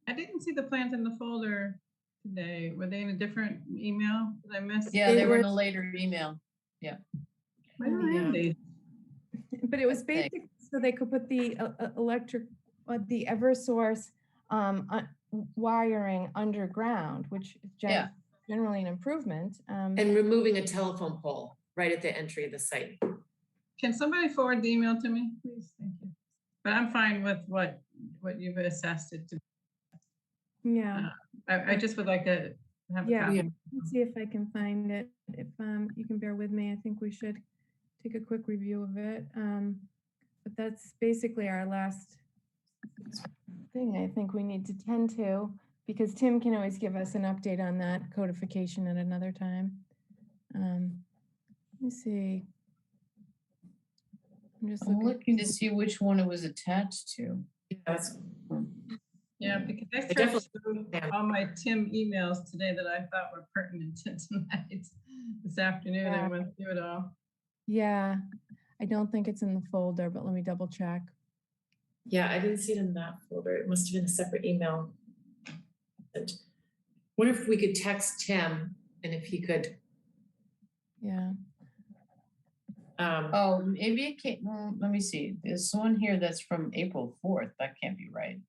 I didn't see the plans in the folder today. Were they in a different email that I missed? Yeah, they were in a later email. Yeah. Where do I have these? But it was basic, so they could put the electric, the Eversource wiring underground, which is generally an improvement. And removing a telephone pole right at the entry of the site. Can somebody forward the email to me, please? Thank you. But I'm fine with what you've assessed it to. Yeah. I just would like to have a copy. Let's see if I can find it. If you can bear with me, I think we should take a quick review of it. But that's basically our last thing I think we need to tend to, because Tim can always give us an update on that codification at another time. Let me see. I'm just looking to see which one it was attached to. Yeah, because I searched through all my Tim emails today that I thought were pertinent to tonight. This afternoon, I went through it all. Yeah, I don't think it's in the folder, but let me double check. Yeah, I didn't see it in that folder. It must have been a separate email. And wonder if we could text Tim and if he could. Yeah. Oh, maybe it can't. Well, let me see. There's one here that's from April 4th. That can't be right.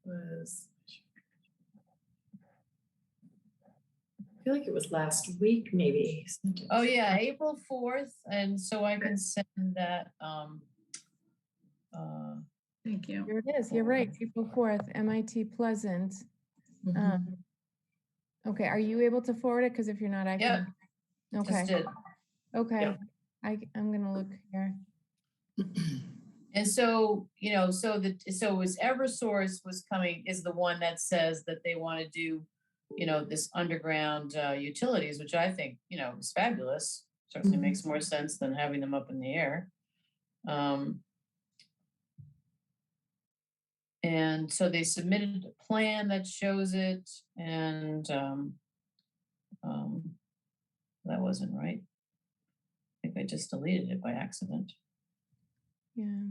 Was I feel like it was last week, maybe. Oh yeah, April 4th, and so I can send that. Thank you. Here it is. You're right. April 4th, MIT Pleasant. Okay, are you able to forward it? Because if you're not, I can. Okay. Just did. Okay. Yep. I'm gonna look here. And so, so as Eversource was coming, is the one that says that they want to do, this underground utilities, which I think, is fabulous. Certainly makes more sense than having them up in the air. And so they submitted a plan that shows it, and that wasn't right. I think I just deleted it by accident. Yeah.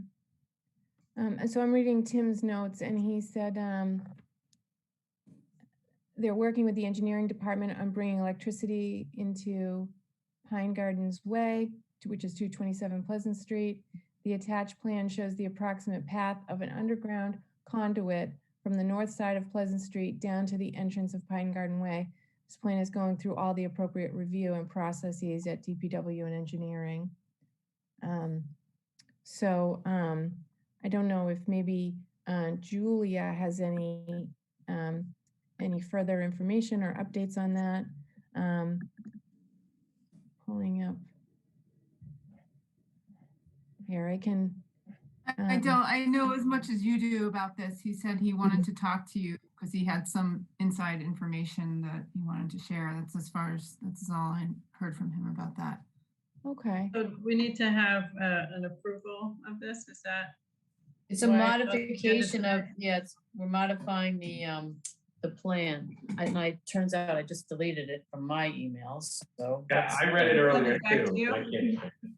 And so I'm reading Tim's notes, and he said they're working with the engineering department on bringing electricity into Pine Gardens Way, which is 227 Pleasant Street. The attached plan shows the approximate path of an underground conduit from the north side of Pleasant Street down to the entrance of Pine Garden Way. This plan is going through all the appropriate review and processes at DPW and engineering. I don't know if maybe Julia has any further information or updates on that. Pulling up here, I can. I don't, I know as much as you do about this. He said he wanted to talk to you because he had some inside information that he wanted to share. That's all I heard from him about that. Okay. So we need to have an approval of this, is that? It's a modification of, we're modifying the plan. And it turns out I just deleted it from my emails, so. Yeah, I read it earlier too. I can't find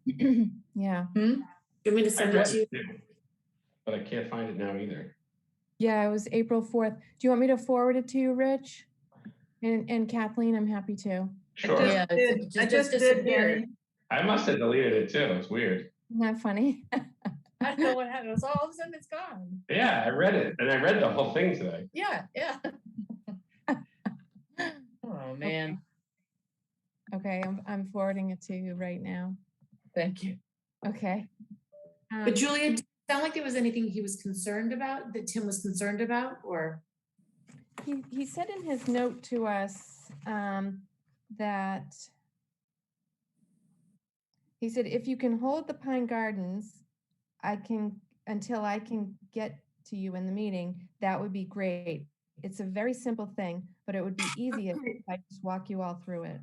it. Yeah. You want me to send it to you? But I can't find it now either. Yeah, it was April 4th. Do you want me to forward it to you, Rich? And Kathleen, I'm happy to. Sure. Yeah, I just did. I must have deleted it too. It's weird. Isn't that funny? I don't know what happened. It was all of a sudden it's gone. Yeah, I read it, and I read the whole thing today. Yeah, yeah. Oh, man. Okay, I'm forwarding it to you right now. Thank you. Okay. But Julia, did it sound like there was anything he was concerned about, that Tim was concerned about, or? He said in his note to us that he said, if you can hold the Pine Gardens, until I can get to you in the meeting, that would be great. It's a very simple thing, but it would be easiest if I just walk you all through it.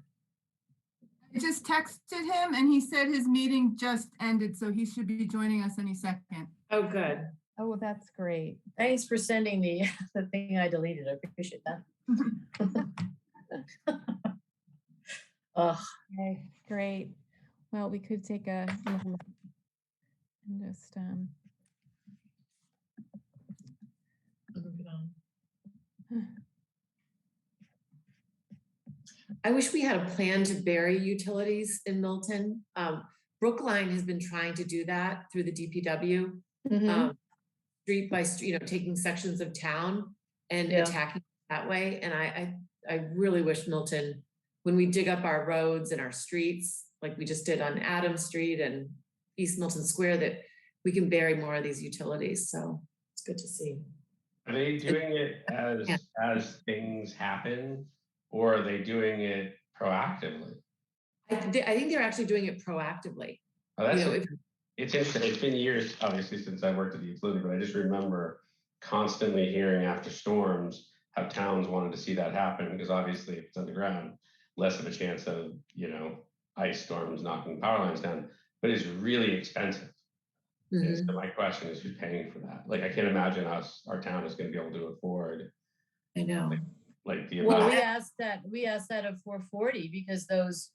I just texted him and he said his meeting just ended, so he should be joining us any second. Oh, good. Oh, well, that's great. Thanks for sending the thing I deleted. I appreciate that. Okay, great. Well, we could take a and just I wish we had a plan to bury utilities in Milton. Brookline has been trying to do that through the DPW, street by street, taking sections of town and attacking that way. And I really wish Milton, when we dig up our roads and our streets, like we just did on Adams Street and East Milton Square, that we can bury more of these utilities. So it's good to see. Are they doing it as things happen, or are they doing it proactively? I think they're actually doing it proactively. Oh, it's interesting. It's been years, obviously, since I worked at the utility, but I just remember constantly hearing after storms how towns wanted to see that happen, because obviously if it's underground, less of a chance of, ice storms knocking power lines down, but it's really expensive. And so my question is, who's paying for that? Like, I can't imagine our town is going to be able to afford. I know. Like the Well, amount. we asked that of 440 because those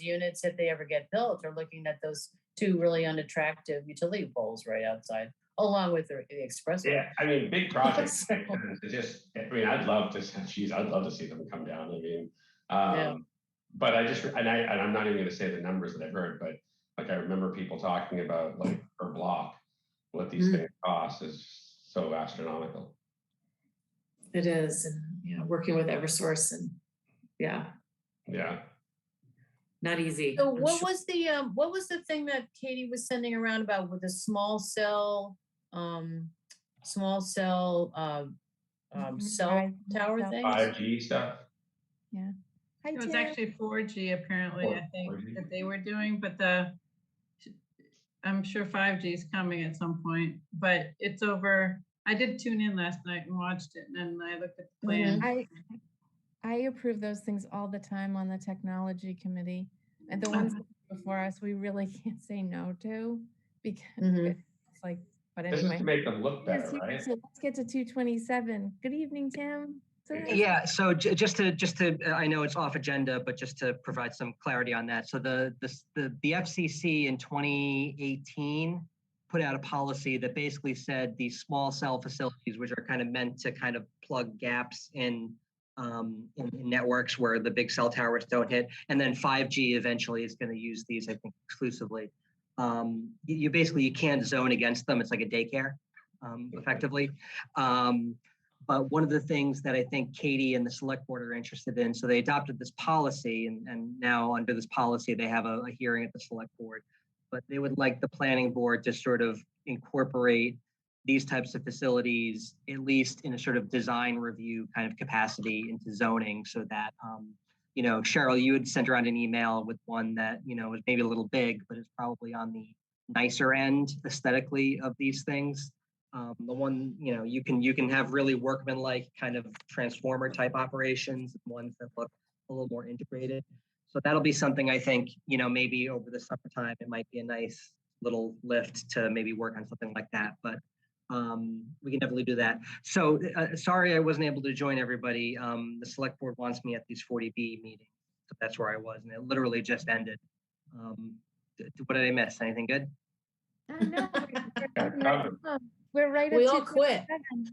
units, if they ever get built, are looking at those two really unattractive utility poles right outside, along with the expressway. Yeah, I mean, big projects. I'd love to see them come down. But I'm not even going to say the numbers that I've heard, but like I remember people talking about like per block, what these things cost is so astronomical. It is, and working with Eversource and not easy. So what was the thing that Katie was sending around about with the small cell cell tower things? 5G stuff. Yeah. It was actually 4G apparently, I think, 4G. that they were doing, but I'm sure 5G is coming at some point, but it's over. I did tune in last night and watched it, and then I looked at the plan. I approve those things all the time on the technology committee, and the ones before us we really can't say no to, because it's like. But This is anyway, to make them look better, right? so let's get to 227. Good evening, Tim. Yeah, so just to I know it's off agenda, but just to provide some clarity on that. So the FCC in 2018 put out a policy that basically said these small cell facilities, which are kind of meant to kind of plug gaps in networks where the big cell towers don't hit, and then 5G eventually is going to use these, I think, exclusively. You can't zone against them. It's like a daycare, effectively. But one of the things that I think Katie and the select board are interested in, so they adopted this policy, and now under this policy, they have a hearing at the select board, but they would like the planning board to sort of incorporate these types of facilities, at least in a sort of design review kind of capacity, into zoning, so that, Cheryl, you had sent around an email with one that, was maybe a little big, but it's probably on the nicer end aesthetically of these things. The one, you can have really workmanlike kind of transformer type operations, ones that look a little more integrated. So that'll be something I think, maybe over the summertime, it might be a nice little lift to maybe work on something like that. But we can definitely do that. So sorry I wasn't able to join everybody. The select board wants me at these 40B meetings. So that's where I was, and it literally just ended. What did I miss? Anything good? No, we're right at We all quit.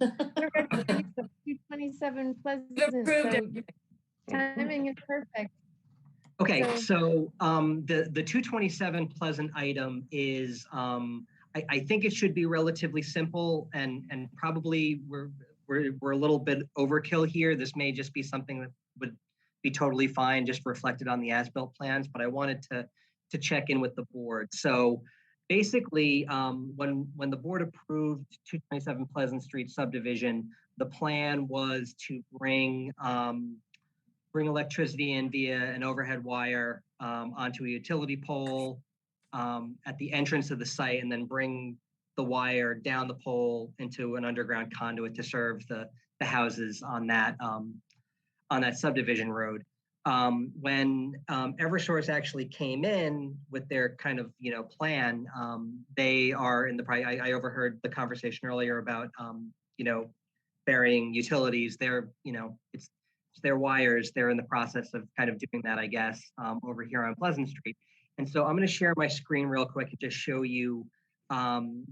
We're ready for 227 Pleasant. So timing is perfect. Okay, so the 227 Pleasant item is I think it should be relatively simple, and probably we're a little bit overkill here. This may just be something that would be totally fine, just reflected on the as-built plans, but I wanted to check in with the board. So basically, when the board approved 227 Pleasant Street subdivision, the plan was to bring electricity in via an overhead wire onto a utility pole at the entrance of the site, and then bring the wire down the pole into an underground conduit to serve the houses on that subdivision road. When Eversource actually came in with their kind of plan, they are in the I overheard the conversation earlier about burying utilities. They're it's their wires. They're in the process of kind of doing that, I guess, over here on Pleasant Street. And so I'm going to share my screen real quick and just show you.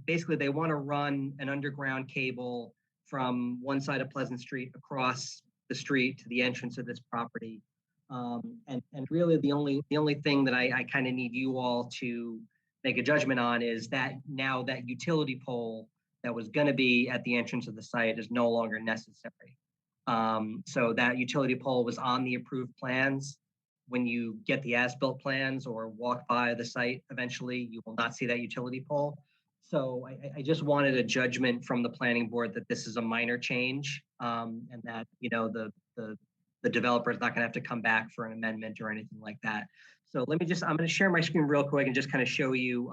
Basically, they want to run an underground cable from one side of Pleasant Street across the street to the entrance of this property. And really, the only thing that I kind of need you all to make a judgment on is that now that utility pole that was going to be at the entrance of the site is no longer necessary. So that utility pole was on the approved plans. When you get the as-built plans or walk by the site eventually, you will not see that utility pole. So I just wanted a judgment from the planning board that this is a minor change, and that the developer is not going to have to come back for an amendment or anything like that. So I'm going to share my screen real quick and just kind of show you,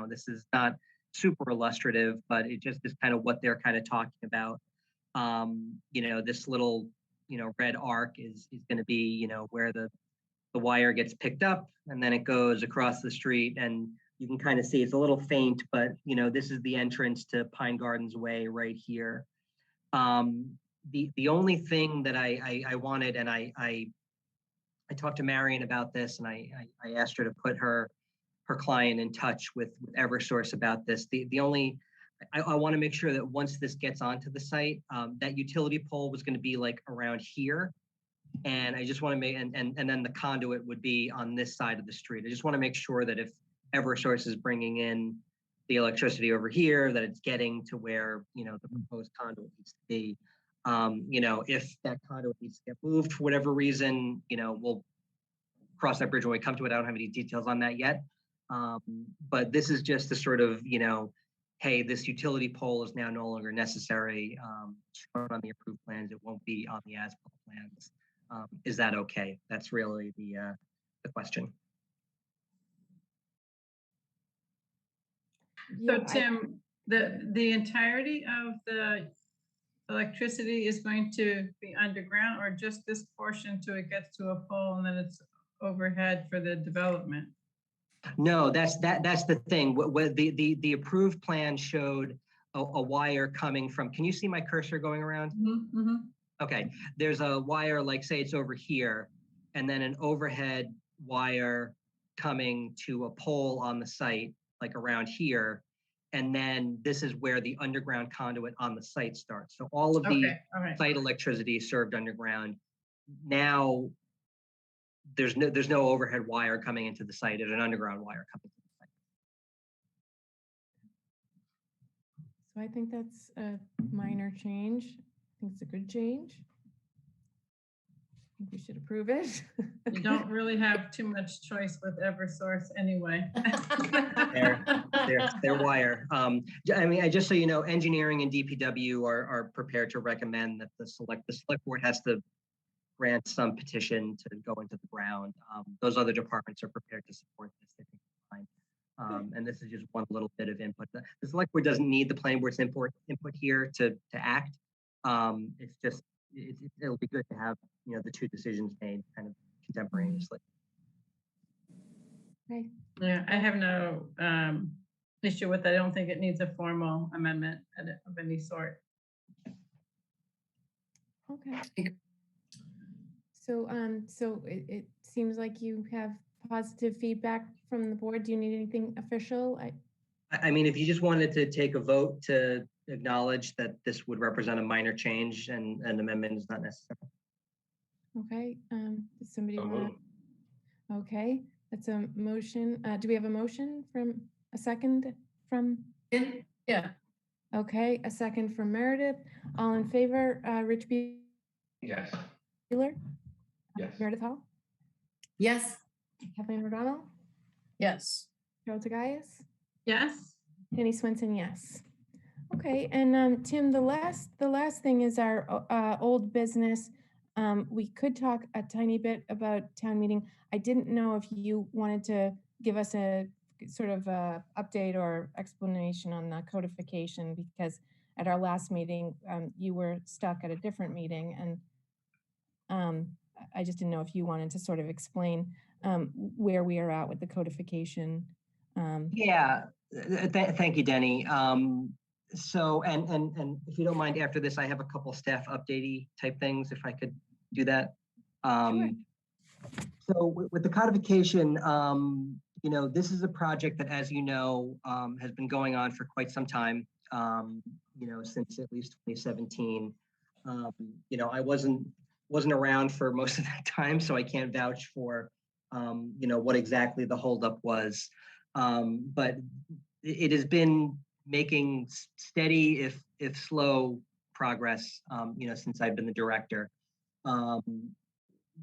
this is not super illustrative, but it just is kind of what they're kind of talking about. This little, red arc is going to be, where the wire gets picked up, and then it goes across the street, and you can kind of see it's a little faint, but this is the entrance to Pine Gardens Way right here. The only thing that I wanted, and I talked to Marion about this, and I asked her to put her client in touch with Eversource about this. I want to make sure that once this gets onto the site, that utility pole was going to be like around here. And I just want to make, and then the conduit would be on this side of the street. I just want to make sure that if Eversource is bringing in the electricity over here, that it's getting to where, the proposed conduit needs to be. If that conduit needs to get moved for whatever reason, we'll cross that bridge when we come to it. I don't have any details on that yet. But this is just the sort of, hey, this utility pole is now no longer necessary. Shown on the approved plans, it won't be on the as-built plans. Is that okay? That's really the question. So Tim, the entirety of the electricity is going to be underground, or just this portion till it gets to a pole and then it's overhead for the development? No, that's the thing. What the approved plan showed a wire coming from. Can you see my cursor going around? Mm-hmm. Okay, there's a wire, like say it's over here, and then an overhead wire coming to a pole on the site, like around here. And then this is where the underground conduit on the site starts. So all of the site electricity is served underground. Now, there's no overhead wire coming into the site. There's an underground wire coming to the site. So I think that's a minor change. I think it's a good change. I think we should approve it. You don't really have too much choice with Eversource anyway. Their wire. Just so you know, engineering and DPW are prepared to recommend that the select board has to grant some petition to go into the ground. Those other departments are prepared to support this. They think it's fine. And this is just one little bit of input. The select board doesn't need the planning board's input here to act. It's just it'll be good to have the two decisions made kind of contemporaneously. Right. Yeah, I have no issue with that. I don't think it needs a formal amendment of any sort. Okay. So, so it seems like you have positive feedback from the board. Do you need anything official? I mean, if you just wanted to take a vote to acknowledge that this would represent a minor change and an amendment is not necessary. Okay. Does somebody want? Okay, that's a motion. Do we have a motion from a second? from? Yeah. Okay, a second from Meredith. All in favor, Rich Yes. Beeler? Yes. Meredith Hall? Yes. Kathleen O'Donnell? Yes. Cheryl Tagayas? Yes. Jenny Swenson, yes. Okay, and Tim, the last thing is our old business. We could talk a tiny bit about town meeting. I didn't know if you wanted to give us a sort of update or explanation on the codification, because at our last meeting, you were stuck at a different meeting, and I just didn't know if you wanted to sort of explain where we are at with the codification. Yeah, thank you, Denny. So, and if you don't mind, after this, I have a couple staff updatey type things, if I could do that. So with the codification, you know, this is a project that, as you know, has been going on for quite some time, you know, since at least 2017. You know, I wasn't around for most of that time, so I can't vouch for, you know, what exactly the holdup was. But it has been making steady, if slow, progress, you know, since I've been the director.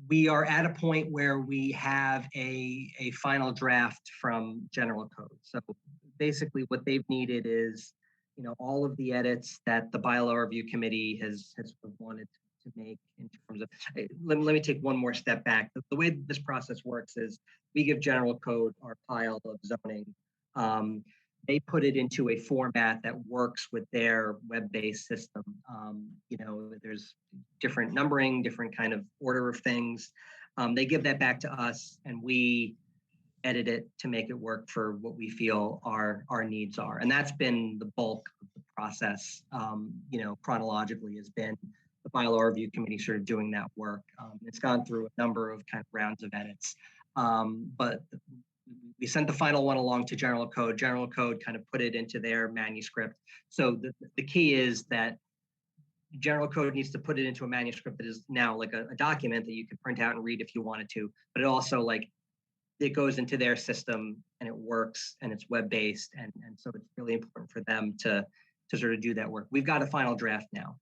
We are at a point where we have a final draft from General Code. So basically, what they've needed is, you know, all of the edits that the bylaw review committee has wanted to make in terms of. Let me take one more step back. The way this process works is we give General Code our pile of zoning. They put it into a format that works with their web-based system. You know, there's different numbering, different kind of order of things. They give that back to us, and we edit it to make it work for what we feel our needs are. And that's been the bulk of the process, you know, chronologically, has been the bylaw review committee sort of doing that work. It's gone through a number of kind of rounds of edits. But we sent the final one along to General Code. General Code kind of put it into their manuscript. So the key is that General Code needs to put it into a manuscript that is now like a document that you could print out and read if you wanted to, but it also like, it goes into their system and it works and it's web-based. And so it's really important for them to sort of do that work. We've got a final draft now.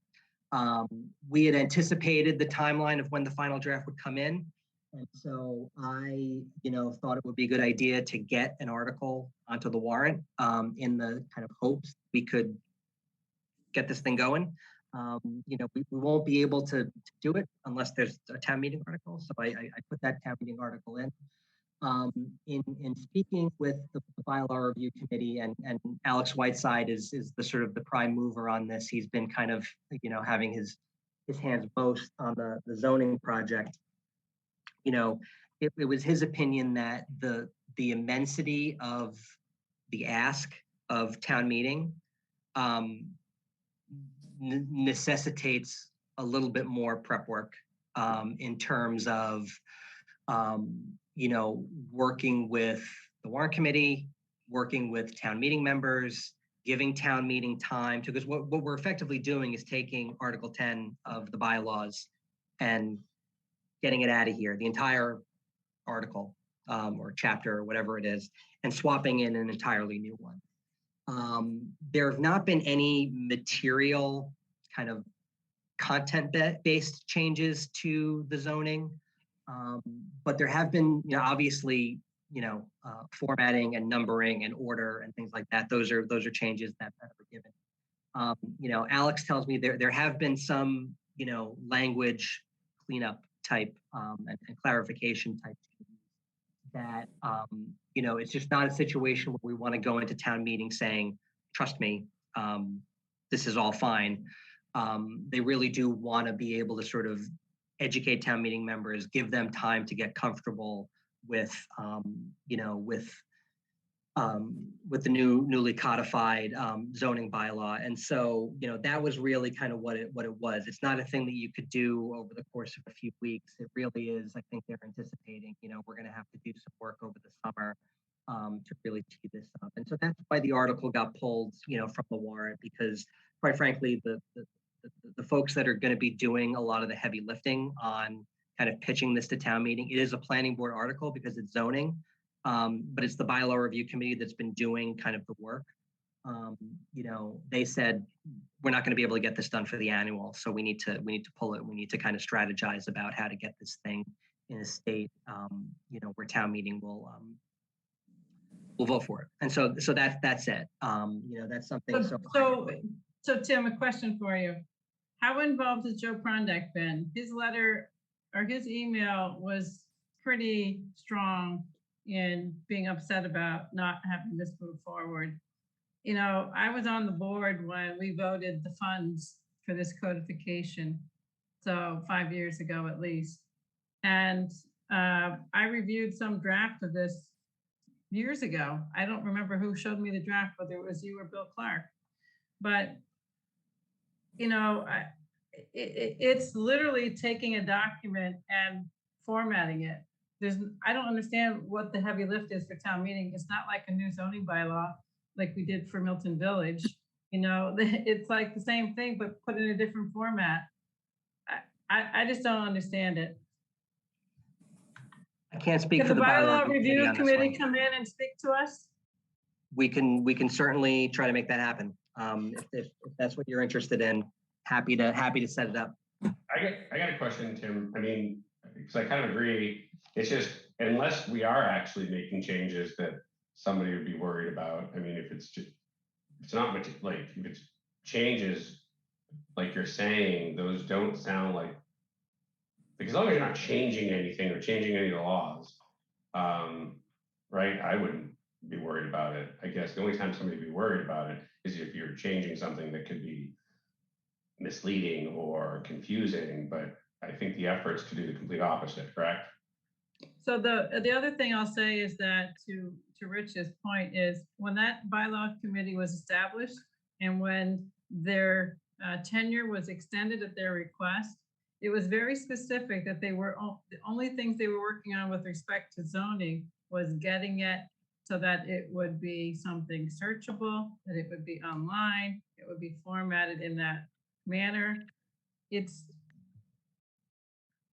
We had anticipated the timeline of when the final draft would come in. And so I, you know, thought it would be a good idea to get an article onto the warrant in the kind of hopes we could get this thing going. You know, we won't be able to do it unless there's a town meeting article. So I put that town meeting article in. In speaking with the bylaw review committee, and Alex Whiteside is the sort of the prime mover on this. He's been kind of, you know, having his hands most on the zoning project. You know, it was his opinion that the immensity of the ask of town meeting necessitates a little bit more prep work in terms of, you know, working with the warrant committee, working with town meeting members, giving town meeting time to, because what we're effectively doing is taking Article 10 of the bylaws and getting it out of here, the entire article or chapter or whatever it is, and swapping in an entirely new one. There have not been any material kind of content-based changes to the zoning, but there have been, you know, obviously, you know, formatting and numbering and order and things like that. Those are changes that are given. You know, Alex tells me there have been some, you know, language cleanup type and clarification type changes that, you know, it's just not a situation where we want to go into town meeting saying, trust me, this is all fine. They really do want to be able to sort of educate town meeting members, give them time to get comfortable with, you know, with the newly codified zoning bylaw. And so, you know, that was really kind of what it was. It's not a thing that you could do over the course of a few weeks. It really is, I think they're anticipating, you know, we're going to have to do some work over the summer to really tee this up. And so that's why the article got pulled, you know, from the warrant, because quite frankly, the folks that are going to be doing a lot of the heavy lifting on kind of pitching this to town meeting, it is a planning board article because it's zoning. But it's the bylaw review committee that's been doing kind of the work. you know, they said, we're not going to be able to get this done for the annual. So we need to pull it. We need to kind of strategize about how to get this thing in a state, you know, where town meeting will vote for it. And so that's it. You know, that's something. So Tim, a question for you. How involved has Joe Prondak been? His letter or his email was pretty strong in being upset about not having this move forward. You know, I was on the board when we voted the funds for this codification. So 5 years ago, at least. And I reviewed some draft of this years ago. I don't remember who showed me the draft, whether it was you or Bill Clark. But, you know, it's literally taking a document and formatting it. I don't understand what the heavy lift is for town meeting. It's not like a new zoning bylaw like we did for Milton Village. You know, it's like the same thing, but put in a different format. I just don't understand it. I can't speak Can for the the bylaw review on this committee one. come in and speak to us? We can certainly try to make that happen. If that's what you're interested in, happy to set it up. I got a question, Tim. I mean, because I kind of agree. It's just, unless we are actually making changes that somebody would be worried about. I mean, if it's not much, like, if it's changes, like you're saying, those don't sound like, because as long as you're not changing anything or changing any of the laws, right? I wouldn't be worried about it. I guess the only time somebody would be worried about it is if you're changing something that could be misleading or confusing, but I think the effort's to do the complete opposite, correct? So the other thing I'll say is that to Rich's point is when that bylaw committee was established and when their tenure was extended at their request, it was very specific that they were the only things they were working on with respect to zoning was getting it so that it would be something searchable, that it would be online, it would be formatted in that manner.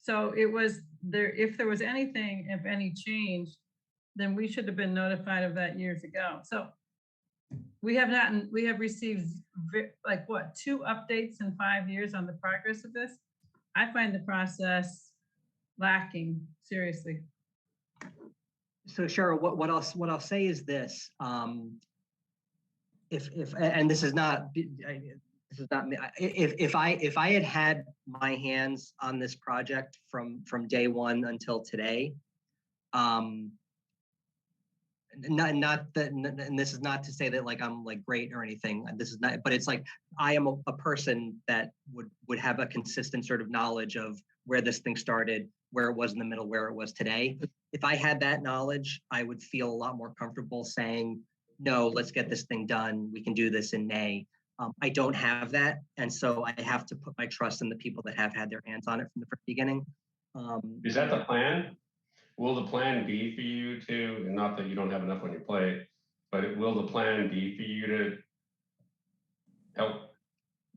So it was there, if there was anything, if any change, then we should have been notified of that years ago. So we have received like what, 2 updates in 5 years on the progress of this. I find the process lacking, seriously. So Cheryl, what I'll say is this: if and this is not me. If I had my hands on this project from day one until today, not that, and this is not to say that like I'm like great or anything. This is not, but it's like I am a person that would have a consistent sort of knowledge of where this thing started, where it was in the middle, where it was today. If I had that knowledge, I would feel a lot more comfortable saying, no, let's get this thing done. We can do this in May. I don't have that. And so I have to put my trust in the people that have had their hands on it from the very beginning. Is that the plan? Will the plan be for you to, and not that you don't have enough on your plate, but will the plan be for you to help?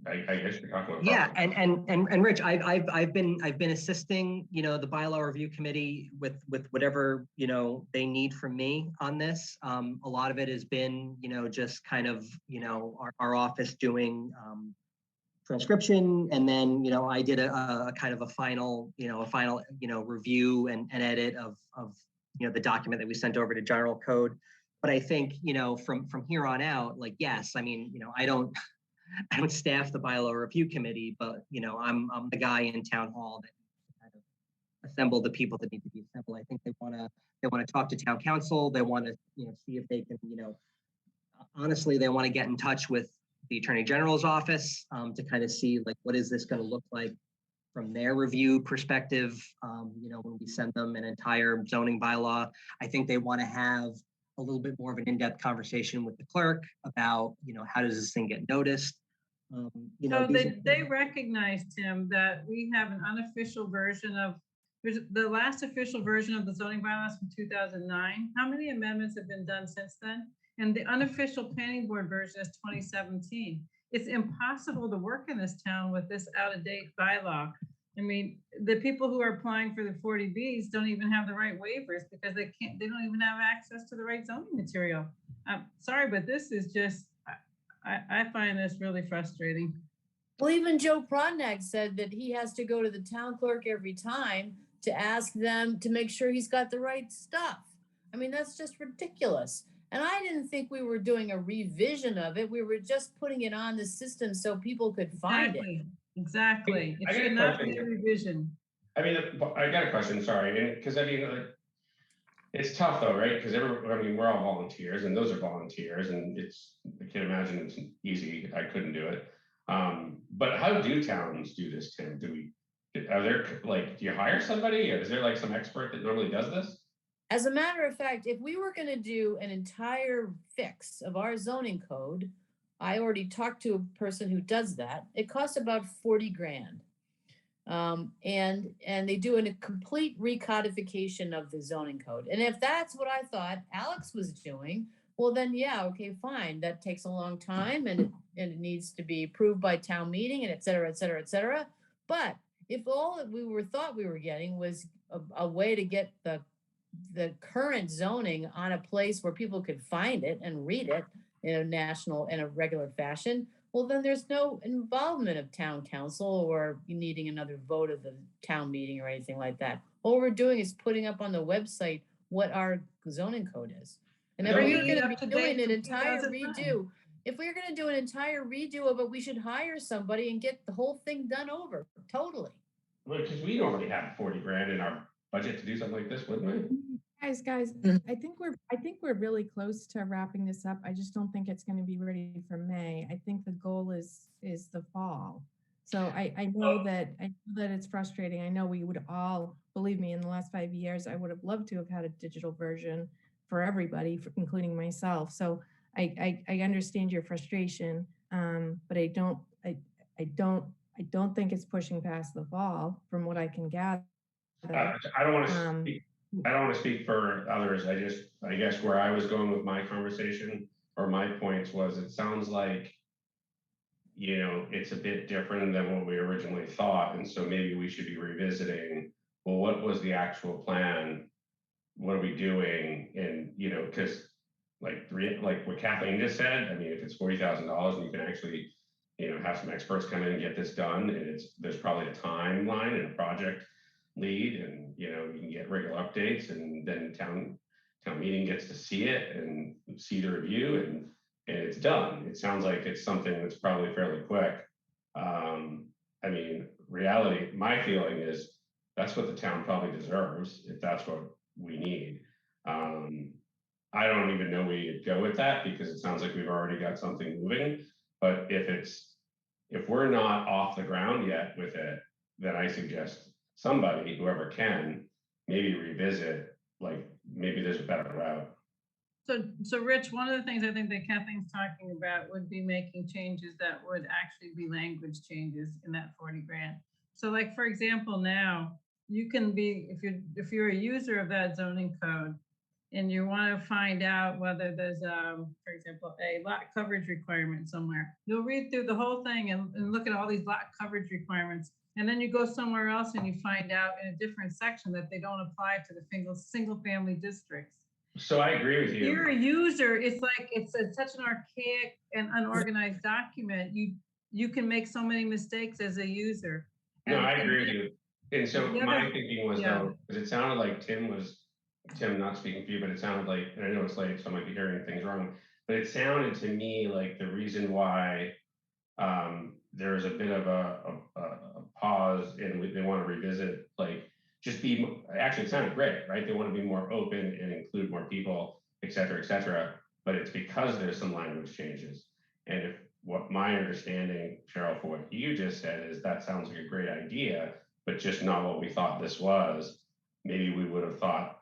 I guess you're talking about. Yeah, and Rich, I've been assisting, you know, the bylaw review committee with whatever, you know, they need from me on this. A lot of it has been, you know, just kind of, you know, our office doing transcription, and then, you know, I did a kind of a final review and edit of you know the document that we sent over to general code. But I think, you know, from here on out, like, yes, I mean, you know, I don't staff the bylaw review committee, but, you know, I'm the guy in town hall that kind of assemble the people that need to be assembled. I think they want to talk to town council. They want to, you know, see if they can, you know, honestly, they want to get in touch with the Attorney General's office to kind of see like what is this going to look like from their review perspective. You know, when we send them an entire zoning bylaw, I think they want to have a little bit more of an in-depth conversation with the clerk about, you know, how does this thing get noticed? You know, so they recognize, Tim, that we have an unofficial version of, the last official version of the zoning bylaws from 2009. How many amendments have been done since then? And the unofficial planning board version is 2017. It's impossible to work in this town with this out-of-date bylaw. I mean, the people who are applying for the 40Bs don't even have the right waivers because they don't even have access to the right zoning material. I'm sorry, but this is just, I find this really frustrating. Well, even Joe Prodnak said that he has to go to the town clerk every time to ask them to make sure he's got the right stuff. I mean, that's just ridiculous. And I didn't think we were doing a revision of it. We were just putting it on the system so people could find it. Exactly. It I got a should not be a question. revision. I mean, I got a question, sorry, because I mean, like, it's tough though, right? Because I mean, we're all volunteers, and those are volunteers, and I can't imagine it's easy. I couldn't do it. But how do towns do this, Tim? Are there like, do you hire somebody, or is there like some expert that normally does this? As a matter of fact, if we were going to do an entire fix of our zoning code, I already talked to a person who does that. It costs about 40 grand. And they do a complete recodification of the zoning code. And if that's what I thought Alex was doing, well then, yeah, okay, fine. That takes a long time, and it needs to be approved by town meeting, and et cetera, et cetera, et cetera. But if all that we thought we were getting was a way to get the current zoning on a place where people could find it and read it in a regular fashion, well, then there's no involvement of town council or needing another vote of the town meeting or anything like that. All we're doing is putting up on the website what our zoning code is. And if we're going to be doing an entire redo, if we're going to do an entire redo of it, we should hire somebody and get the whole thing done over. Totally. Well, because we normally have 40 grand in our budget to do something like this, wouldn't we? Guys, I think we're really close to wrapping this up. I just don't think it's going to be ready for May. I think the goal is the fall. So I know that it's frustrating. I know we would all, believe me, in the last 5 years, I would have loved to have had a digital version for everybody, including myself. So I understand your frustration, but I don't think it's pushing past the fall, from what I can gather. I don't want to speak for others. I guess where I was going with my conversation or my points was, it sounds like, it's a bit different than what we originally thought. And so maybe we should be revisiting, well, what was the actual plan? What are we doing? And, because like what Kathleen just said, I mean, if it's $40,000 and you can actually, have some experts come in and get this done, and there's probably a timeline and a project lead, and you can get regular updates, and then town meeting gets to see it and see the review, and it's done. It sounds like it's something that's probably fairly quick. I mean, reality, my feeling is that's what the town probably deserves, if that's what we need. I don't even know where you'd go with that, because it sounds like we've already got something moving. But if we're not off the ground yet with it, then I suggest somebody, whoever can, maybe revisit, like maybe there's a better route. So Rich, one of the things I think that Kathleen's talking about would be making changes that would actually be language changes in that 40 grand. So like, for example, now you can be, if you're a user of that zoning code and you want to find out whether there's, for example, a lot coverage requirement somewhere, you'll read through the whole thing and look at all these lot coverage requirements. And then you go somewhere else and you find out in a different section that they don't apply to the single family districts. So I agree with you. You're a user. It's like, it's such an archaic and unorganized document. You can make so many mistakes as a user. No, I agree with you. And so my thinking was, yeah. though, because it sounded like Tim, not speaking for you, but it sounded like, and I know it's late, so I might be hearing things wrong, but it sounded to me like the reason why there's a bit of a pause and they want to revisit, like, actually it sounded great, right? They want to be more open and include more people, et cetera, but it's because there's some language changes. And if what my understanding, Cheryl, for what you just said is that sounds like a great idea, but just not what we thought this was, maybe we would have thought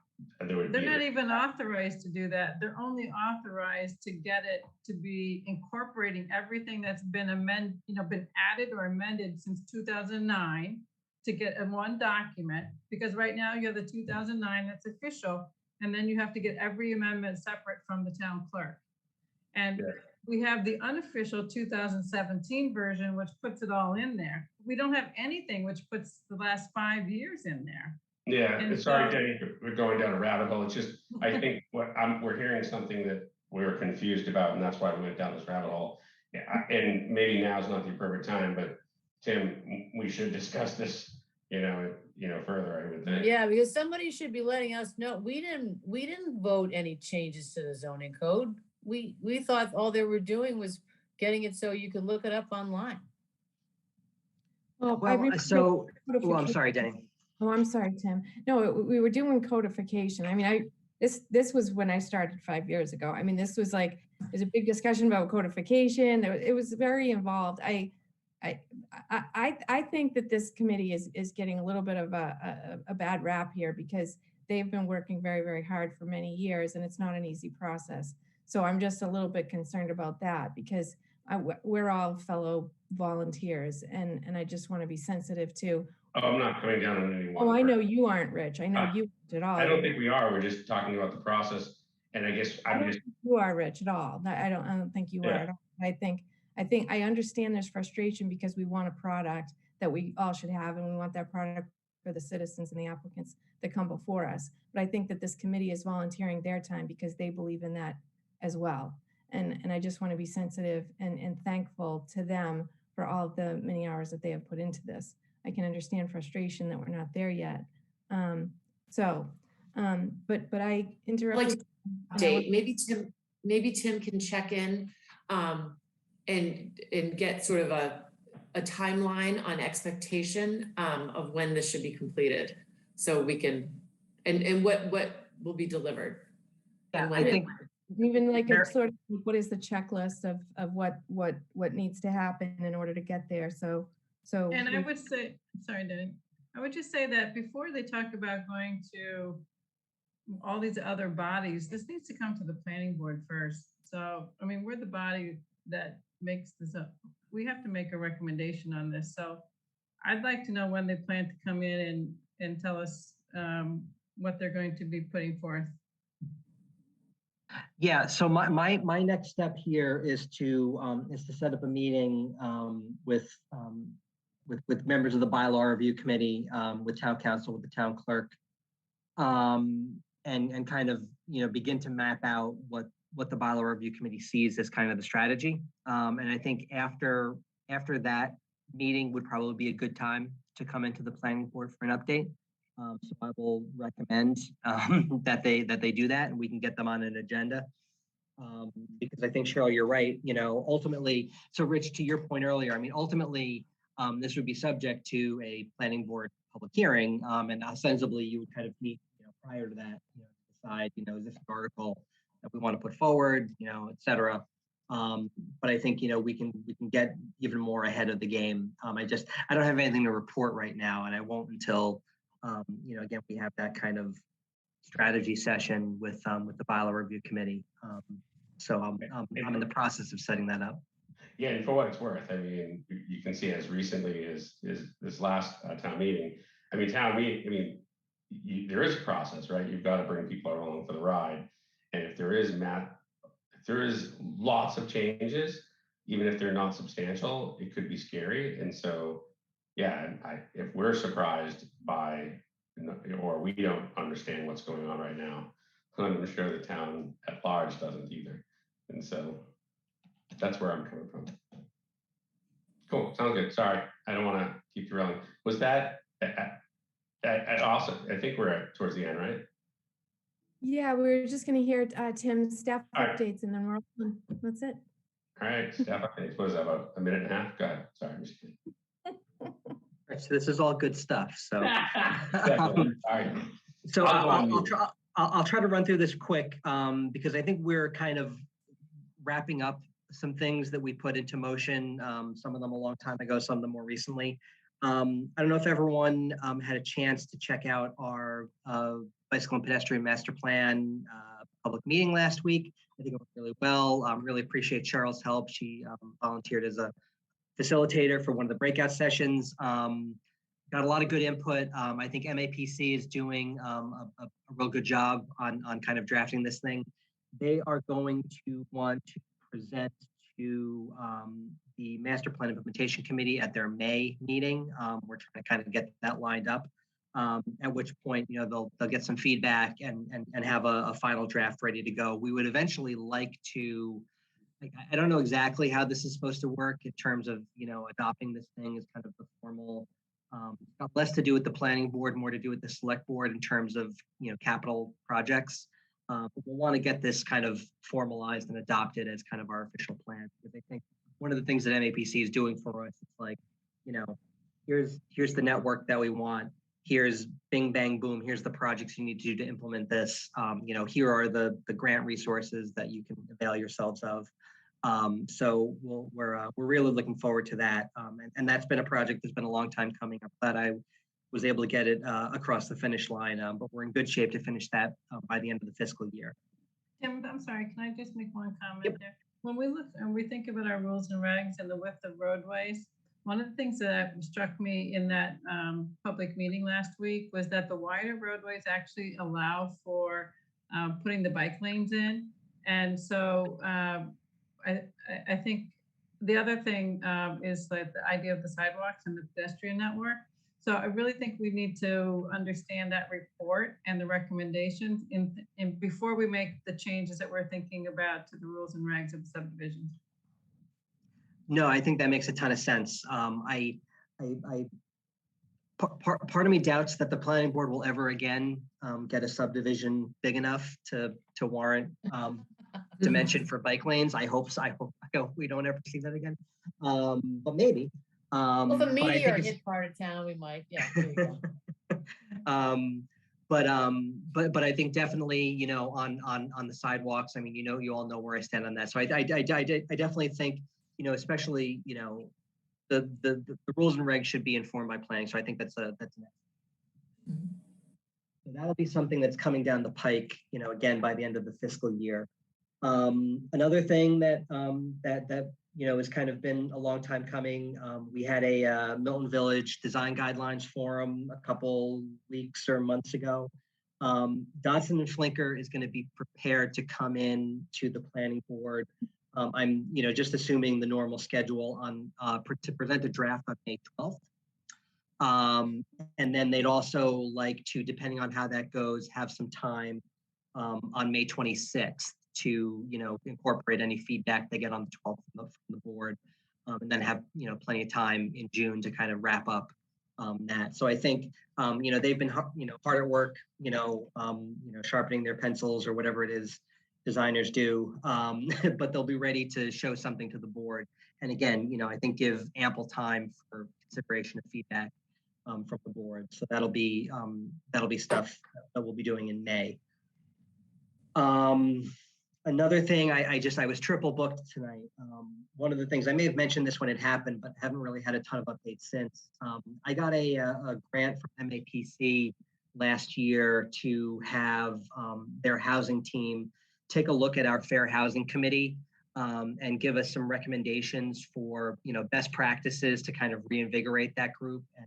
there would They're not even authorized to do that. They're only authorized to get it to be incorporating everything that's been been added or amended since 2009 to get in one document, because right now you have the 2009 that's official, and then you have to get every amendment separate from the town clerk. And we have the unofficial 2017 version, which puts it all in there. We don't have anything which puts the last 5 years in there. Yeah, and sorry, Jenny, we're going down a rabbit hole. It's just, I think we're hearing something that we were confused about, and that's why we went down this rabbit hole. yeah, and maybe now's not the appropriate time, but Tim, we should discuss this, further, I would think. Yeah, because somebody should be letting us know. We didn't vote any changes to the zoning code. We thought all they were doing was getting it so you could look it up online. Well, Well, so, oh, I'm sorry, Denny. Oh, I'm sorry, Tim. No, we were doing codification. I mean, this was when I started 5 years ago. I mean, this was like, there's a big discussion about codification. It was very involved. I think that this committee is getting a little bit of a bad rap here because they've been working very, very hard for many years, and it's not an easy process. So I'm just a little bit concerned about that because we're all fellow volunteers, and I just want to be sensitive to. Oh, I'm not coming down on anyone. Oh, I know you aren't, Rich. I know you aren't at all. I don't think we are. We're just talking about the process, and I guess you are, Rich, at all. I don't think you are at all. I think I understand there's frustration because we want a product that we all should have, and we want that product for the citizens and the applicants that come before us. But I think that this committee is volunteering their time because they believe in that as well. And I just want to be sensitive and thankful to them for all of the many hours that they have put into this. I can understand frustration that we're not there yet. But I interrupted. Date, maybe Tim can check in and get sort of a timeline on expectation of when this should be completed. So we can, and what will be delivered. Yeah, I think even like a sort of what is the checklist of what needs to happen in order to get there. So and I would say, sorry, Denny, I would just say that before they talk about going to all these other bodies, this needs to come to the planning board first. So, I mean, we're the body that makes this up. We have to make a recommendation on this. So I'd like to know when they plan to come in and tell us what they're going to be putting forth. Yeah, so my next step here is to set up a meeting with members of the bylaw review committee, with town council, with the town clerk, and kind of begin to map out what the bylaw review committee sees as kind of the strategy. And I think after that meeting would probably be a good time to come into the planning board for an update. So I will recommend that they do that, and we can get them on an agenda. Because I think, Cheryl, you're right. Ultimately, so Rich, to your point earlier, I mean, ultimately, this would be subject to a planning board public hearing, and ostensibly you would kind of meet prior to that, decide, is this an article that we want to put forward, et cetera. But I think, we can get even more ahead of the game. I don't have anything to report right now, and I won't until, again, we have that kind of strategy session with the bylaw review committee. So I'm in the process of setting that up. Yeah, and for what it's worth, I mean, you can see as recently as this last town meeting. I mean, there is a process, right? You've got to bring people along for the ride, and if there is lots of changes, even if they're not substantial, it could be scary. And so, yeah, if we're surprised by or we don't understand what's going on right now, I'm sure the town at large doesn't either. And so that's where I'm coming from. Cool, sounds good. Sorry, I don't want to keep you rolling. Was that, I think we're towards the end, right? Yeah, we're just going to hear Tim's staff updates, and then we're all done. That's it. All right, staff updates. What is that, about a minute and a half? Go ahead. Sorry, I'm just kidding. So this is all good stuff. So, Sorry. So I'll try to run through this quick because I think we're kind of wrapping up some things that we put into motion. Some of them a long time ago, some of them more recently. I don't know if everyone had a chance to check out our bicycle and pedestrian master plan public meeting last week. I think it went really well. Really appreciate Cheryl's help. She volunteered as a facilitator for one of the breakout sessions. Got a lot of good input. I think MAPC is doing a real good job on kind of drafting this thing. They are going to want to present to the Master Plan Implementation Committee at their May meeting. We're trying to kind of get that lined up, at which point, they'll get some feedback and have a final draft ready to go. We would eventually like to I don't know exactly how this is supposed to work in terms of, adopting this thing as kind of the formal, got less to do with the planning board, more to do with the select board in terms of, capital projects. But we'll want to get this kind of formalized and adopted as kind of our official plan. Because I think one of the things that MAPC is doing for us, it's like, here's the network that we want. Here's bing, bang, boom. Here's the projects you need to do to implement this. Here are the grant resources that you can avail yourselves of. So we're really looking forward to that. And that's been a project that's been a long time coming. I'm glad I was able to get it across the finish line, but we're in good shape to finish that by the end of the fiscal year. Tim, I'm sorry, can I just make one comment there? When we look and we think about our rules and regs and the width of roadways, one of the things that struck me in that public meeting last week was that the wider roadways actually allow for putting the bike lanes in. And so I think the other thing is like the idea of the sidewalks and the pedestrian network. So I really think we need to understand that report and the recommendations in before we make the changes that we're thinking about to the rules and regs of the subdivisions. No, I think that makes a ton of sense. Part of me doubts that the planning board will ever again get a subdivision big enough to warrant dimension for bike lanes. I hope so. I hope we don't ever see that again. But maybe. Well, if a but I meteor think hit part of town, we might, yeah, there you go. But I think definitely, on the sidewalks, I mean, you all know where I stand on that. So I definitely think, especially, the rules and regs should be informed by planning. So I think that's next. So that'll be something that's coming down the pike, again, by the end of the fiscal year. Another thing that has kind of been a long time coming. We had a Milton Village Design Guidelines Forum a couple weeks or months ago. Dodson and Flinker is going to be prepared to come in to the planning board. I'm just assuming the normal schedule on to present a draft on May 12th. And then they'd also like to, depending on how that goes, have some time on May 26th to incorporate any feedback they get on the 12th from the board, and then have plenty of time in June to kind of wrap up that. So I think they've been hard at work, sharpening their pencils or whatever it is designers do, but they'll be ready to show something to the board. And again, I think give ample time for consideration of feedback from the board. So that'll be stuff that we'll be doing in May. Another thing, I was triple booked tonight. One of the things, I may have mentioned this when it happened, but haven't really had a ton of updates since. I got a grant from MAPC last year to have their housing team take a look at our Fair Housing Committee and give us some recommendations for best practices to kind of reinvigorate that group and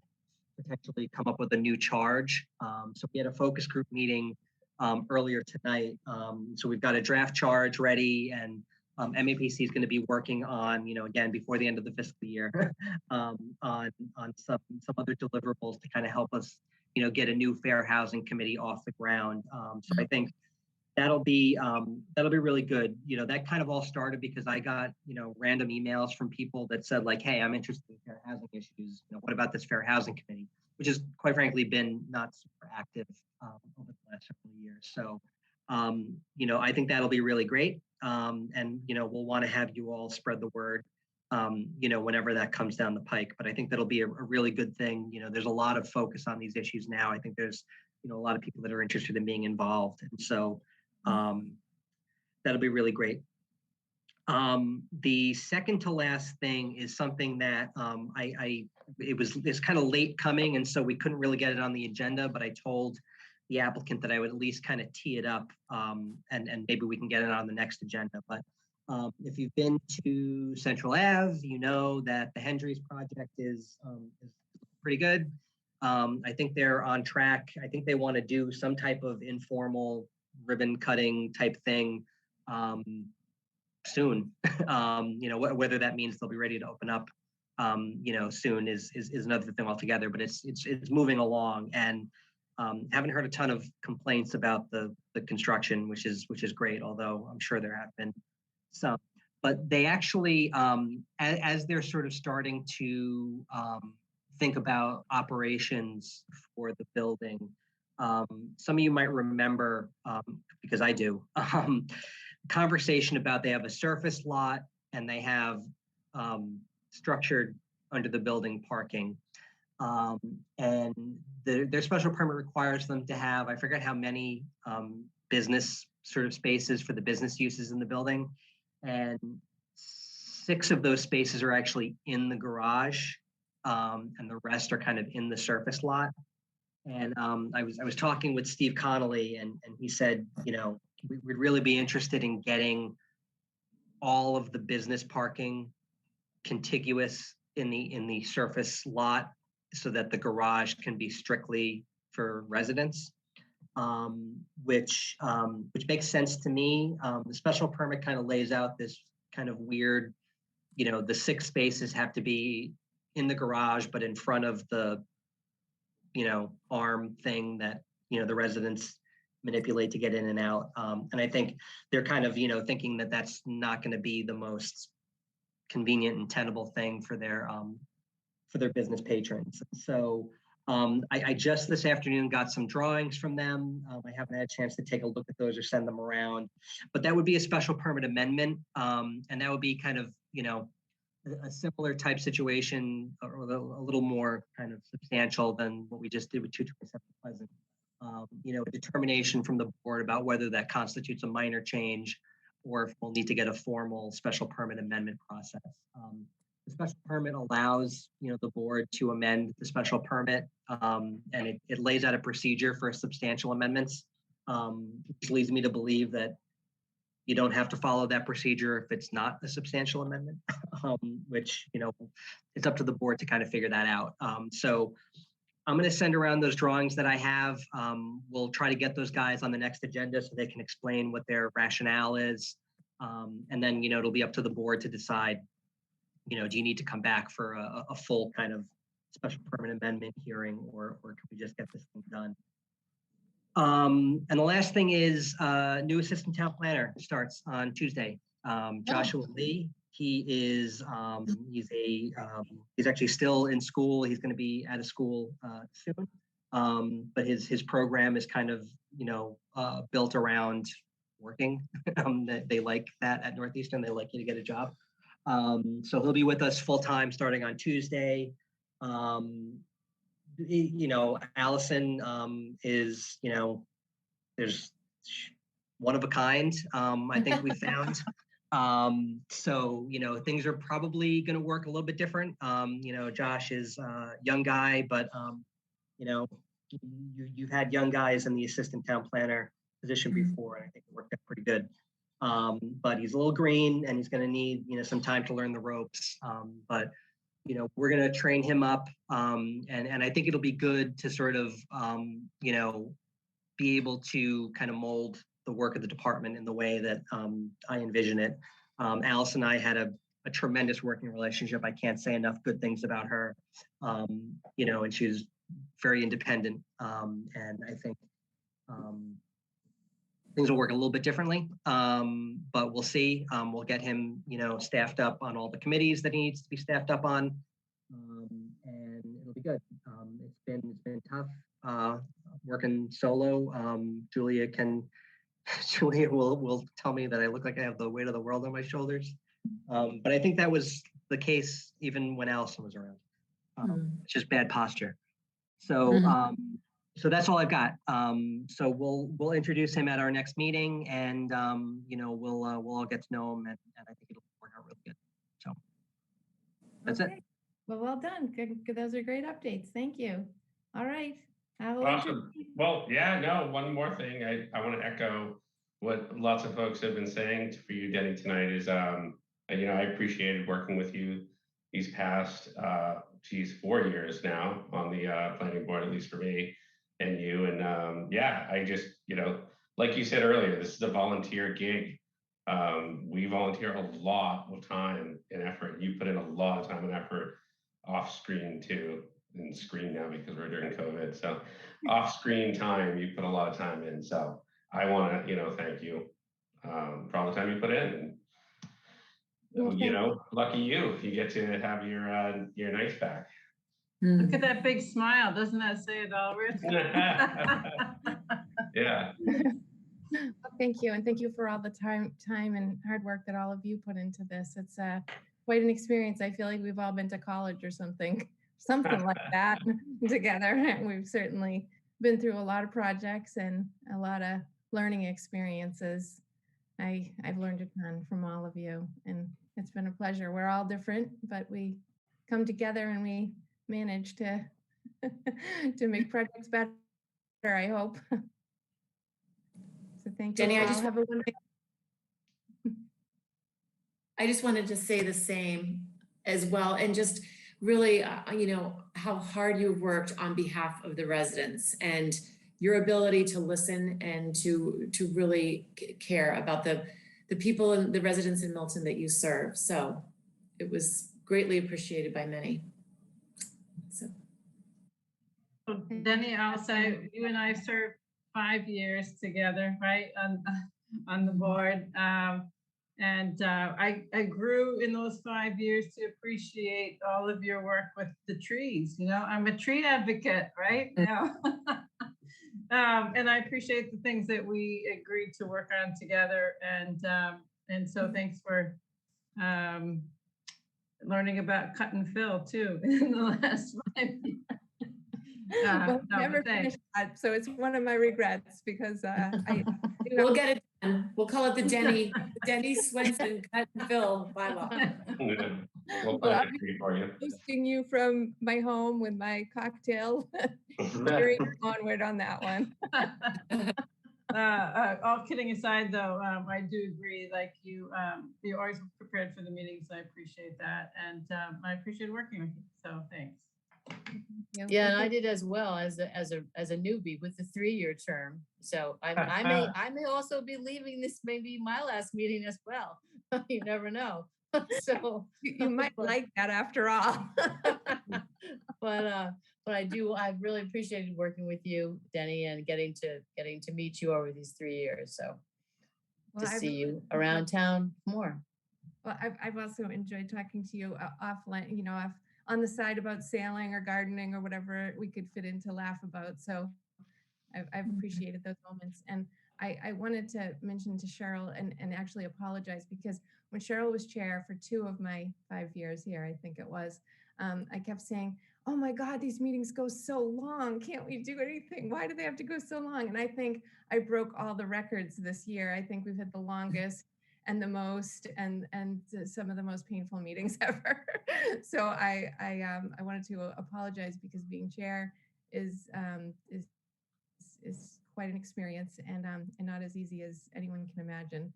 potentially come up with a new charge. So we had a focus group meeting earlier tonight. So we've got a draft charge ready, and MAPC is going to be working on, again, before the end of the fiscal year, on some other deliverables to kind of help us, get a new Fair Housing Committee off the ground. So I think that'll be really good. That kind of all started because I got, random emails from people that said like, hey, I'm interested in fair housing issues. What about this Fair Housing Committee? Which has quite frankly been not super active over the last several years. So, I think that'll be really great. And, we'll want to have you all spread the word, whenever that comes down the pike. But I think that'll be a really good thing. There's a lot of focus on these issues now. I think there's, a lot of people that are interested in being involved. And so that'll be really great. The second to last thing is something that it's kind of late coming, and so we couldn't really get it on the agenda, but I told the applicant that I would at least kind of tee it up, and maybe we can get it on the next agenda. But if you've been to Central Ave, you know that the Hendry's project is pretty good. I think they're on track. I think they want to do some type of informal ribbon cutting type thing soon. Whether that means they'll be ready to open up soon is another thing altogether, but it's moving along, and haven't heard a ton of complaints about the construction, which is great, although I'm sure there have been some. but they actually, as they're sort of starting to think about operations for the building, some of you might remember, because I do, conversation about they have a surface lot and they have structured under the building parking. And their special permit requires them to have, I forget how many business sort of spaces for the business uses in the building. And 6 of those spaces are actually in the garage, and the rest are kind of in the surface lot. And I was talking with Steve Connolly, and he said, we'd really be interested in getting all of the business parking contiguous in the surface lot, so that the garage can be strictly for residents, which makes sense to me. The special permit kind of lays out this kind of weird, the 6 spaces have to be in the garage, but in front of the, arm thing that, the residents manipulate to get in and out. And I think they're kind of, thinking that that's not going to be the most convenient and tenable thing for their business patrons. So I just this afternoon got some drawings from them. I haven't had a chance to take a look at those or send them around, but that would be a special permit amendment. And that would be kind of, a similar type situation, or a little more kind of substantial than what we just did with 227 Pleasant. A determination from the board about whether that constitutes a minor change or if we'll need to get a formal special permit amendment process. The special permit allows, the board to amend the special permit, and it lays out a procedure for substantial amendments, which leads me to believe that you don't have to follow that procedure if it's not a substantial amendment, which, it's up to the board to kind of figure that out. So I'm going to send around those drawings that I have. We'll try to get those guys on the next agenda so they can explain what their rationale is. And then, it'll be up to the board to decide, do you need to come back for a full kind of special permit amendment hearing, or can we just get this thing done? And the last thing is new assistant town planner starts on Tuesday. Joshua Lee, he is he's actually still in school. He's going to be out of school soon, but his program is kind of built around working. They like that at Northeastern. They like you to get a job. So he'll be with us full time starting on Tuesday. Allison is, there's one of a kind, I think we found. So, things are probably going to work a little bit different. Josh is a young guy, but, you've had young guys in the assistant town planner position before, and I think it worked out pretty good. But he's a little green and he's going to need, some time to learn the ropes. But we're going to train him up, and I think it'll be good to sort of, be able to kind of mold the work of the department in the way that I envision it. Alice and I had a tremendous working relationship. I can't say enough good things about her, and she was very independent, and I think things will work a little bit differently, but we'll see. We'll get him, staffed up on all the committees that he needs to be staffed up on, and it'll be good. It's been tough working solo. Julia will tell me that I look like I have the weight of the world on my shoulders, but I think that was the case even when Allison was around. It's just bad posture. So. So that's all I've got. So we'll introduce him at our next meeting, and we'll all get to know him, and I think it'll work out really good. So that's it. Well done. Good. Those are great updates. Thank you. All right. Awesome. Well, yeah, no, one more thing. I want to echo what lots of folks have been saying for you, Denny, tonight is, I appreciated working with you these past, 4 years now on the planning board, at least for me. And you, and I just, like you said earlier, this is a volunteer gig. We volunteer a lot of time and effort. You put in a lot of time and effort off screen too, and screen now because we're during COVID. So off screen time, you put a lot of time in. So I want to, thank you for all the time you put in. Well, You thank know, lucky you if you get to have your nights back. Look at that big smile. Doesn't that say it all, Rich? Yeah. Well, thank you, and thank you for all the time and hard work that all of you put into this. It's quite an experience. I feel like we've all been to college or something like that together. We've certainly been through a lot of projects and a lot of learning experiences. I've learned a ton from all of you, and it's been a pleasure. We're all different, but we come together and we manage to to make projects better, I hope. So thank you Jenny, all. Have a wonderful. I just wanted to say the same as well, and just really, you know, how hard you've worked on behalf of the residents and your ability to listen and to really care about the people and the residents in Milton that you serve. So it was greatly appreciated by many. So. Denny, I'll say you and I served 5 years together, right, on the board. I grew in those 5 years to appreciate all of your work with the trees. You know, I'm a tree advocate, right? Yeah. And I appreciate the things that we agreed to work on together. And so thanks for learning about cut and fill too in the last 5 years. Well, never finished that, so it's one of my regrets because We'll get it done. We'll call it the Denny Swenson cut and fill bylaw. We'll find a tree for you. Hosting you from my home with my cocktail, carrying onward on that one. All kidding aside, though, I do agree. Like you're always prepared for the meetings. I appreciate that, and I appreciate working with you. So thanks. Yeah, and I did as well as a newbie with the 3-year term. So I may also be leaving. This may be my last meeting as well. You never know. So you might like that after all. But I've really appreciated working with you, Denny, and getting to meet you over these 3 years. So to see you around town more. Well, I've also enjoyed talking to you offline, you know, on the side about sailing or gardening or whatever we could fit in to laugh about. So I've appreciated those moments. And I wanted to mention to Cheryl and actually apologize because when Cheryl was chair for 2 of my 5 years here, I think it was, I kept saying, oh my God, these meetings go so long. Can't we do anything? Why do they have to go so long? And I think I broke all the records this year. I think we've had the longest and the most and some of the most painful meetings ever. So I wanted to apologize because being chair is quite an experience and not as easy as anyone can imagine.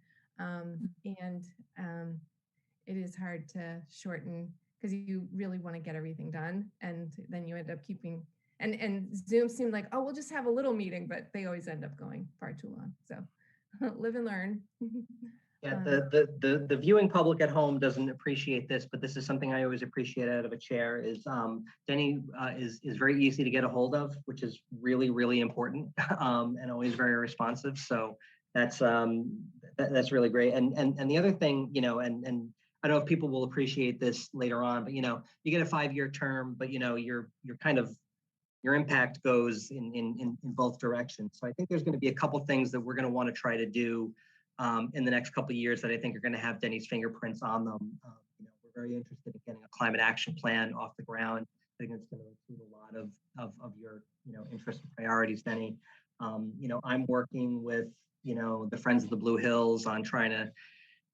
It is hard to shorten because you really want to get everything done, and then you end up keeping. And Zoom seemed like, oh, we'll just have a little meeting, but they always end up going far too long. So live and learn. Yeah, the viewing public at home doesn't appreciate this, but this is something I always appreciate out of a chair is Denny is very easy to get a hold of, which is really, really important and always very responsive. So that's really great. And the other thing, you know, and I don't know if people will appreciate this later on, but you know, you get a 5-year term, but you know, you're kind of your impact goes in both directions. So I think there's going to be a couple things that we're going to want to try to do in the next couple of years that I think are going to have Denny's fingerprints on them. You know, we're very interested in getting a climate action plan off the ground. I think it's going to include a lot of your, you know, interest and priorities, Denny. You know, I'm working with, you know, the Friends of the Blue Hills on trying to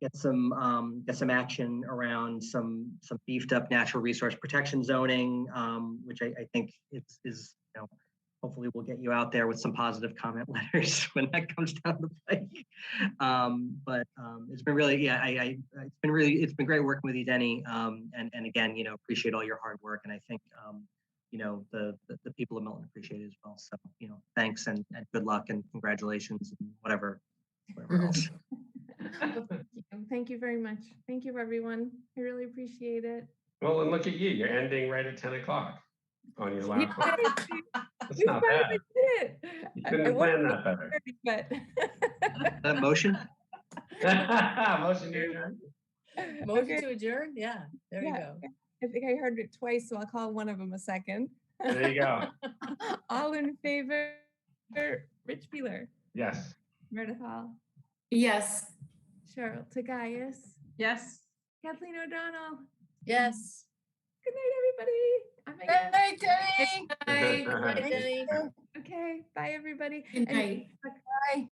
get some action around some beefed up natural resource protection zoning, which I think is, you know, hopefully we'll get you out there with some positive comment letters when that comes down the pike. But it's been really, yeah, it's been great working with you, Denny. And again, you know, appreciate all your hard work. And I think, you know, the people of Milton appreciate it as well. So, you know, thanks and good luck and congratulations and whatever else. Thank you very much. Thank you, everyone. I really appreciate it. Well, and look at you. You're ending right at 10 o'clock on your last one. That's not bad. You couldn't have planned that better. That motion? Motion to adjourn. Motion Okay. to adjourn? Yeah, there you Yeah, go. I think I heard it twice, so I'll call one of them a second. There you go. All in favor? Rich Beeler, Yes. Meredith Hall, Yes. Cheryl Tagayas, Yes. Kathleen O'Donnell. Yes. Good night, everybody. I'm a Hey, yes. Denny. Good night, Denny. Okay, bye, everybody. Good And night. Bye.